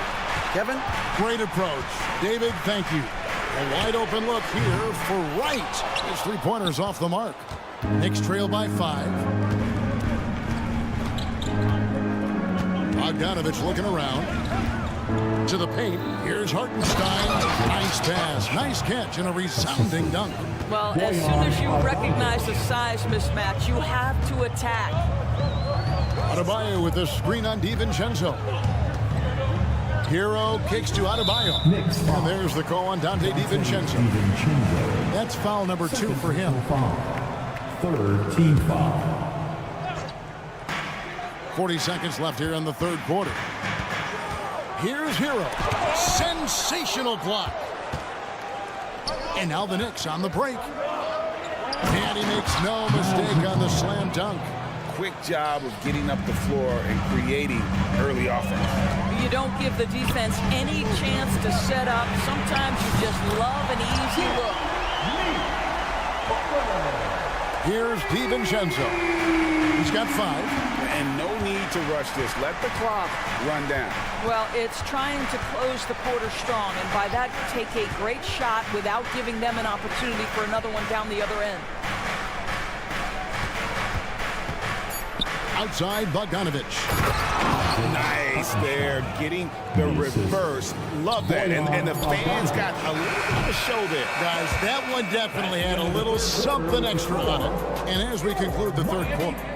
Speaker 9: Kevin?
Speaker 6: Great approach. David, thank you. A wide open look here for Wright. His 3-pointer's off the mark. Knicks trail by 5. Bogdanovich looking around. To the paint. Here's Hartenstein. Nice pass. Nice catch and a resounding dunk.
Speaker 12: Well, as soon as you recognize the size mismatch, you have to attack.
Speaker 6: Adebayo with the screen on DiVincenzo. Hero kicks to Adebayo. And there's the call on Dante DiVincenzo. That's foul number 2 for him.
Speaker 1: Third team foul.
Speaker 6: 40 seconds left here in the third quarter. Here's Hero. Sensational block. And now the Knicks on the break. And he makes no mistake on the slam dunk.
Speaker 8: Quick job of getting up the floor and creating early offense.
Speaker 12: You don't give the defense any chance to set up. Sometimes you just love an easy look.
Speaker 6: Here's DiVincenzo. He's got 5.
Speaker 8: And no need to rush this. Let the clock run down.
Speaker 12: Well, it's trying to close the quarter strong, and by that, take a great shot without giving them an opportunity for another one down the other end.
Speaker 6: Outside, Bogdanovich.
Speaker 8: Nice there, getting the reverse. Love that. And the fans got a little bit of show there.
Speaker 6: Guys, that one definitely had a little something extra on it. And as we conclude the third quarter.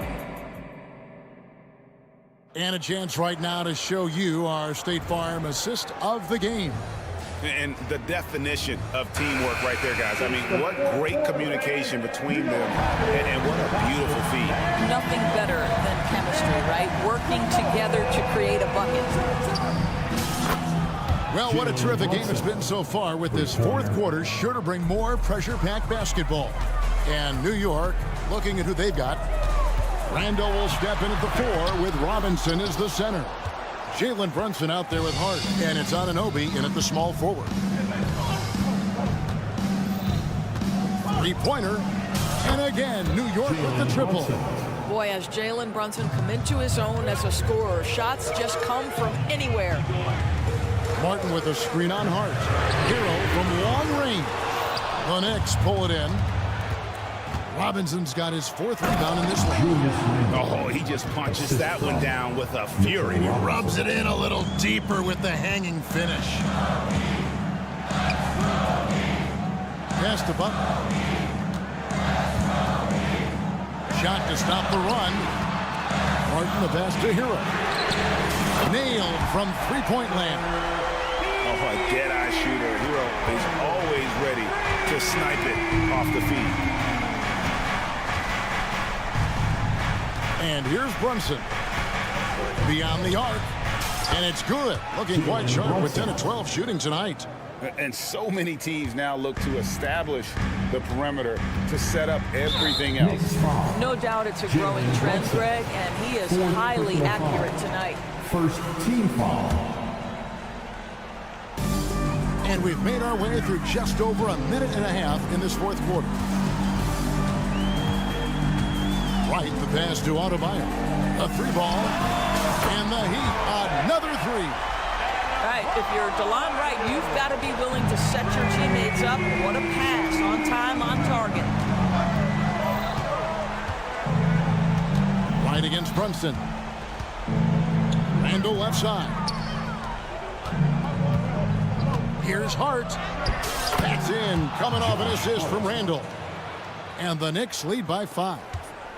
Speaker 6: And a chance right now to show you our State Farm assist of the game.
Speaker 10: And the definition of teamwork right there, guys. I mean, what great communication between them, and what a beautiful feat.
Speaker 12: Nothing better than chemistry, right? Working together to create a bucket.
Speaker 6: Well, what a terrific game it's been so far, with this fourth quarter sure to bring more pressure-packed basketball. And New York, looking at who they've got. Randall will step in at the 4 with Robinson as the center. Jalen Brunson out there with Hart, and it's Anunoby in at the small forward. Three-pointer, and again, New York with the triple.
Speaker 12: Boy, has Jalen Brunson come into his own as a scorer. Shots just come from anywhere.
Speaker 6: Martin with a screen on Hart. Hero from long range. The Knicks pull it in. Robinson's got his 4th rebound in this one.
Speaker 10: Oh, he just punches that one down with a fury.
Speaker 6: He rubs it in a little deeper with the hanging finish. Pass to Butler. Shot to stop the run. Martin the pass to Hero. Nailed from three-point land.
Speaker 10: Oh, a dead-eye shooter. Hero is always ready to snipe it off the feet.
Speaker 6: And here's Brunson. Beyond the arc. And it's good. Looking quite sharp with 10 of 12 shooting tonight.
Speaker 8: And so many teams now look to establish the perimeter to set up everything else.
Speaker 12: No doubt it's a growing trend, Greg, and he is highly accurate tonight.
Speaker 1: First team foul.
Speaker 6: And we've made our way through just over a minute and a half in this fourth quarter. Right, the pass to Adebayo. A 3-ball. And the Heat, another 3.
Speaker 12: Right, if you're DeLon Wright, you've got to be willing to set your teammates up. What a pass, on time, on target.
Speaker 6: Right against Brunson. Randall left side. Here's Hart. That's in, coming off an assist from Randall. And the Knicks lead by 5.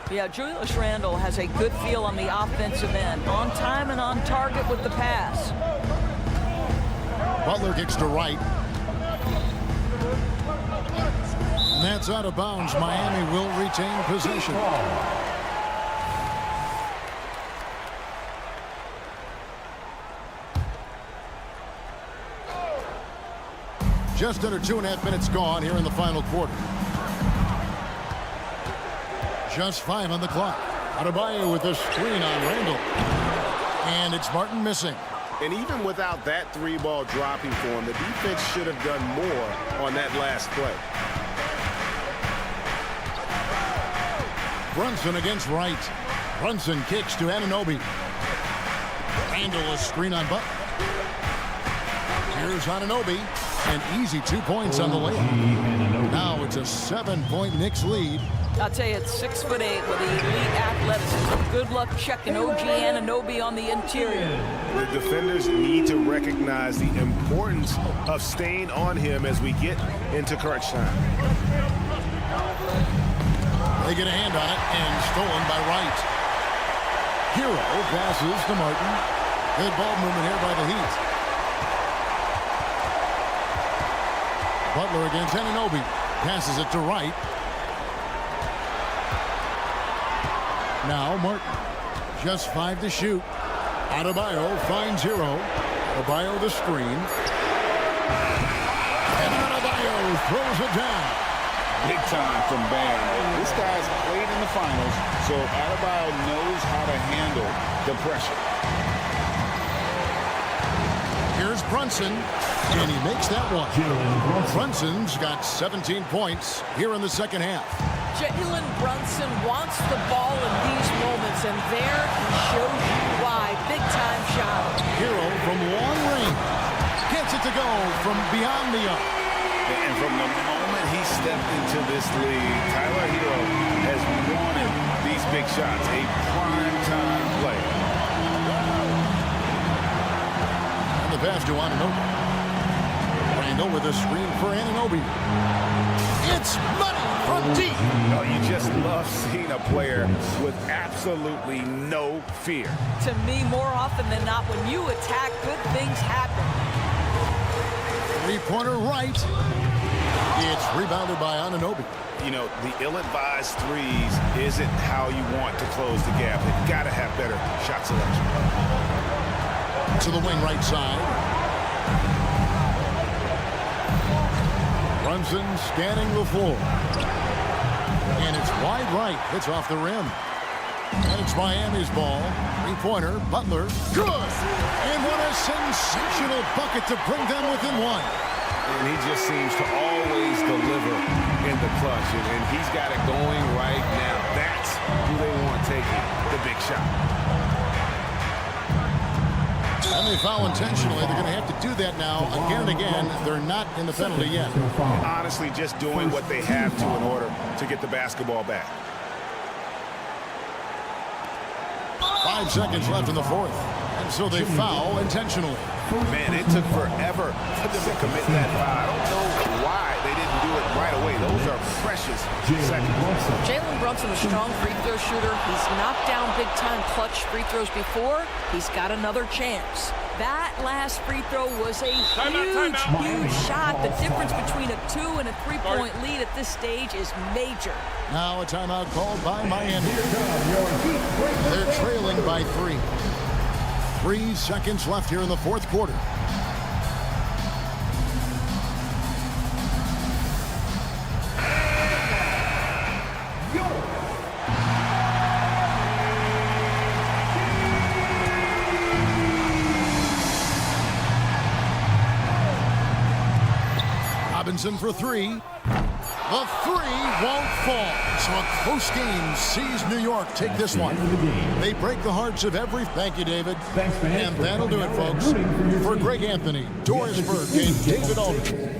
Speaker 12: Yeah, Julius Randle has a good feel on the offensive end. On time and on target with the pass.
Speaker 6: Butler kicks to right. And that's out of bounds. Miami will retain possession. Just under 2.5 minutes gone here in the final quarter. Just 5 on the clock. Adebayo with a screen on Randall. And it's Martin missing.
Speaker 10: And even without that 3-ball dropping for him, the defense should have done more on that last play.
Speaker 6: Brunson against Wright. Brunson kicks to Anunoby. Randall a screen on Butler. Here's Anunoby. An easy 2 points on the layup. Now it's a 7-point Knicks lead.
Speaker 12: I'll tell you, it's 6'8" with the elite athleticism. Good luck checking OG Anunoby on the interior.
Speaker 10: The defenders need to recognize the importance of staying on him as we get into crunch time.
Speaker 6: They get a hand on it and stolen by Wright. Hero passes to Martin. Good ball movement here by the Heat. Butler against Anunoby. Passes it to Wright. Now Martin. Just 5 to shoot. Adebayo finds Hero. Adebayo the screen. And Adebayo throws it down.
Speaker 8: Big time from Bam. This guy's played in the finals, so Adebayo knows how to handle the pressure.
Speaker 6: Here's Brunson, and he makes that one. Brunson's got 17 points here in the second half.
Speaker 12: Jalen Brunson wants the ball in these moments, and there he shows you why. Big-time shot.
Speaker 6: Hero from long range. Gets it to go from beyond the arc.
Speaker 10: And from the moment he stepped into this league, Tyler Hero has wanted these big shots. A prime-time play.
Speaker 6: And the pass to Anunoby. Randall with a screen for Anunoby. It's money from deep.
Speaker 10: Oh, you just love seeing a player with absolutely no fear.
Speaker 12: To me, more often than not, when you attack, good things happen.
Speaker 6: Three-pointer right. It's rebounded by Anunoby.
Speaker 10: You know, the ill-advised threes isn't how you want to close the gap. You've got to have better shot selection.
Speaker 6: To the wing right side. Brunson scanning the floor. And it's wide right. It's off the rim. And it's Miami's ball. Three-pointer. Butler. Good! And what a sensational bucket to bring them within one.
Speaker 10: And he just seems to always deliver in the clutch. And he's got it going right now. That's who they want taking the big shot.
Speaker 6: And they foul intentionally. They're going to have to do that now again and again. They're not in the penalty yet.
Speaker 10: Honestly, just doing what they have to in order to get the basketball back.
Speaker 6: 5 seconds left in the fourth. And so they foul intentionally.
Speaker 10: Man, it took forever for them to commit that foul. I don't know why they didn't do it right away. Those are precious seconds.
Speaker 12: Jalen Brunson, a strong free throw shooter. He's knocked down big-time clutch free throws before. He's got another chance. That last free throw was a huge shot. The difference between a 2 and a 3-point lead at this stage is major.
Speaker 6: Now a timeout called by Miami. They're trailing by 3. 3 seconds left here in the fourth quarter. Robinson for 3. The 3 won't fall. So a close game sees New York take this one. They break the hearts of every... Thank you, David.
Speaker 1: Thanks, man.
Speaker 6: And that'll do it, folks. For Greg Anthony, Doris Burke, and David Aldridge.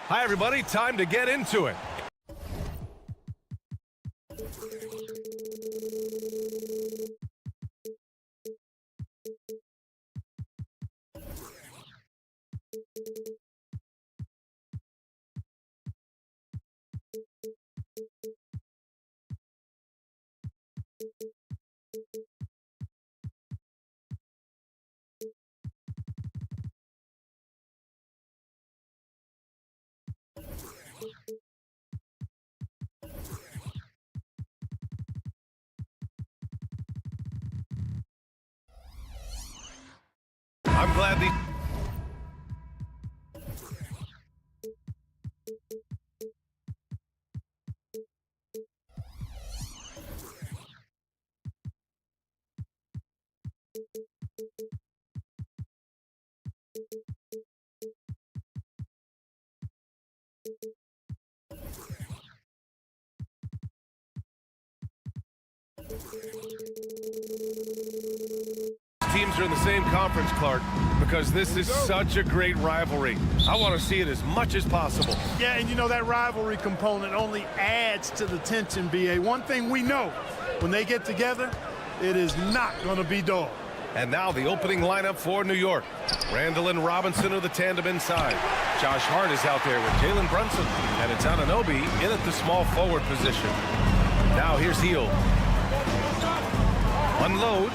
Speaker 2: Hi, everybody. Time to get into it. I'm glad the teams are in the same conference, Clark, because this is such a great rivalry. I want to see it as much as possible.
Speaker 13: Yeah, and you know that rivalry component only adds to the tension, B.A. One thing we know, when they get together, it is not going to be dull.
Speaker 2: And now the opening lineup for New York. Randall and Robinson are the tandem inside. Josh Hart is out there with Jalen Brunson, and it's Anunoby in at the small forward position. Now here's Hield. Unloads.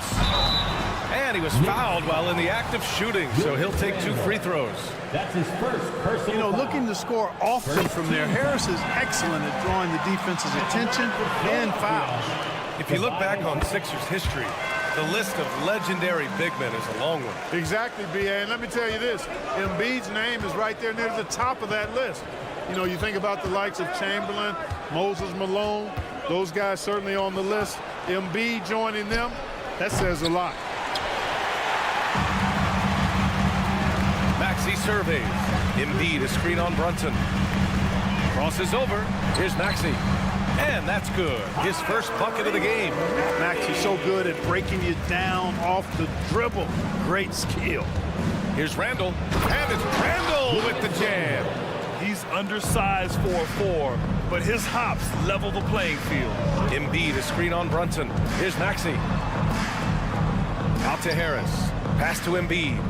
Speaker 2: And he was fouled while in the act of shooting, so he'll take 2 free throws.
Speaker 1: That's his first personal.
Speaker 13: You know, looking to score often from there, Harris is excellent at drawing the defense's attention and fouls.
Speaker 2: If you look back on Sixers history, the list of legendary big men is a long one.
Speaker 13: Exactly, B.A. And let me tell you this, Embiid's name is right there near the top of that list. You know, you think about the likes of Chamberlain, Moses Malone, those guys certainly on the list. Embiid joining them, that says a lot.
Speaker 2: Maxey surveys. Embiid a screen on Brunson. Crosses over. Here's Maxey. And that's good. His first bucket of the game.
Speaker 13: Maxey's so good at breaking you down off the dribble. Great skill.
Speaker 2: Here's Randall. And it's Randall with the jam.
Speaker 3: He's undersized for a 4, but his hops level the playing field.
Speaker 2: Embiid a screen on Brunson. Here's Maxey. Out to Harris. Pass to Embiid.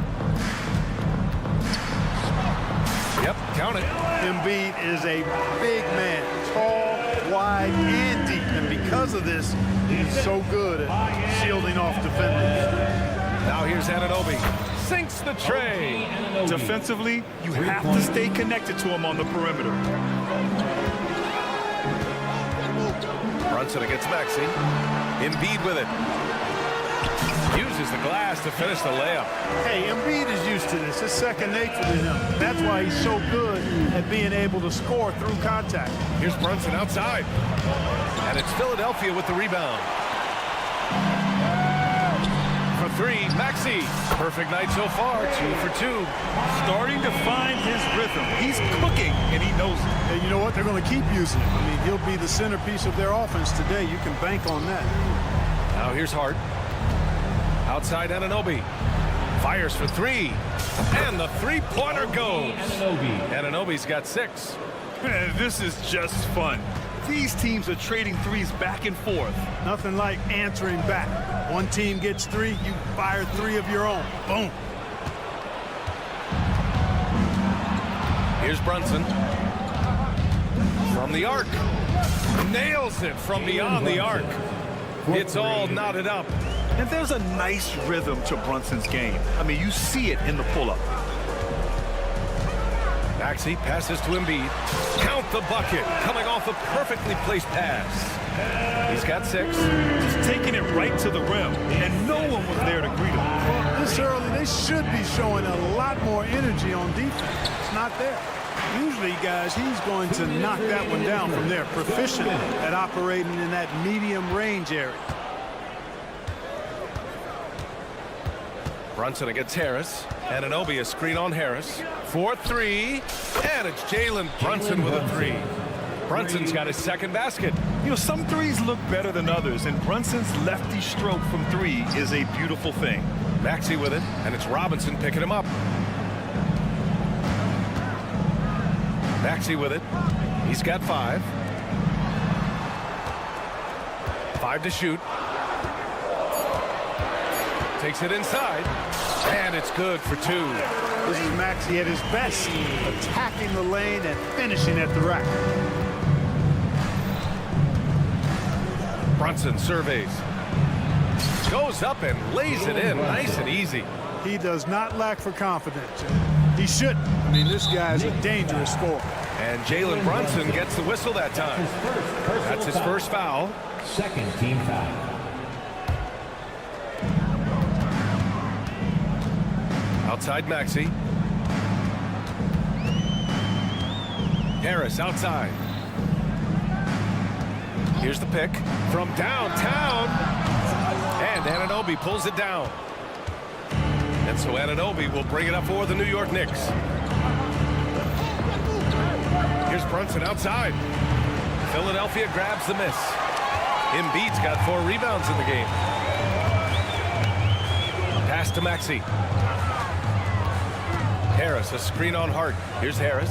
Speaker 2: Yep, count it.
Speaker 13: Embiid is a big man, tall, wide, and deep. And because of this, he's so good at shielding off defenders.
Speaker 2: Now here's Anunoby. Sinks the tray.
Speaker 3: Defensively, you have to stay connected to him on the perimeter.
Speaker 2: Brunson against Maxey. Embiid with it. Uses the glass to finish the layup.
Speaker 13: Hey, Embiid is used to this. It's second nature to him. That's why he's so good at being able to score through contact.
Speaker 2: Here's Brunson outside. And it's Philadelphia with the rebound. For 3, Maxey. Perfect night so far, 2 for 2.
Speaker 3: Starting to find his rhythm. He's cooking, and he knows it.
Speaker 13: And you know what? They're going to keep using him. I mean, he'll be the centerpiece of their offense today. You can bank on that.
Speaker 2: Now here's Hart. Outside Anunoby. Fires for 3. And the three-pointer goes. Anunoby's got 6.
Speaker 3: This is just fun. These teams are trading threes back and forth.
Speaker 13: Nothing like answering back. One team gets 3, you fire 3 of your own. Boom.
Speaker 2: Here's Brunson. From the arc. Nails it from beyond the arc. It's all knotted up.
Speaker 3: And there's a nice rhythm to Brunson's game. I mean, you see it in the pull-up.
Speaker 2: Maxey passes to Embiid. Count the bucket. Coming off a perfectly placed pass. He's got 6.
Speaker 3: Just taking it right to the rim, and no one was there to greet him.
Speaker 13: Well, this early, they should be showing a lot more energy on defense. It's not there. Usually, guys, he's going to knock that one down from there. Proficient at operating in that medium range area.
Speaker 2: Brunson against Harris. Anunoby a screen on Harris. 4-3. And it's Jalen Brunson with a 3. Brunson's got his second basket.
Speaker 3: You know, some threes look better than others, and Brunson's lefty stroke from 3 is a beautiful thing.
Speaker 2: Maxey with it, and it's Robinson picking him up. Maxey with it. He's got 5. 5 to shoot. Takes it inside. And it's good for 2.
Speaker 13: This is Maxey at his best, attacking the lane and finishing at the rack.
Speaker 2: Brunson surveys. Goes up and lays it in nice and easy.
Speaker 13: He does not lack for confidence. He shouldn't. I mean, this guy's a dangerous scorer.
Speaker 2: And Jalen Brunson gets the whistle that time. That's his first foul.
Speaker 1: Second team foul.
Speaker 2: Outside Maxey. Harris outside. Here's the pick from downtown. And Anunoby pulls it down. And so Anunoby will bring it up for the New York Knicks. Here's Brunson outside. Philadelphia grabs the miss. Embiid's got 4 rebounds in the game. Pass to Maxey. Harris, a screen on Hart. Here's Harris.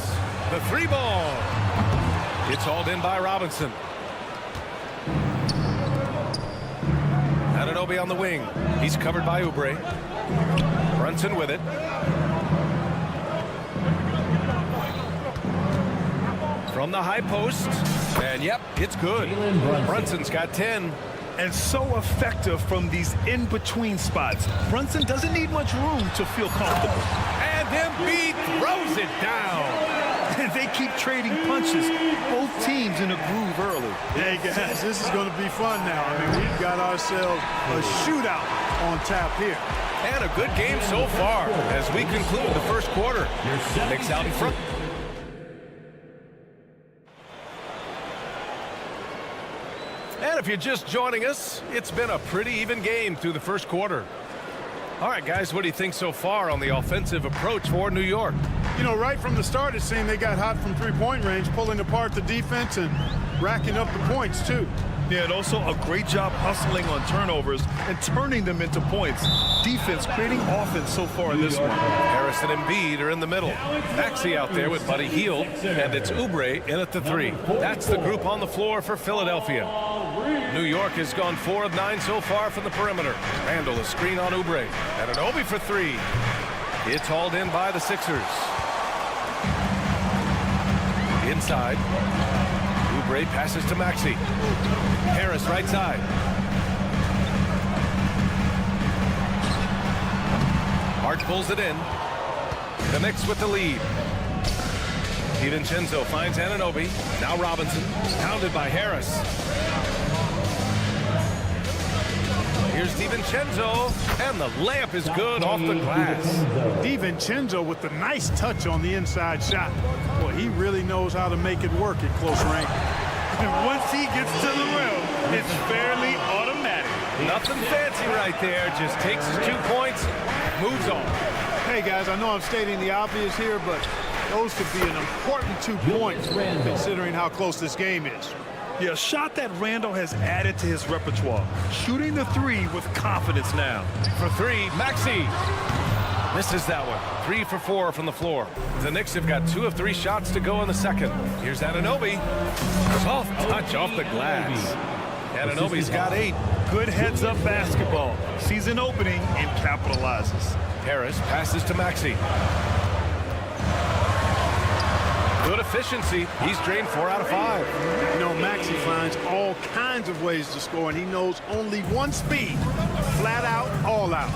Speaker 2: The 3-ball. It's hauled in by Robinson. Anunoby on the wing. He's covered by Oubre. Brunson with it. From the high post. And yep, it's good. Brunson's got 10.
Speaker 3: And so effective from these in-between spots. Brunson doesn't need much room to feel comfortable.
Speaker 2: And Embiid throws it down.
Speaker 3: They keep trading punches. Both teams in a groove early.
Speaker 13: Hey, guys, this is going to be fun now. I mean, we've got ourselves a shootout on tap here.
Speaker 2: And a good game so far as we conclude the first quarter. Knicks out in front. And if you're just joining us, it's been a pretty even game through the first quarter. All right, guys, what do you think so far on the offensive approach for New York?
Speaker 13: You know, right from the start, it seemed they got hot from three-point range, pulling apart the defense and racking up the points, too.
Speaker 3: Yeah, and also a great job hustling on turnovers and turning them into points. Defense creating offense so far in this one.
Speaker 2: Harris and Embiid are in the middle. Maxey out there with Buddy Hield, and it's Oubre in at the 3. That's the group on the floor for Philadelphia. New York has gone 4 of 9 so far from the perimeter. Randall, a screen on Oubre. Anunoby for 3. It's hauled in by the Sixers. Inside. Oubre passes to Maxey. Harris right side. Hart pulls it in. The Knicks with the lead. DiVincenzo finds Anunoby. Now Robinson. Pounded by Harris. Here's DiVincenzo. And the layup is good off the glass.
Speaker 13: DiVincenzo with the nice touch on the inside shot. Well, he really knows how to make it work at close range.
Speaker 3: And once he gets to the rim, it's fairly automatic.
Speaker 2: Nothing fancy right there. Just takes his 2 points, moves on.
Speaker 13: Hey, guys, I know I'm stating the obvious here, but those could be an important 2 points considering how close this game is.
Speaker 3: Yeah, a shot that Randall has added to his repertoire. Shooting the 3 with confidence now.
Speaker 2: For 3, Maxey. Misses that one. 3 for 4 from the floor. The Knicks have got 2 of 3 shots to go in the second. Here's Anunoby. Soft touch off the glass. Anunoby's got 8.
Speaker 3: Good heads-up basketball. Sees an opening and capitalizes.
Speaker 2: Harris passes to Maxey. Good efficiency. He's drained 4 out of 5.
Speaker 13: You know, Maxey finds all kinds of ways to score, and he knows only one speed. Flat out, all out.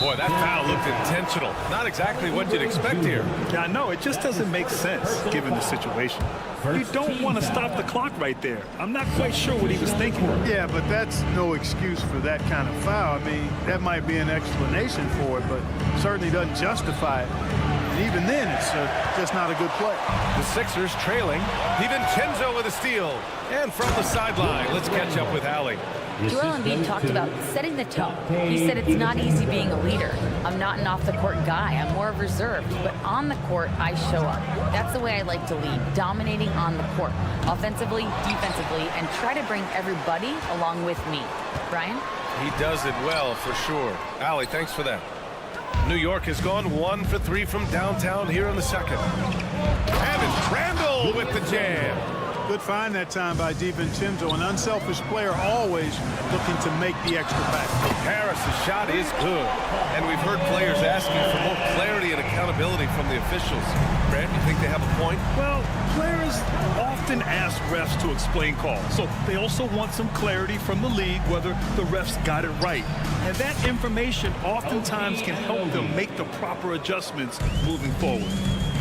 Speaker 2: Boy, that foul looked intentional. Not exactly what you'd expect here.
Speaker 3: Yeah, I know. It just doesn't make sense given the situation. You don't want to stop the clock right there. I'm not quite sure what he was thinking.
Speaker 13: Yeah, but that's no excuse for that kind of foul. I mean, that might be an explanation for it, but certainly doesn't justify it. And even then, it's just not a good play.
Speaker 2: The Sixers trailing. DiVincenzo with a steal. And from the sideline, let's catch up with Allie.
Speaker 5: Joel Embiid talked about setting the tone. He said it's not easy being a leader. I'm not an off-the-court guy. I'm more reserved. But on the court, I show up. That's the way I like to lead, dominating on the court, offensively, defensively, and try to bring everybody along with me. Brian?
Speaker 2: He does it well, for sure. Allie, thanks for that. New York has gone 1 for 3 from downtown here in the second. And it's Randall with the jam.
Speaker 13: Good find that time by DiVincenzo. An unselfish player, always looking to make the extra pass.
Speaker 2: Harris's shot is good. And we've heard players asking for more clarity and accountability from the officials. Grant, you think they have a point?
Speaker 3: Well, players often ask refs to explain calls. So they also want some clarity from the league whether the refs got it right. And that information oftentimes can help them make the proper adjustments moving forward.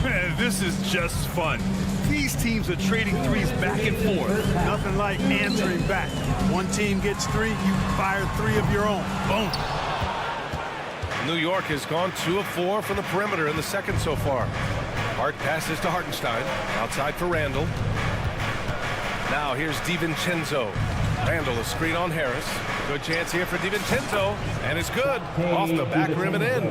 Speaker 3: Man, this is just fun. These teams are trading threes back and forth.
Speaker 13: Nothing like answering back. One team gets 3, you fire 3 of your own. Boom.
Speaker 2: New York has gone 2 of 4 from the perimeter in the second so far. Hart passes to Hartenstein. Outside for Randall. Now here's DiVincenzo. Randall, a screen on Harris. Good chance here for DiVincenzo. And it's good. Off the back rim and in.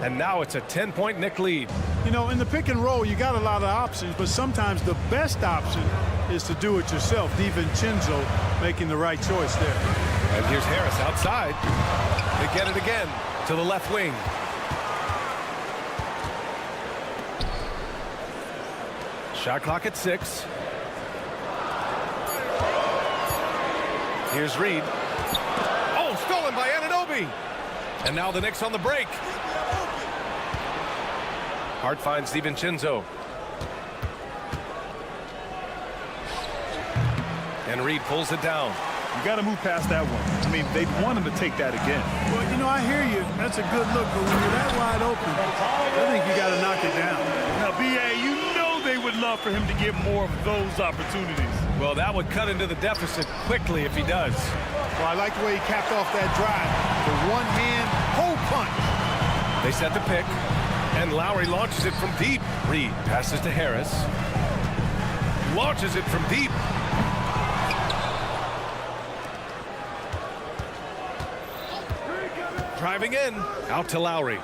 Speaker 2: And now it's a 10-point Knick lead.
Speaker 13: You know, in the pick and roll, you got a lot of options, but sometimes the best option is to do it yourself. DiVincenzo making the right choice there.
Speaker 2: And here's Harris outside. They get it again to the left wing. Shot clock at 6. Here's Reed. Oh, stolen by Anunoby. And now the Knicks on the break. Hart finds DiVincenzo. And Reed pulls it down.
Speaker 3: You got to move past that one. I mean, they'd want him to take that again.
Speaker 13: Well, you know, I hear you. That's a good look, but when you're that wide open, I think you got to knock it down.
Speaker 3: Now, B.A., you know they would love for him to get more of those opportunities.
Speaker 2: Well, that would cut into the deficit quickly if he does.
Speaker 13: Well, I like the way he capped off that drive. The one-hand hole punch.
Speaker 2: They set the pick. And Lowry launches it from deep. Reed passes to Harris. Launches it from deep. Driving in. Out to Lowry.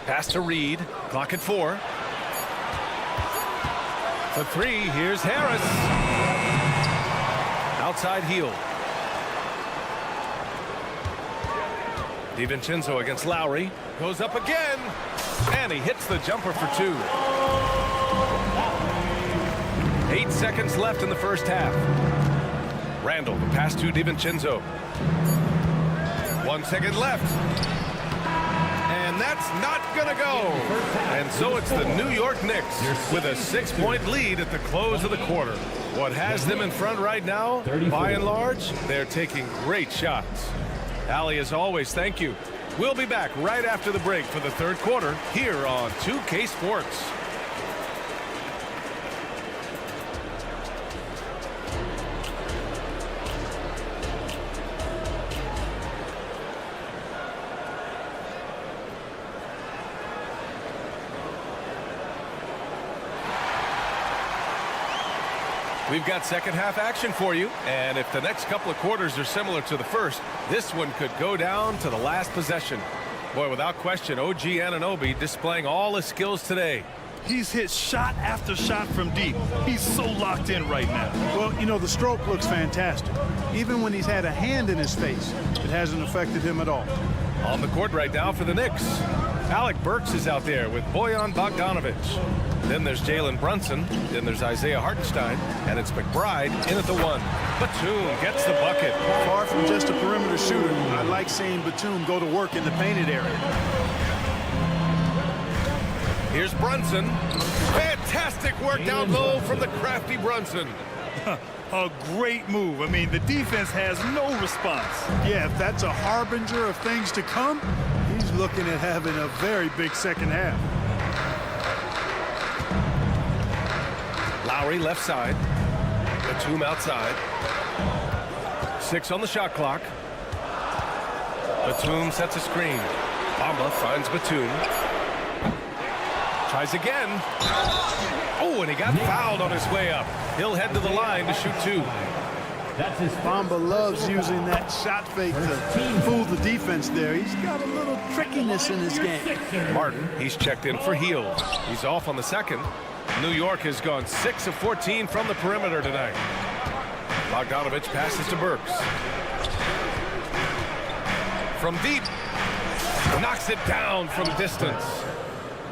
Speaker 2: Pass to Reed. Clock at 4. For 3, here's Harris. Outside heel. DiVincenzo against Lowry. Goes up again. And he hits the jumper for 2. 8 seconds left in the first half. Randall, the pass to DiVincenzo. 1 second left. And that's not gonna go. And so it's the New York Knicks with a 6-point lead at the close of the quarter. What has them in front right now, by and large, they're taking great shots. Allie, as always, thank you. We'll be back right after the break for the third quarter here on 2K Sports. We've got second half action for you, and if the next couple of quarters are similar to the first, this one could go down to the last possession. Boy, without question, OG Anunoby displaying all his skills today.
Speaker 3: He's hit shot after shot from deep. He's so locked in right now.
Speaker 13: Well, you know, the stroke looks fantastic. Even when he's had a hand in his face, it hasn't affected him at all.
Speaker 2: On the court right now for the Knicks, Alec Burks is out there with Bojan Bogdanovic. Then there's Jalen Brunson. Then there's Isaiah Hartenstein. And it's McBride in at the 1. Batum gets the bucket.
Speaker 13: Far from just a perimeter shooter, I like seeing Batum go to work in the painted area.
Speaker 2: Here's Brunson. Fantastic work down low from the crafty Brunson.
Speaker 3: A great move. I mean, the defense has no response.
Speaker 13: Yeah, if that's a harbinger of things to come, he's looking at having a very big second half.
Speaker 2: Lowry left side. Batum outside. 6 on the shot clock. Batum sets a screen. Bamba finds Batum. Tries again. Oh, and he got fouled on his way up. He'll head to the line to shoot 2.
Speaker 13: Bamba loves using that shot fake to fool the defense there. He's got a little trickiness in his game.
Speaker 2: Martin, he's checked in for Hield. He's off on the second. New York has gone 6 of 14 from the perimeter tonight. Bogdanovic passes to Burks. From deep. knocks it down from distance.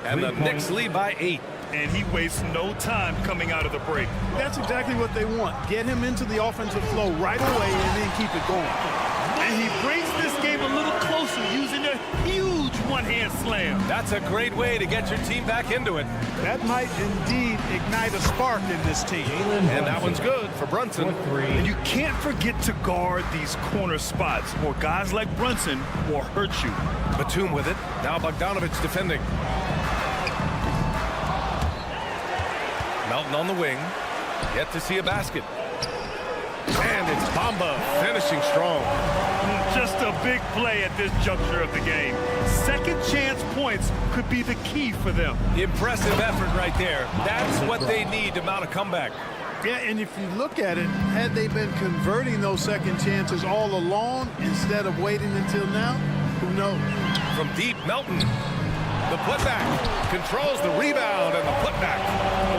Speaker 2: And the Knicks lead by 8.
Speaker 3: And he wastes no time coming out of the break.
Speaker 13: That's exactly what they want. Get him into the offensive flow right away and then keep it going.
Speaker 3: And he brings this game a little closer using a huge one-hand slam.
Speaker 2: That's a great way to get your team back into it.
Speaker 13: That might indeed ignite a spark in this team.
Speaker 2: And that one's good for Brunson.
Speaker 3: And you can't forget to guard these corner spots, or guys like Brunson will hurt you.
Speaker 2: Batum with it. Now Bogdanovic defending. Melton on the wing. Yet to see a basket. And it's Bamba finishing strong.
Speaker 3: Just a big play at this juncture of the game. Second chance points could be the key for them.
Speaker 2: Impressive effort right there. That's what they need to mount a comeback.
Speaker 13: Yeah, and if you look at it, had they been converting those second chances all along instead of waiting until now, who knows?
Speaker 2: From deep, Melton. The putback. Controls the rebound and the putback.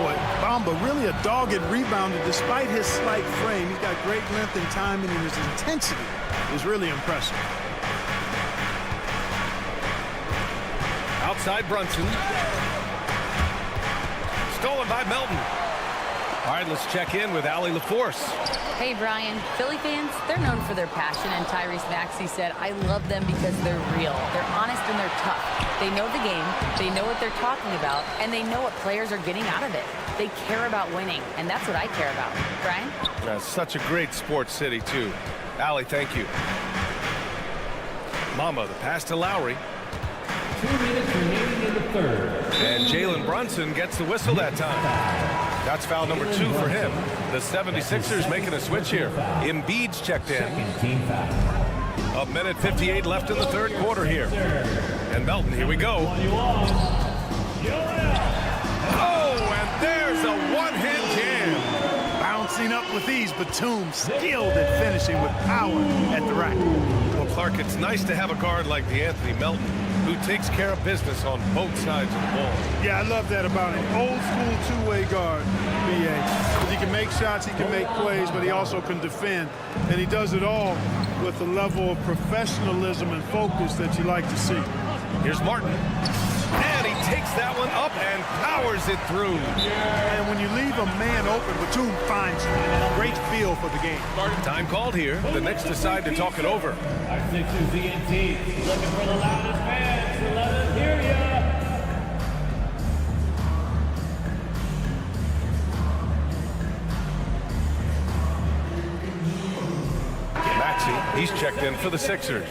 Speaker 13: Boy, Bamba really a dogged rebounder despite his slight frame. He's got great length and timing, and his intensity is really impressive.
Speaker 2: Outside Brunson. Stolen by Melton. All right, let's check in with Allie LaForce.
Speaker 5: Hey, Brian. Philly fans, they're known for their passion, and Tyrese Maxey said, I love them because they're real. They're honest and they're tough. They know the game, they know what they're talking about, and they know what players are getting out of it. They care about winning, and that's what I care about. Brian?
Speaker 2: That's such a great sports city, too. Allie, thank you. Mamba, the pass to Lowry.
Speaker 1: 2 minutes remaining in the third.
Speaker 2: And Jalen Brunson gets the whistle that time. That's foul number 2 for him. The 76ers making a switch here. Embiid's checked in.
Speaker 1: Team foul.
Speaker 2: A minute 58 left in the third quarter here. And Melton, here we go. Oh, and there's a one-hand jam.
Speaker 13: Bouncing up with ease, Batum skilled at finishing with power at the rack.
Speaker 2: Well, Clark, it's nice to have a guard like DeAnthony Melton who takes care of business on both sides of the ball.
Speaker 13: Yeah, I love that about him. Old school two-way guard, BA. He can make shots, he can make plays, but he also can defend. And he does it all with a level of professionalism and focus that you like to see.
Speaker 2: Here's Martin. And he takes that one up and powers it through.
Speaker 13: And when you leave a man open, Batum finds great feel for the game.
Speaker 2: Time called here. The Knicks decide to talk it over.
Speaker 1: Our Sixers DNT looking for the loudest fans to let us hear ya.
Speaker 2: Maxey, he's checked in for the Sixers.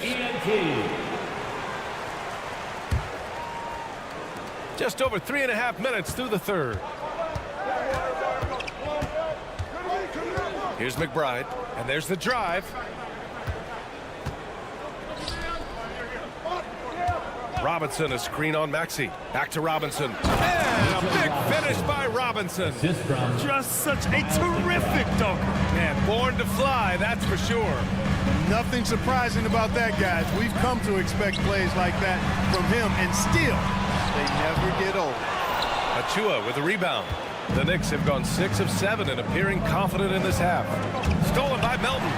Speaker 2: Just over 3.5 minutes through the third. Here's McBride, and there's the drive. Robinson, a screen on Maxey. Back to Robinson. And a big finish by Robinson.
Speaker 3: Just such a terrific dunker.
Speaker 2: Man, born to fly, that's for sure.
Speaker 13: Nothing surprising about that, guys. We've come to expect plays like that from him, and still, they never get old.
Speaker 2: Achua with the rebound. The Knicks have gone 6 of 7 and appearing confident in this half. Stolen by Melton.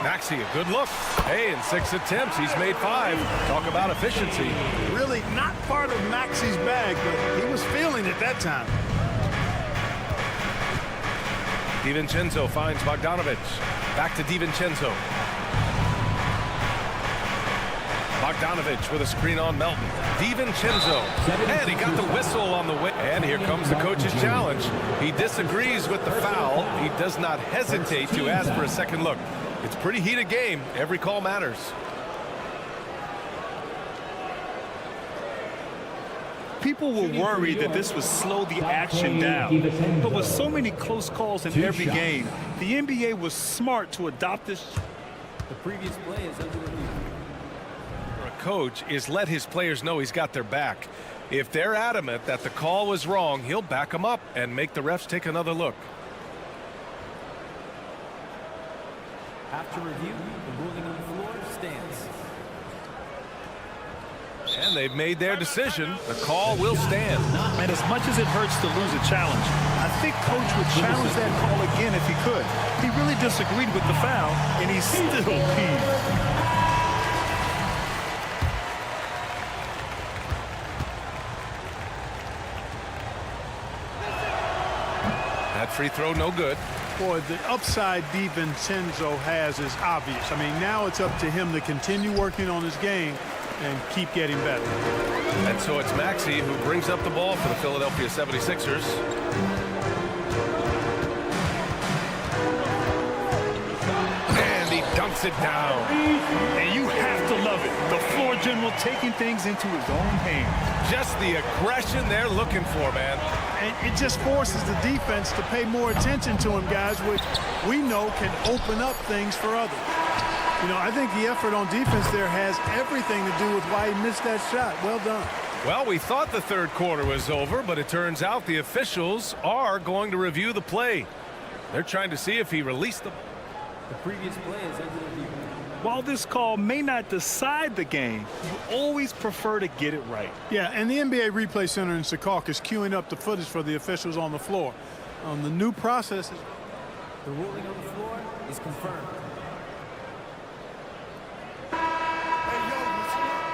Speaker 2: Maxey, a good look. Hey, in 6 attempts, he's made 5. Talk about efficiency.
Speaker 13: Really not part of Maxey's bag, but he was feeling it that time.
Speaker 2: DiVincenzo finds Bogdanovic. Back to DiVincenzo. Bogdanovic with a screen on Melton. DiVincenzo. And he got the whistle on the way. And here comes the coach's challenge. He disagrees with the foul. He does not hesitate to ask for a second look. It's a pretty heated game. Every call matters.
Speaker 3: People were worried that this would slow the action down. But with so many close calls in every game, the NBA was smart to adopt this.
Speaker 11: The previous play is under review.
Speaker 2: A coach is let his players know he's got their back. If they're adamant that the call was wrong, he'll back them up and make the refs take another look.
Speaker 11: After review, the ruling on the floor stands.
Speaker 2: And they've made their decision. The call will stand.
Speaker 3: And as much as it hurts to lose a challenge, I think Coach would challenge that call again if he could. He really disagreed with the foul, and he's still peeved.
Speaker 2: free throw, no good.
Speaker 13: Boy, the upside DiVincenzo has is obvious. I mean, now it's up to him to continue working on his game and keep getting better.
Speaker 2: And so it's Maxey who brings up the ball for the Philadelphia 76ers. And he dunks it down.
Speaker 3: And you have to love it. The floor general taking things into his own hands.
Speaker 2: Just the aggression they're looking for, man.
Speaker 13: And it just forces the defense to pay more attention to him, guys, which we know can open up things for others. You know, I think the effort on defense there has everything to do with why he missed that shot. Well done.
Speaker 2: Well, we thought the third quarter was over, but it turns out the officials are going to review the play. They're trying to see if he released the
Speaker 3: previous play is under review. While this call may not decide the game, you always prefer to get it right.
Speaker 13: Yeah, and the NBA Replay Center in Secaucus is queuing up the footage for the officials on the floor. The new process is...
Speaker 14: The ruling on the floor is confirmed.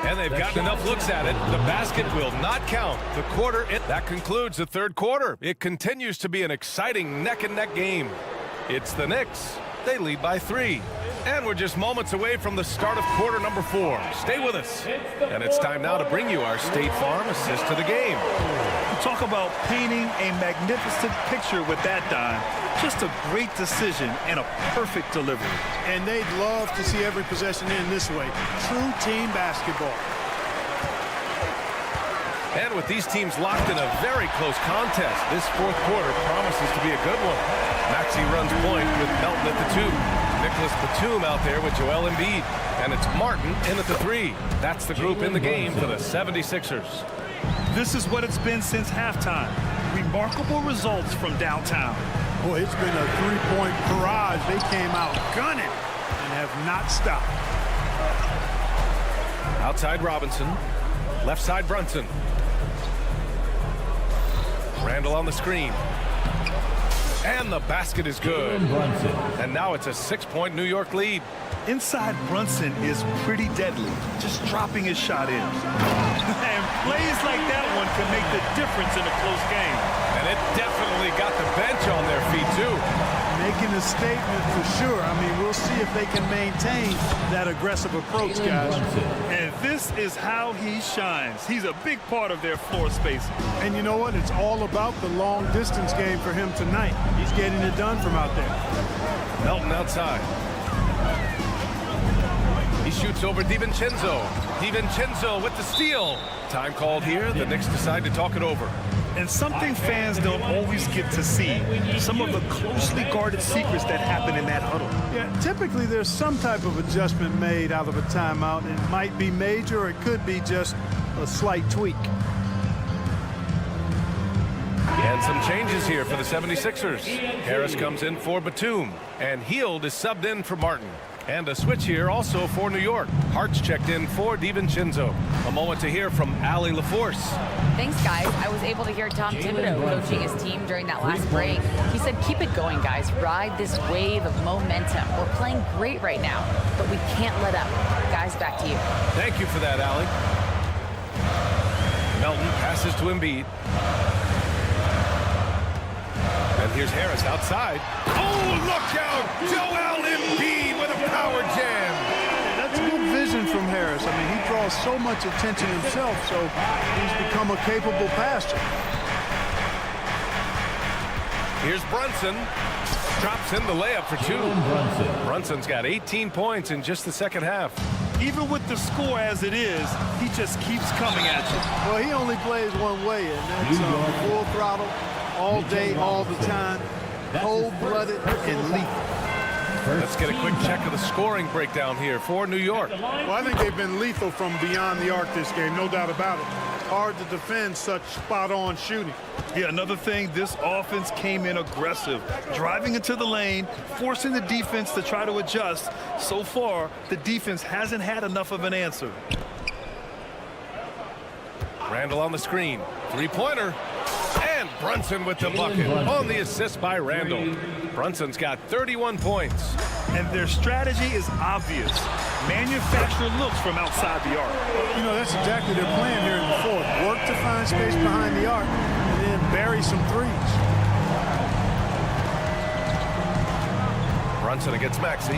Speaker 2: And they've gotten enough looks at it. The basket will not count. The quarter, that concludes the third quarter. It continues to be an exciting neck-and-neck game. It's the Knicks. They lead by 3. And we're just moments away from the start of quarter number 4. Stay with us. And it's time now to bring you our State Farm assist to the game.
Speaker 3: Talk about painting a magnificent picture with that dime. Just a great decision and a perfect delivery.
Speaker 13: And they'd love to see every possession end this way. True team basketball.
Speaker 2: And with these teams locked in a very close contest, this fourth quarter promises to be a good one. Maxey runs point with Melton at the 2. Nicholas Batum out there with Joel Embiid. And it's Martin in at the 3. That's the group in the game for the 76ers.
Speaker 3: This is what it's been since halftime. Remarkable results from downtown.
Speaker 13: Boy, it's been a three-point barrage. They came out gunning and have not stopped.
Speaker 2: Outside Robinson. Left side Brunson. Randall on the screen. And the basket is good. And now it's a 6-point New York lead.
Speaker 3: Inside Brunson is pretty deadly, just dropping his shot in. And plays like that one can make the difference in a close game.
Speaker 2: And it definitely got the bench on their feet, too.
Speaker 13: Making a statement for sure. I mean, we'll see if they can maintain that aggressive approach, guys.
Speaker 3: And this is how he shines. He's a big part of their floor spacing.
Speaker 13: And you know what? It's all about the long distance game for him tonight. He's getting it done from out there.
Speaker 2: Melton outside. He shoots over DiVincenzo. DiVincenzo with the steal. Time called here. The Knicks decide to talk it over.
Speaker 3: And something fans don't always get to see, some of the closely guarded secrets that happen in that huddle.
Speaker 13: Yeah, typically there's some type of adjustment made out of a timeout. It might be major or it could be just a slight tweak.
Speaker 2: And some changes here for the 76ers. Harris comes in for Batum. And Hield is subbed in for Martin. And a switch here also for New York. Hart's checked in for DiVincenzo. A moment to hear from Allie LaForce.
Speaker 5: Thanks, guys. I was able to hear Tom Thibodeau coaching his team during that last break. He said, keep it going, guys. Ride this wave of momentum. We're playing great right now, but we can't let up. Guys, back to you.
Speaker 2: Thank you for that, Allie. Melton passes to Embiid. And here's Harris outside. Oh, look out! Joel Embiid with a power jam.
Speaker 13: That's good vision from Harris. I mean, he draws so much attention himself, so he's become a capable passer.
Speaker 2: Here's Brunson. Drops in the layup for 2. Brunson's got 18 points in just the second half.
Speaker 3: Even with the score as it is, he just keeps coming at you.
Speaker 13: Well, he only plays one way, and that's full throttle, all day, all the time, cold-blooded and lethal.
Speaker 2: Let's get a quick check of the scoring breakdown here for New York.
Speaker 13: Well, I think they've been lethal from beyond the arc this game, no doubt about it. Hard to defend such spot-on shooting.
Speaker 3: Yeah, another thing, this offense came in aggressive, driving into the lane, forcing the defense to try to adjust. So far, the defense hasn't had enough of an answer.
Speaker 2: Randall on the screen. Three-pointer. And Brunson with the bucket on the assist by Randall. Brunson's got 31 points.
Speaker 3: And their strategy is obvious. Manufacture looks from outside the arc.
Speaker 13: You know, that's exactly their plan here in the fourth. Work to find space behind the arc and then bury some threes.
Speaker 2: Brunson against Maxey.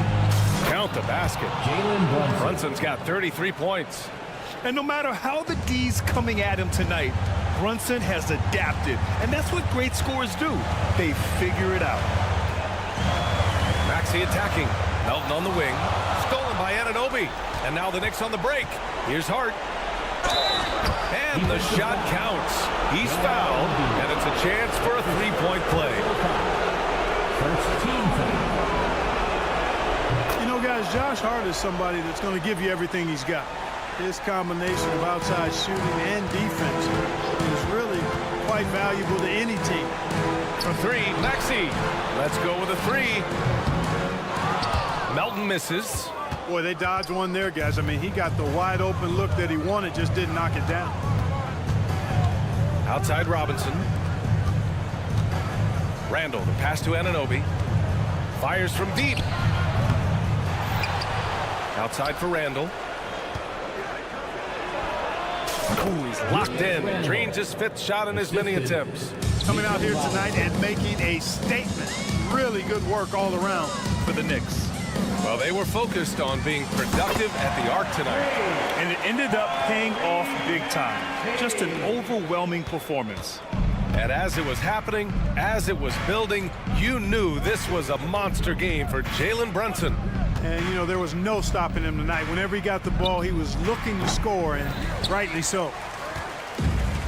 Speaker 2: Count the basket.
Speaker 1: Jalen Brunson.
Speaker 2: Brunson's got 33 points.
Speaker 3: And no matter how the D's coming at him tonight, Brunson has adapted. And that's what great scorers do. They figure it out.
Speaker 2: Maxey attacking. Melton on the wing. Stolen by Anunoby. And now the Knicks on the break. Here's Hart. And the shot counts. He's fouled, and it's a chance for a three-point play.
Speaker 1: First team foul.
Speaker 13: You know, guys, Josh Hart is somebody that's going to give you everything he's got. His combination of outside shooting and defense is really quite valuable to any team.
Speaker 2: For three, Maxey. Let's go with a three. Melton misses.
Speaker 13: Boy, they dodged one there, guys. I mean, he got the wide open look that he wanted, just didn't knock it down.
Speaker 2: Outside Robinson. Randall, the pass to Anunoby. Fires from deep. Outside for Randall. Ooh, he's locked in. Drains his fifth shot in as many attempts.
Speaker 13: Coming out here tonight and making a statement. Really good work all around for the Knicks.
Speaker 2: Well, they were focused on being productive at the arc tonight.
Speaker 3: And it ended up paying off big time. Just an overwhelming performance.
Speaker 2: And as it was happening, as it was building, you knew this was a monster game for Jalen Brunson.
Speaker 13: And, you know, there was no stopping him tonight. Whenever he got the ball, he was looking to score, and rightly so.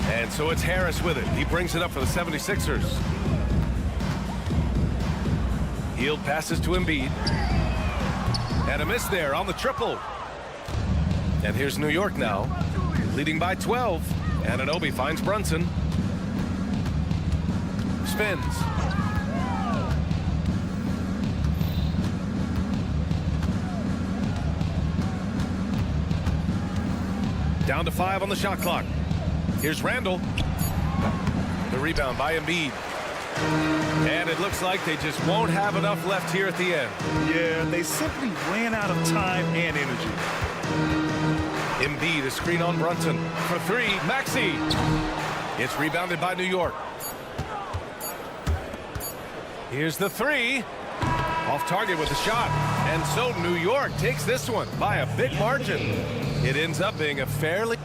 Speaker 2: And so it's Harris with it. He brings it up for the 76ers. Hield passes to Embiid. And a miss there on the triple. And here's New York now, leading by 12. Anunoby finds Brunson. Spins. Down to 5 on the shot clock. Here's Randall. The rebound by Embiid. And it looks like they just won't have enough left here at the end.
Speaker 3: Yeah, they simply ran out of time and energy.
Speaker 2: Embiid, a screen on Brunson. For three, Maxey. It's rebounded by New York. Here's the three. Off target with the shot. And so New York takes this one by a big margin. It ends up being a fairly...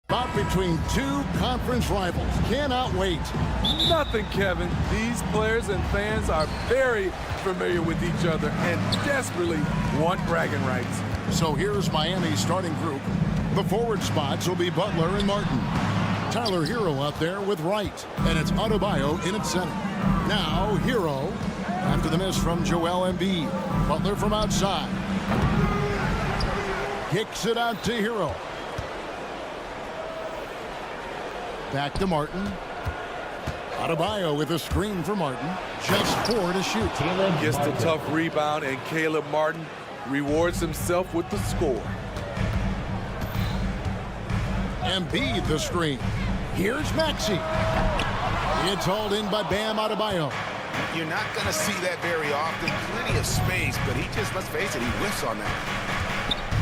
Speaker 6: Bout between two conference rivals. Cannot wait.
Speaker 4: Nothing, Kevin. These players and fans are very familiar with each other and desperately want bragging rights.
Speaker 6: So here's Miami's starting group. The forward spots will be Butler and Martin. Tyler Hero out there with Wright. And it's Adebayo in at center. Now Hero after the miss from Joel Embiid. Butler from outside. Kicks it out to Hero. Back to Martin. Adebayo with a screen for Martin. Just 4 to shoot.
Speaker 4: Gets the tough rebound, and Caleb Martin rewards himself with the score.
Speaker 6: Embiid the screen. Here's Maxey. It's hauled in by Bam Adebayo.
Speaker 10: You're not going to see that very often. Plenty of space, but he just, let's face it, he whiffs on that.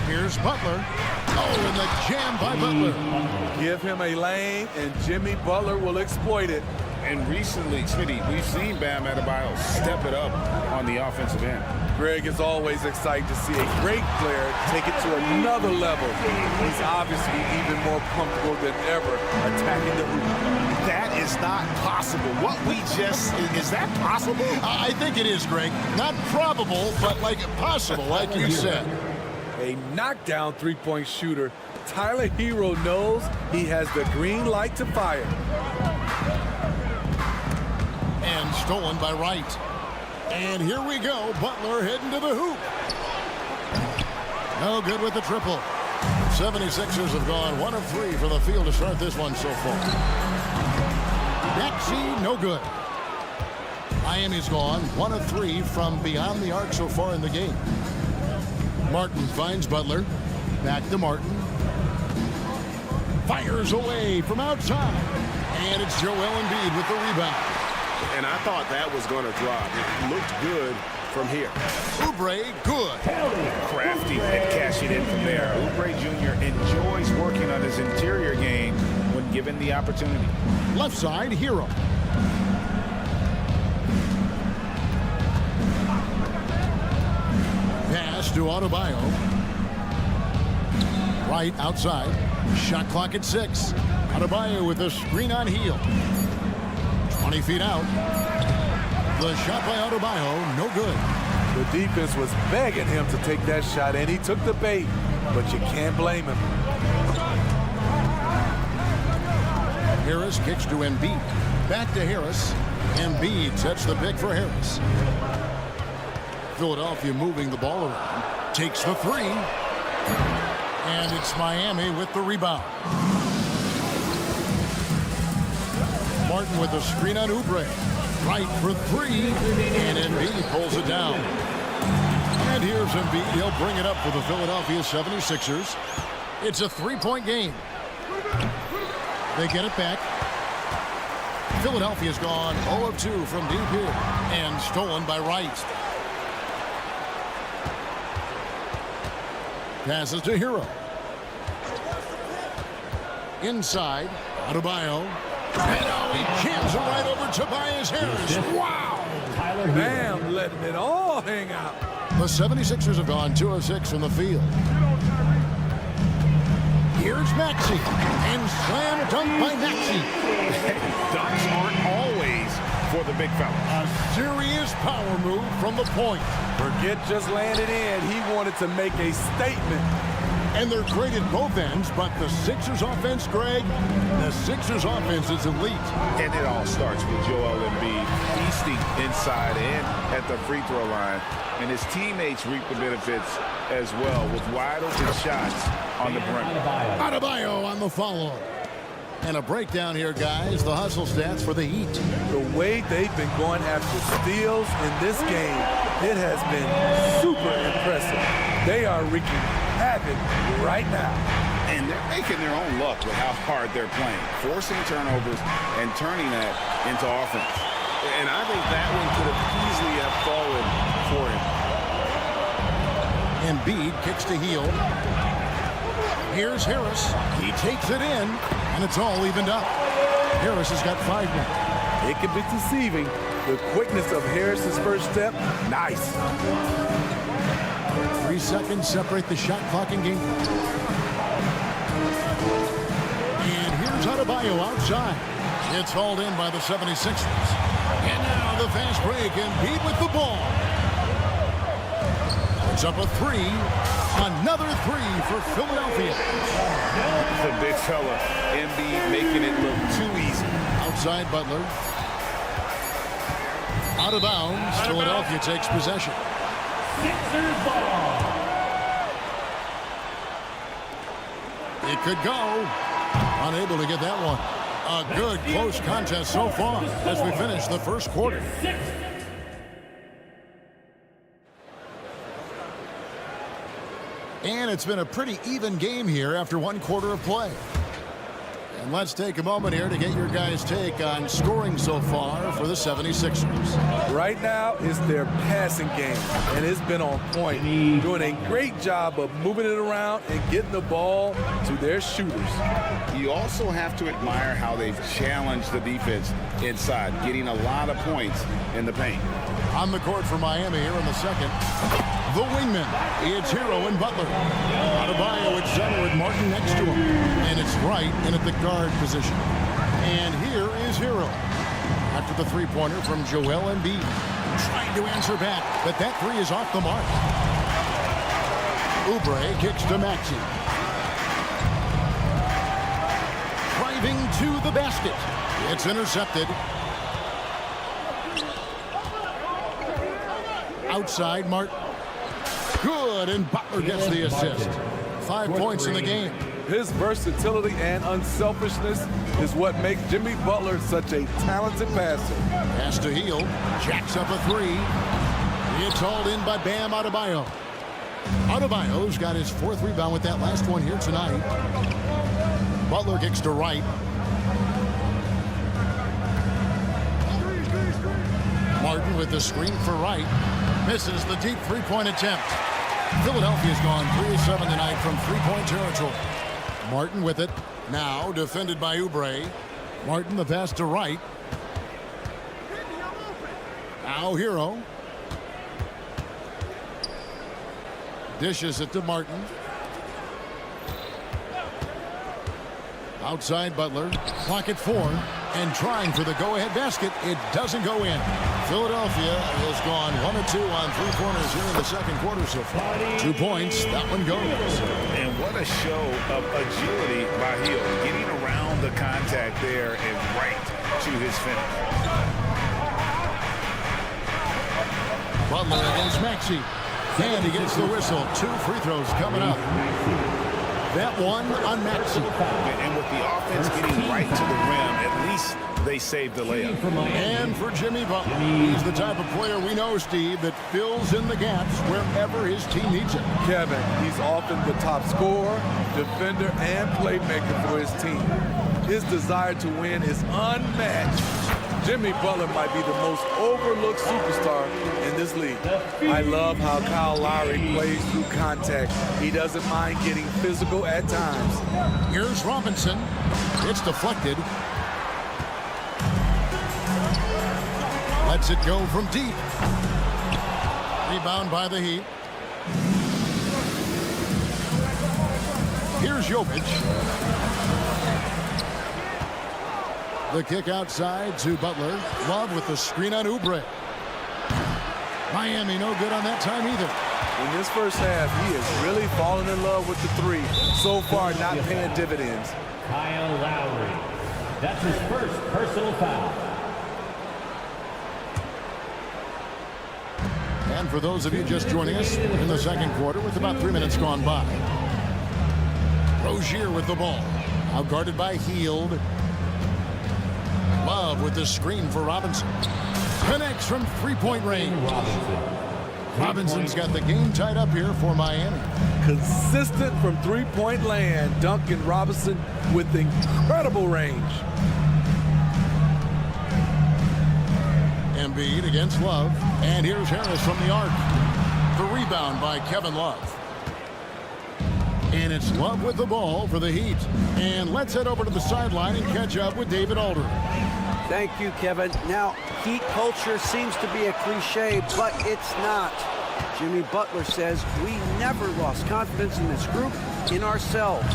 Speaker 6: Here's Butler. Oh, and the jam by Butler.
Speaker 4: Give him a lane, and Jimmy Butler will exploit it.
Speaker 10: And recently, Smitty, we've seen Bam Adebayo step it up on the offensive end.
Speaker 4: Greg is always excited to see a great player take it to another level. He's obviously even more comfortable than ever attacking the hoop.
Speaker 10: That is not possible. What we just, is that possible?
Speaker 6: I think it is, Greg. Not probable, but like possible, like you said.
Speaker 4: A knockdown three-point shooter. Tyler Hero knows he has the green light to fire.
Speaker 6: And stolen by Wright. And here we go. Butler heading to the hoop. No good with the triple. 76ers have gone 1 of 3 from the field to start this one so far. Maxey, no good. Miami's gone 1 of 3 from beyond the arc so far in the game. Martin finds Butler. Back to Martin. Fires away from outside. And it's Joel Embiid with the rebound.
Speaker 10: And I thought that was going to drop. It looked good from here.
Speaker 6: Oubre, good.
Speaker 10: Crafty and cashing in from there. Oubre Jr. enjoys working on his interior game when given the opportunity.
Speaker 6: Left side, Hero. Pass to Adebayo. Right outside. Shot clock at 6. Adebayo with a screen on heel. 20 feet out. The shot by Adebayo, no good.
Speaker 4: The defense was begging him to take that shot, and he took the bait, but you can't blame him.
Speaker 6: Harris kicks to Embiid. Back to Harris. Embiid sets the pick for Harris. Philadelphia moving the ball around. Takes the 3. And it's Miami with the rebound. Martin with a screen on Oubre. Right for 3. And Embiid pulls it down. And here's Embiid. He'll bring it up for the Philadelphia 76ers. It's a 3-point game. They get it back. Philadelphia's gone 0 of 2 from deep here. And stolen by Wright. Passes to Hero. Inside, Adebayo. And now he jams it right over Tobias Harris. Wow!
Speaker 4: Bam, letting it all hang out.
Speaker 6: The 76ers have gone 2 of 6 from the field. Here's Maxey. And slam dunk by Maxey.
Speaker 10: Dunks aren't always for the big fella.
Speaker 6: A serious power move from the point.
Speaker 4: Forget just laying it in. He wanted to make a statement.
Speaker 6: And they're great at both ends, but the Sixers offense, Greg, the Sixers offense is elite.
Speaker 10: And it all starts with Joel Embiid feasting inside and at the free throw line. And his teammates reap the benefits as well with wide open shots on the perimeter.
Speaker 6: Adebayo on the follow. And a breakdown here, guys. The hustle stats for the Heat.
Speaker 4: The way they've been going after steals in this game, it has been super impressive. They are wreaking havoc right now.
Speaker 10: And they're making their own luck with how hard they're playing, forcing turnovers and turning that into offense. And I think that one could have easily have fallen for him.
Speaker 6: Embiid kicks to heel. Here's Harris. He takes it in, and it's all evened up. Harris has got 5 now.
Speaker 4: It can be deceiving. The quickness of Harris's first step, nice. 3
Speaker 6: seconds separate the shot clock and game. Adebayo outside. It's hauled in by the 76ers. And now the fast break, Embiid with the ball. It's up a three. Another three for Philadelphia.
Speaker 10: The big fella, Embiid, making it look too easy.
Speaker 6: Outside Butler. Out of bounds. Philadelphia takes possession.
Speaker 1: Sixers ball.
Speaker 6: It could go. Unable to get that one. A good close contest so far as we finish the first quarter. And it's been a pretty even game here after one quarter of play. And let's take a moment here to get your guys' take on scoring so far for the 76ers.
Speaker 4: Right now, it's their passing game, and it's been on point. Doing a great job of moving it around and getting the ball to their shooters.
Speaker 8: You also have to admire how they've challenged the defense inside, getting a lot of points in the paint.
Speaker 6: On the court for Miami here in the second. The wingman, it's Hero and Butler. Adebayo at center with Martin next to him. And it's Wright in at the guard position. And here is Hero. After the three-pointer from Joel Embiid. Trying to answer back, but that three is off the mark. Oubre kicks to Maxey. Driving to the basket. It's intercepted. Outside Martin. Good, and Butler gets the assist. 5 points in the game.
Speaker 4: His versatility and unselfishness is what makes Jimmy Butler such a talented passer.
Speaker 6: Pass to Hield. Jacks up a three. It's hauled in by Bam Adebayo. Adebayo's got his fourth rebound with that last one here tonight. Butler kicks to Wright. Martin with the screen for Wright. Misses the deep three-point attempt. Philadelphia's gone 3-7 tonight from three-point territory. Martin with it. Now defended by Oubre. Martin the pass to Wright. Now Hero. Dishes it to Martin. Outside Butler. Clock at 4. And trying for the go-ahead basket. It doesn't go in. Philadelphia has gone 1 of 2 on three-pointers here in the second quarter so far. 2 points. That one goes.
Speaker 10: And what a show of agility by Hield. Getting around the contact there and right to his finish.
Speaker 6: Butler against Maxey. And he gets the whistle. 2 free throws coming up. That one on Maxey.
Speaker 10: And with the offense getting right to the rim, at least they saved the layup.
Speaker 6: And for Jimmy Butler, he's the type of player we know, Steve, that fills in the gaps wherever his team needs it.
Speaker 4: Kevin, he's often the top scorer, defender, and playmaker for his team. His desire to win is unmatched. Jimmy Butler might be the most overlooked superstar in this league. I love how Kyle Lowry plays through contact. He doesn't mind getting physical at times.
Speaker 6: Here's Robinson. It's deflected. Lets it go from deep. Rebound by the Heat. Here's Jokic. The kick outside to Butler. Love with the screen on Oubre. Miami no good on that time either.
Speaker 4: In this first half, he is really falling in love with the three. So far, not paying dividends.
Speaker 1: Kyle Lowry. That's his first personal foul.
Speaker 6: And for those of you just joining us in the second quarter with about 3 minutes gone by. Rozier with the ball. Now guarded by Hield. Love with the screen for Robinson. Connects from three-point range. Robinson's got the game tied up here for Miami.
Speaker 4: Consistent from three-point land. Duncan Robinson with incredible range.
Speaker 6: Embiid against Love. And here's Harris from the arc. The rebound by Kevin Love. And it's Love with the ball for the Heat. And let's head over to the sideline and catch up with David Aldridge.
Speaker 9: Thank you, Kevin. Now, Heat culture seems to be a cliche, but it's not. Jimmy Butler says we never lost confidence in this group, in ourselves.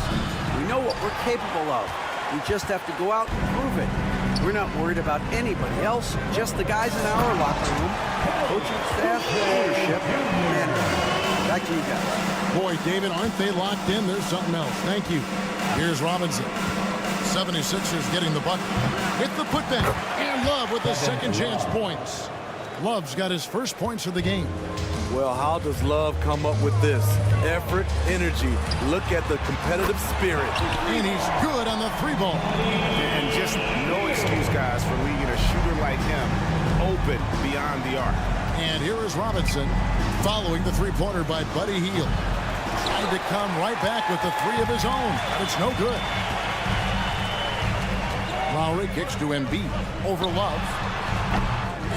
Speaker 9: We know what we're capable of. We just have to go out and prove it. We're not worried about anybody else, just the guys in our locker room, coaching staff, leadership, and back to you guys.
Speaker 6: Boy, David, aren't they locked in? There's something else. Thank you. Here's Robinson. 76ers getting the bucket. Hit the putback. And Love with the second chance points. Love's got his first points of the game.
Speaker 4: Well, how does Love come up with this? Effort, energy. Look at the competitive spirit.
Speaker 6: And he's good on the three ball.
Speaker 10: And just no excuse, guys, for leaving a shooter like him open beyond the arc.
Speaker 6: And here is Robinson following the three-pointer by Buddy Hield. Trying to come right back with the three of his own. It's no good. Lowry kicks to Embiid over Love.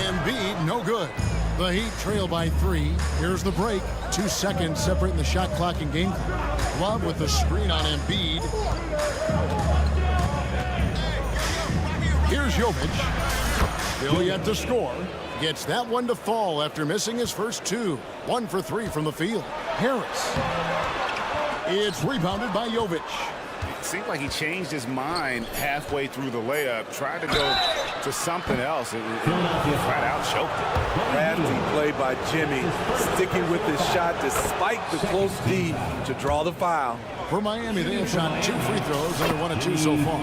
Speaker 6: Embiid, no good. The Heat trail by 3. Here's the break. 2 seconds separating the shot clock and game clock. Love with the screen on Embiid. Here's Jovic. Still yet to score. Gets that one to fall after missing his first 2. 1 for 3 from the field. Harris. It's rebounded by Jovic.
Speaker 10: It seemed like he changed his mind halfway through the layup, tried to go to something else, and flat out choked it.
Speaker 4: Crafty play by Jimmy, sticking with his shot despite the close D to draw the foul.
Speaker 6: For Miami, they have shot 2 free throws and 1 of 2 so far.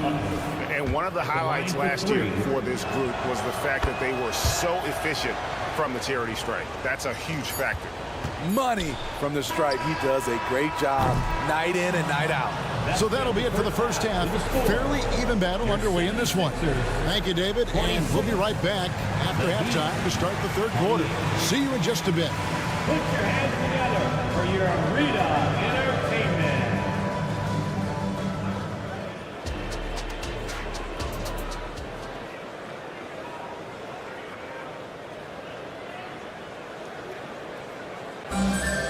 Speaker 10: And one of the highlights last year for this group was the fact that they were so efficient from the charity stripe. That's a huge factor.
Speaker 4: Money from the stripe. He does a great job night in and night out.
Speaker 6: So that'll be it for the first half. Fairly even battle underway in this one. Thank you, David, and we'll be right back after halftime to start the third quarter. See you in just a bit.
Speaker 1: Put your hands together for your arena entertainment.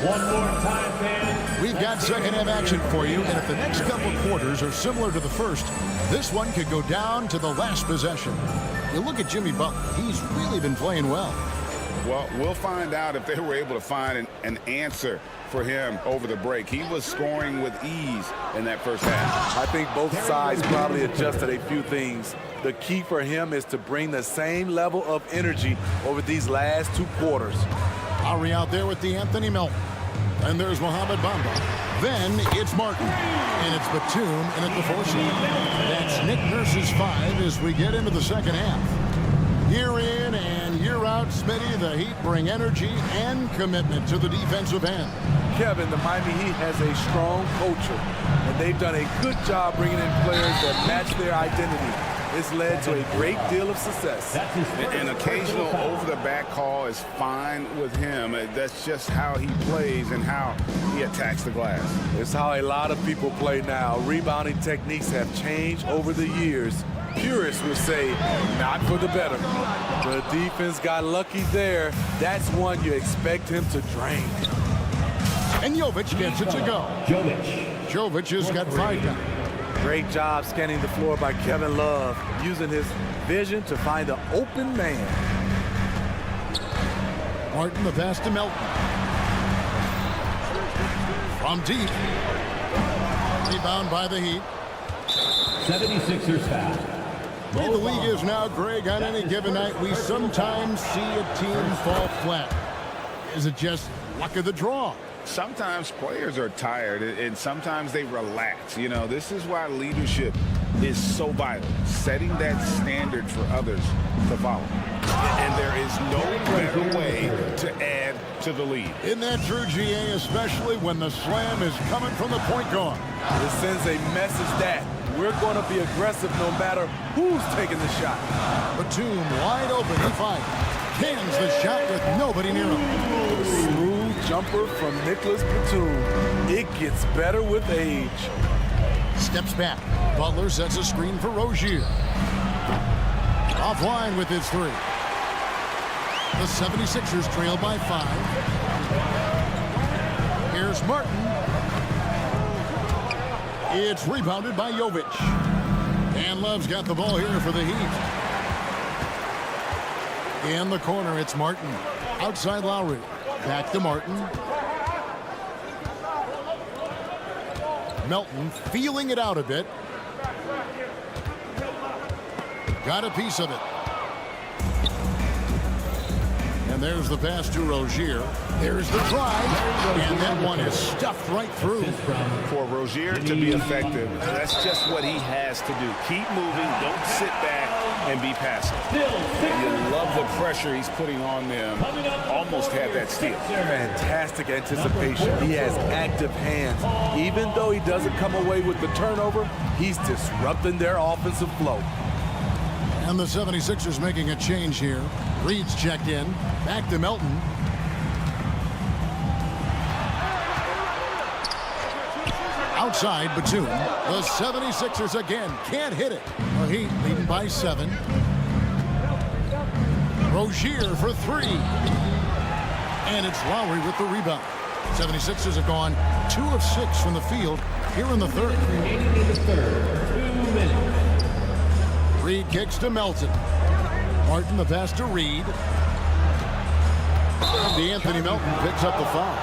Speaker 1: One more time, fans.
Speaker 6: We've got second half action for you, and if the next couple quarters are similar to the first, this one could go down to the last possession. You look at Jimmy Butler. He's really been playing well.
Speaker 10: Well, we'll find out if they were able to find an answer for him over the break. He was scoring with ease in that first half.
Speaker 4: I think both sides probably adjusted a few things. The key for him is to bring the same level of energy over these last 2 quarters.
Speaker 6: Lowry out there with the Anthony Melton. And there's Mohamed Bamba. Then it's Martin. And it's Batum in at the 4 seed. That's Nick Nurse's 5 as we get into the second half. Year in and year out, Smitty, the Heat bring energy and commitment to the defensive end.
Speaker 4: Kevin, the Miami Heat has a strong culture, and they've done a good job bringing in players that match their identity. It's led to a great deal of success.
Speaker 10: An occasional over-the-back call is fine with him. That's just how he plays and how he attacks the glass.
Speaker 4: It's how a lot of people play now. Rebounding techniques have changed over the years. Purists would say, not for the better. The defense got lucky there. That's one you expect him to drain.
Speaker 6: And Jovic gets it to go. Jovic has got 5 now.
Speaker 4: Great job scanning the floor by Kevin Love, using his vision to find the open man.
Speaker 6: Martin, the pass to Melton. From deep. Rebound by the Heat.
Speaker 1: 76ers foul.
Speaker 6: The way the league is now, Greg, on any given night, we sometimes see a team fall flat. Is it just luck of the draw?
Speaker 10: Sometimes players are tired and sometimes they relax. You know, this is why leadership is so vital, setting that standard for others to follow. And there is no better way to add to the lead.
Speaker 6: Isn't that true, GA, especially when the slam is coming from the point guard?
Speaker 4: It sends a message that we're going to be aggressive no matter who's taking the shot.
Speaker 6: Batum wide open, he fires. Cans the shot with nobody near him.
Speaker 4: Smooth jumper from Nicholas Batum. It gets better with age.
Speaker 6: Steps back. Butler sets a screen for Rozier. Offline with his 3. The 76ers trail by 5. Here's Martin. It's rebounded by Jovic. And Love's got the ball here for the Heat. In the corner, it's Martin. Outside Lowry. Back to Martin. Melton feeling it out a bit. got a piece of it. And there's the pass to Rozier. There's the drive, and that one is stuffed right through.
Speaker 10: For Rozier to be effective, that's just what he has to do. Keep moving, don't sit back and be passive. And you love the pressure he's putting on them. Almost had that steal.
Speaker 4: Fantastic anticipation. He has active hands. Even though he doesn't come away with the turnover, he's disrupting their offensive flow.
Speaker 6: And the 76ers making a change here. Reed's checked in. Back to Melton. Outside Batum. The 76ers again can't hit it. The Heat leading by 7. Rozier for 3. And it's Lowry with the rebound. 76ers have gone 2 of 6 from the field here in the third.
Speaker 1: Remaining in the third, 2 minutes.
Speaker 6: Reed kicks to Melton. Martin the pass to Reed. DeAnthony Melton picks up the foul.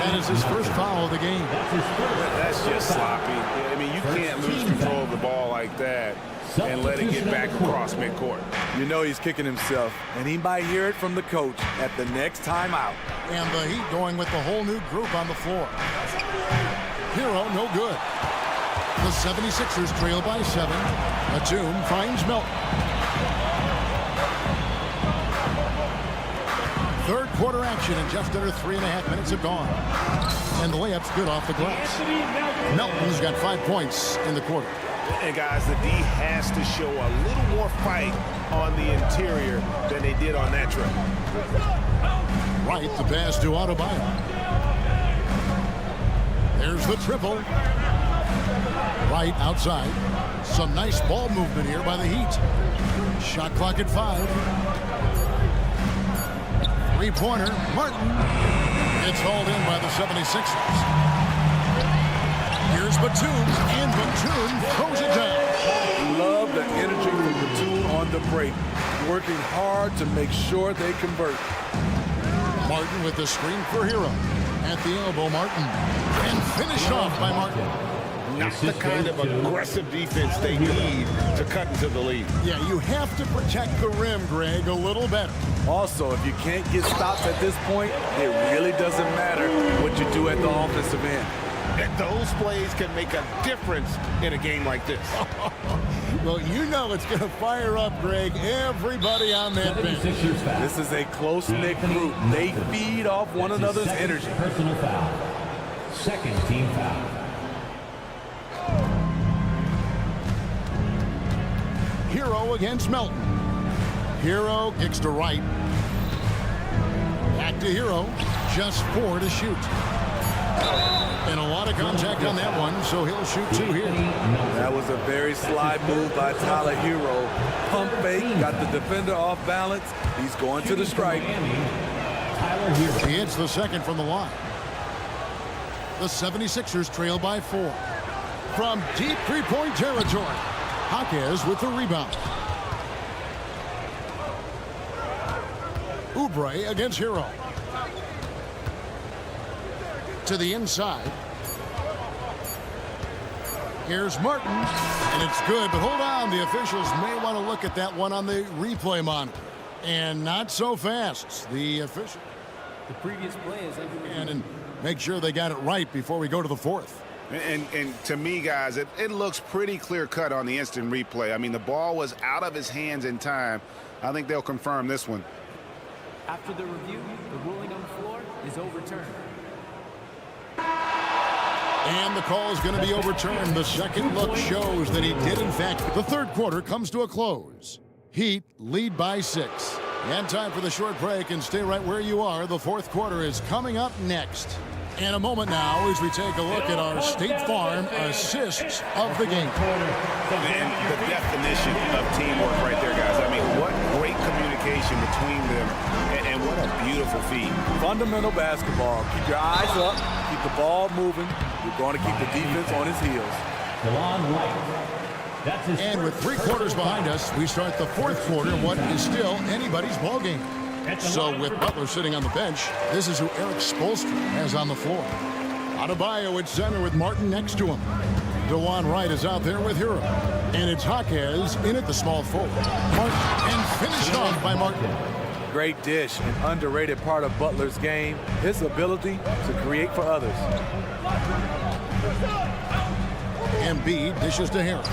Speaker 6: That is his first foul of the game.
Speaker 10: That's just sloppy. I mean, you can't lose control of the ball like that and let it get back across midcourt.
Speaker 4: You know he's kicking himself, and he might hear it from the coach at the next timeout.
Speaker 6: And the Heat going with the whole new group on the floor. Hero, no good. The 76ers trail by 7. Batum finds Melton. Third quarter action, and just under 3.5 minutes have gone. And the layup's good off the glass. Melton's got 5 points in the quarter.
Speaker 10: And guys, the D has to show a little more fight on the interior than they did on that trip.
Speaker 6: Right, the pass to Adebayo. There's the triple. Right outside. Some nice ball movement here by the Heat. Shot clock at 5. Three-pointer, Martin. It's hauled in by the 76ers. Here's Batum, and Batum throws it down.
Speaker 4: Love the energy from Batum on the break. Working hard to make sure they convert.
Speaker 6: Martin with the screen for Hero. At the elbow, Martin. And finished off by Martin.
Speaker 10: Not the kind of aggressive defense they need to cut into the lead.
Speaker 6: Yeah, you have to protect the rim, Greg, a little better.
Speaker 4: Also, if you can't get stops at this point, it really doesn't matter what you do at the offensive end.
Speaker 10: And those plays can make a difference in a game like this.
Speaker 6: Well, you know it's going to fire up, Greg, everybody on that bench.
Speaker 4: This is a close-knit group. They feed off one another's energy.
Speaker 1: Personal foul. Second team foul.
Speaker 6: Hero against Melton. Hero kicks to right. Back to Hero. Just 4 to shoot. And a lot of contact on that one, so he'll shoot 2 here.
Speaker 4: That was a very sly move by Tyler Hero. Pump fake, got the defender off balance. He's going to the stripe.
Speaker 6: He hits the second from the line. The 76ers trail by 4. From deep three-point territory, Jaquez with the rebound. Oubre against Hero. To the inside. Here's Martin, and it's good, but hold on. The officials may want to look at that one on the replay monitor. And not so fast. The official.
Speaker 14: The previous play is under review.
Speaker 6: And make sure they got it right before we go to the fourth.
Speaker 10: And to me, guys, it looks pretty clear-cut on the instant replay. I mean, the ball was out of his hands in time. I think they'll confirm this one.
Speaker 14: After the review, the ruling on the floor is overturned.
Speaker 6: And the call is going to be overturned. The second look shows that he did, in fact. The third quarter comes to a close. Heat lead by 6. And time for the short break, and stay right where you are. The fourth quarter is coming up next. In a moment now as we take a look at our State Farm assists of the game.
Speaker 10: And the definition of teamwork right there, guys. I mean, what great communication between them, and what a beautiful feed.
Speaker 4: Fundamental basketball. Keep your eyes up. Keep the ball moving. You're going to keep the defense on his heels.
Speaker 6: And with 3 quarters behind us, we start the fourth quarter in what is still anybody's ball game. So with Butler sitting on the bench, this is who Eric Spoelstra has on the floor. Adebayo at center with Martin next to him. DeJuan Wright is out there with Hero. And it's Jaquez in at the small forward. Martin, and finished off by Martin.
Speaker 4: Great dish, an underrated part of Butler's game, his ability to create for others.
Speaker 6: Embiid dishes to Harris.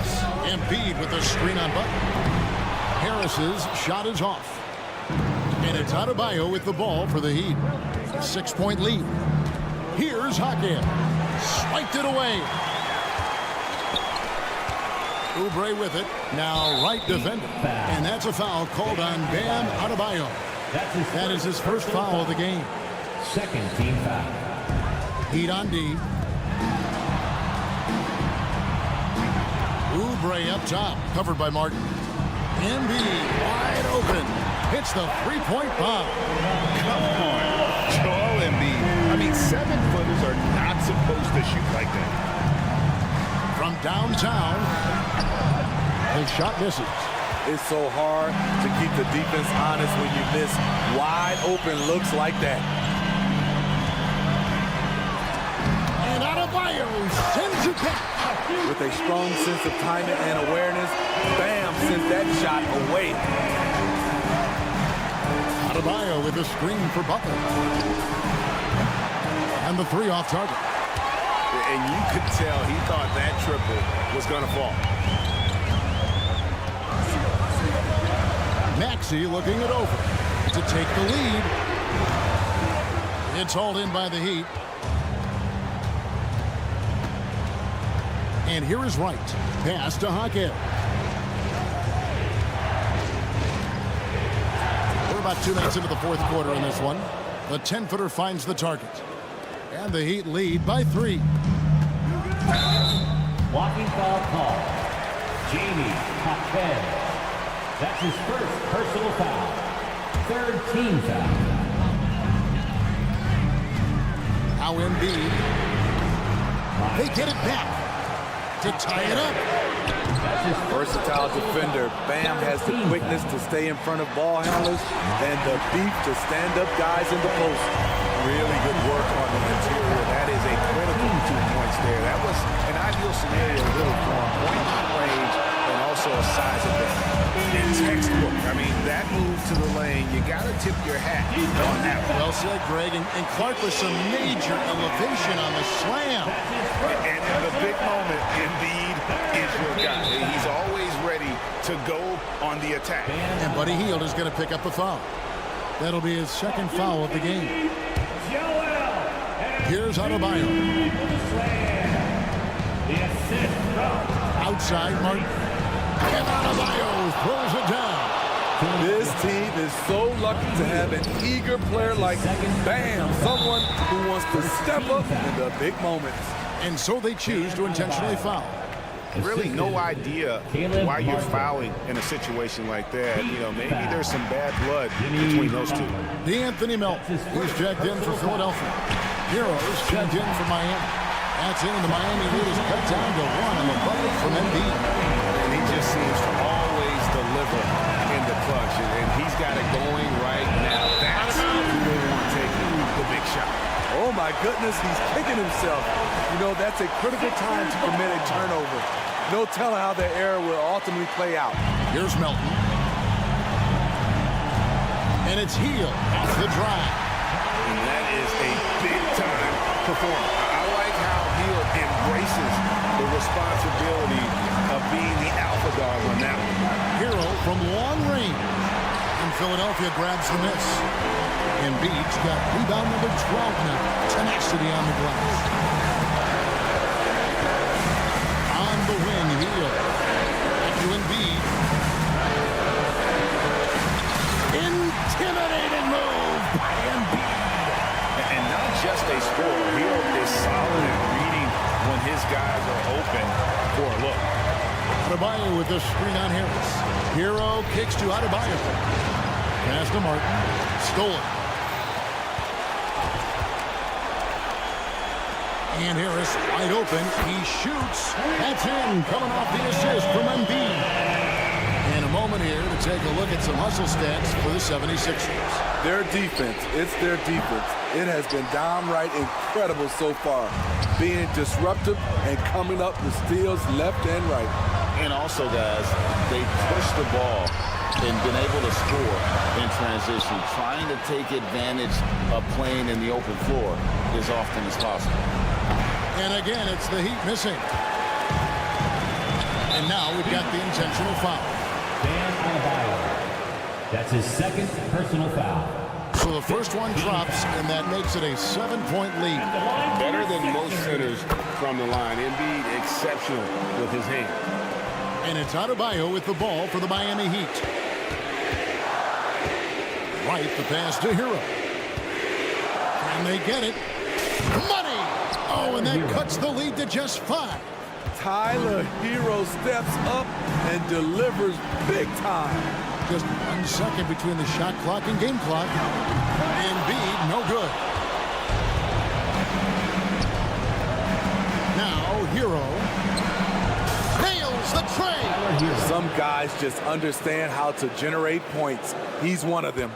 Speaker 6: Embiid with the screen on Butler. Harris's shot is off. And it's Adebayo with the ball for the Heat. 6-point lead. Here's Jaquez. Swiped it away. Oubre with it. Now right defender. And that's a foul called on Bam Adebayo. That is his first foul of the game.
Speaker 1: Second team foul.
Speaker 6: Heat on D. Oubre up top. Covered by Martin. Embiid wide open. Hits the three-point bomb.
Speaker 10: Come on. Joel Embiid. I mean, 7-footers are not supposed to shoot like that.
Speaker 6: From downtown. His shot misses.
Speaker 4: It's so hard to keep the defense honest when you miss wide open looks like that.
Speaker 6: And Adebayo sends it back.
Speaker 4: With a strong sense of timing and awareness, Bam sent that shot away.
Speaker 6: Adebayo with a screen for Butler. And the three off target.
Speaker 10: And you could tell he thought that triple was going to fall.
Speaker 6: Maxey looking it over to take the lead. It's hauled in by the Heat. And here is Wright. Pass to Jaquez. We're about 2 minutes into the fourth quarter in this one. The 10-footer finds the target. And the Heat lead by 3.
Speaker 1: Walking foul call. Jamie Jaquez. That's his first personal foul. Third team foul.
Speaker 6: Now Embiid. They get it back to tie it up.
Speaker 4: Versatile defender. Bam has the quickness to stay in front of ball handlers and the beef to stand up guys in the post.
Speaker 10: Really good work on the interior. That is a critical 2 points there. That was an ideal scenario really for him. Point range and also a size advantage. In textbook. I mean, that move to the lane, you got to tip your hat on that one.
Speaker 6: Well said, Greg. And Clark with some major elevation on the slam.
Speaker 10: And in the big moment, Embiid is your guy. He's always ready to go on the attack.
Speaker 6: And Buddy Hield is going to pick up the foul. That'll be his second foul of the game. Here's Adebayo. Outside, Martin. And Adebayo throws it down.
Speaker 4: This team is so lucky to have an eager player like Bam, someone who wants to step up in the big moments.
Speaker 6: And so they choose to intentionally foul.
Speaker 10: Really no idea why you're fouling in a situation like that. You know, maybe there's some bad blood between those two.
Speaker 6: D'Anthony Melton, who's checked in for Philadelphia. Heroes checked in for Miami. That's in, and the Miami lead is cut down to 1 on the bucket from Embiid.
Speaker 10: And he just seems to always deliver in the clutch, and he's got it going right now. That's who they want taking the big shot.
Speaker 4: Oh my goodness, he's kicking himself. You know, that's a critical time to commit a turnover. No telling how the error will ultimately play out.
Speaker 6: Here's Melton. And it's Hield off the drive.
Speaker 10: And that is a big-time performance. I like how Hield embraces the responsibility of being the alpha dog on that one.
Speaker 6: Hero from long range. And Philadelphia grabs the miss. Embiid's got rebound number 12 now. Tenacity on the glass. On the wing, Hield. Back to Embiid. Intimidating move by Embiid.
Speaker 10: And not just a scorer. Hield is solid at reading when his guys are open for a look.
Speaker 6: Adebayo with the screen on Harris. Hero kicks to Adebayo. Pass to Martin. Stole it. And Harris wide open. He shoots. That's in. Coming off the assist from Embiid. And a moment here to take a look at some hustle stats for the 76ers.
Speaker 4: Their defense, it's their defense. It has been downright incredible so far, being disruptive and coming up with steals left and right.
Speaker 8: And also, guys, they push the ball and been able to score in transition, trying to take advantage of playing in the open floor as often as possible.
Speaker 6: And again, it's the Heat missing. And now we've got the intentional foul.
Speaker 1: Bam Adebayo. That's his second personal foul.
Speaker 6: So the first one drops, and that makes it a 7-point lead.
Speaker 10: Better than most centers from the line. Embiid exceptional with his hand.
Speaker 6: And it's Adebayo with the ball for the Miami Heat. Right, the pass to Hero. Can they get it? Money! Oh, and that cuts the lead to just 5.
Speaker 4: Tyler Hero steps up and delivers big time.
Speaker 6: Just 1 second between the shot clock and game clock. Embiid, no good. Now, Hero nails the tray.
Speaker 4: Some guys just understand how to generate points. He's one of them.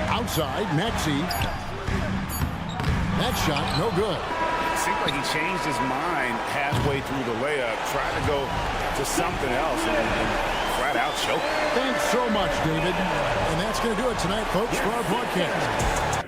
Speaker 6: Outside, Maxey. That shot, no good.
Speaker 10: Seemed like he changed his mind halfway through the layup, tried to go to something else, and flat out choked.
Speaker 6: Thanks so much, David. And that's going to do it tonight, folks, for our broadcast.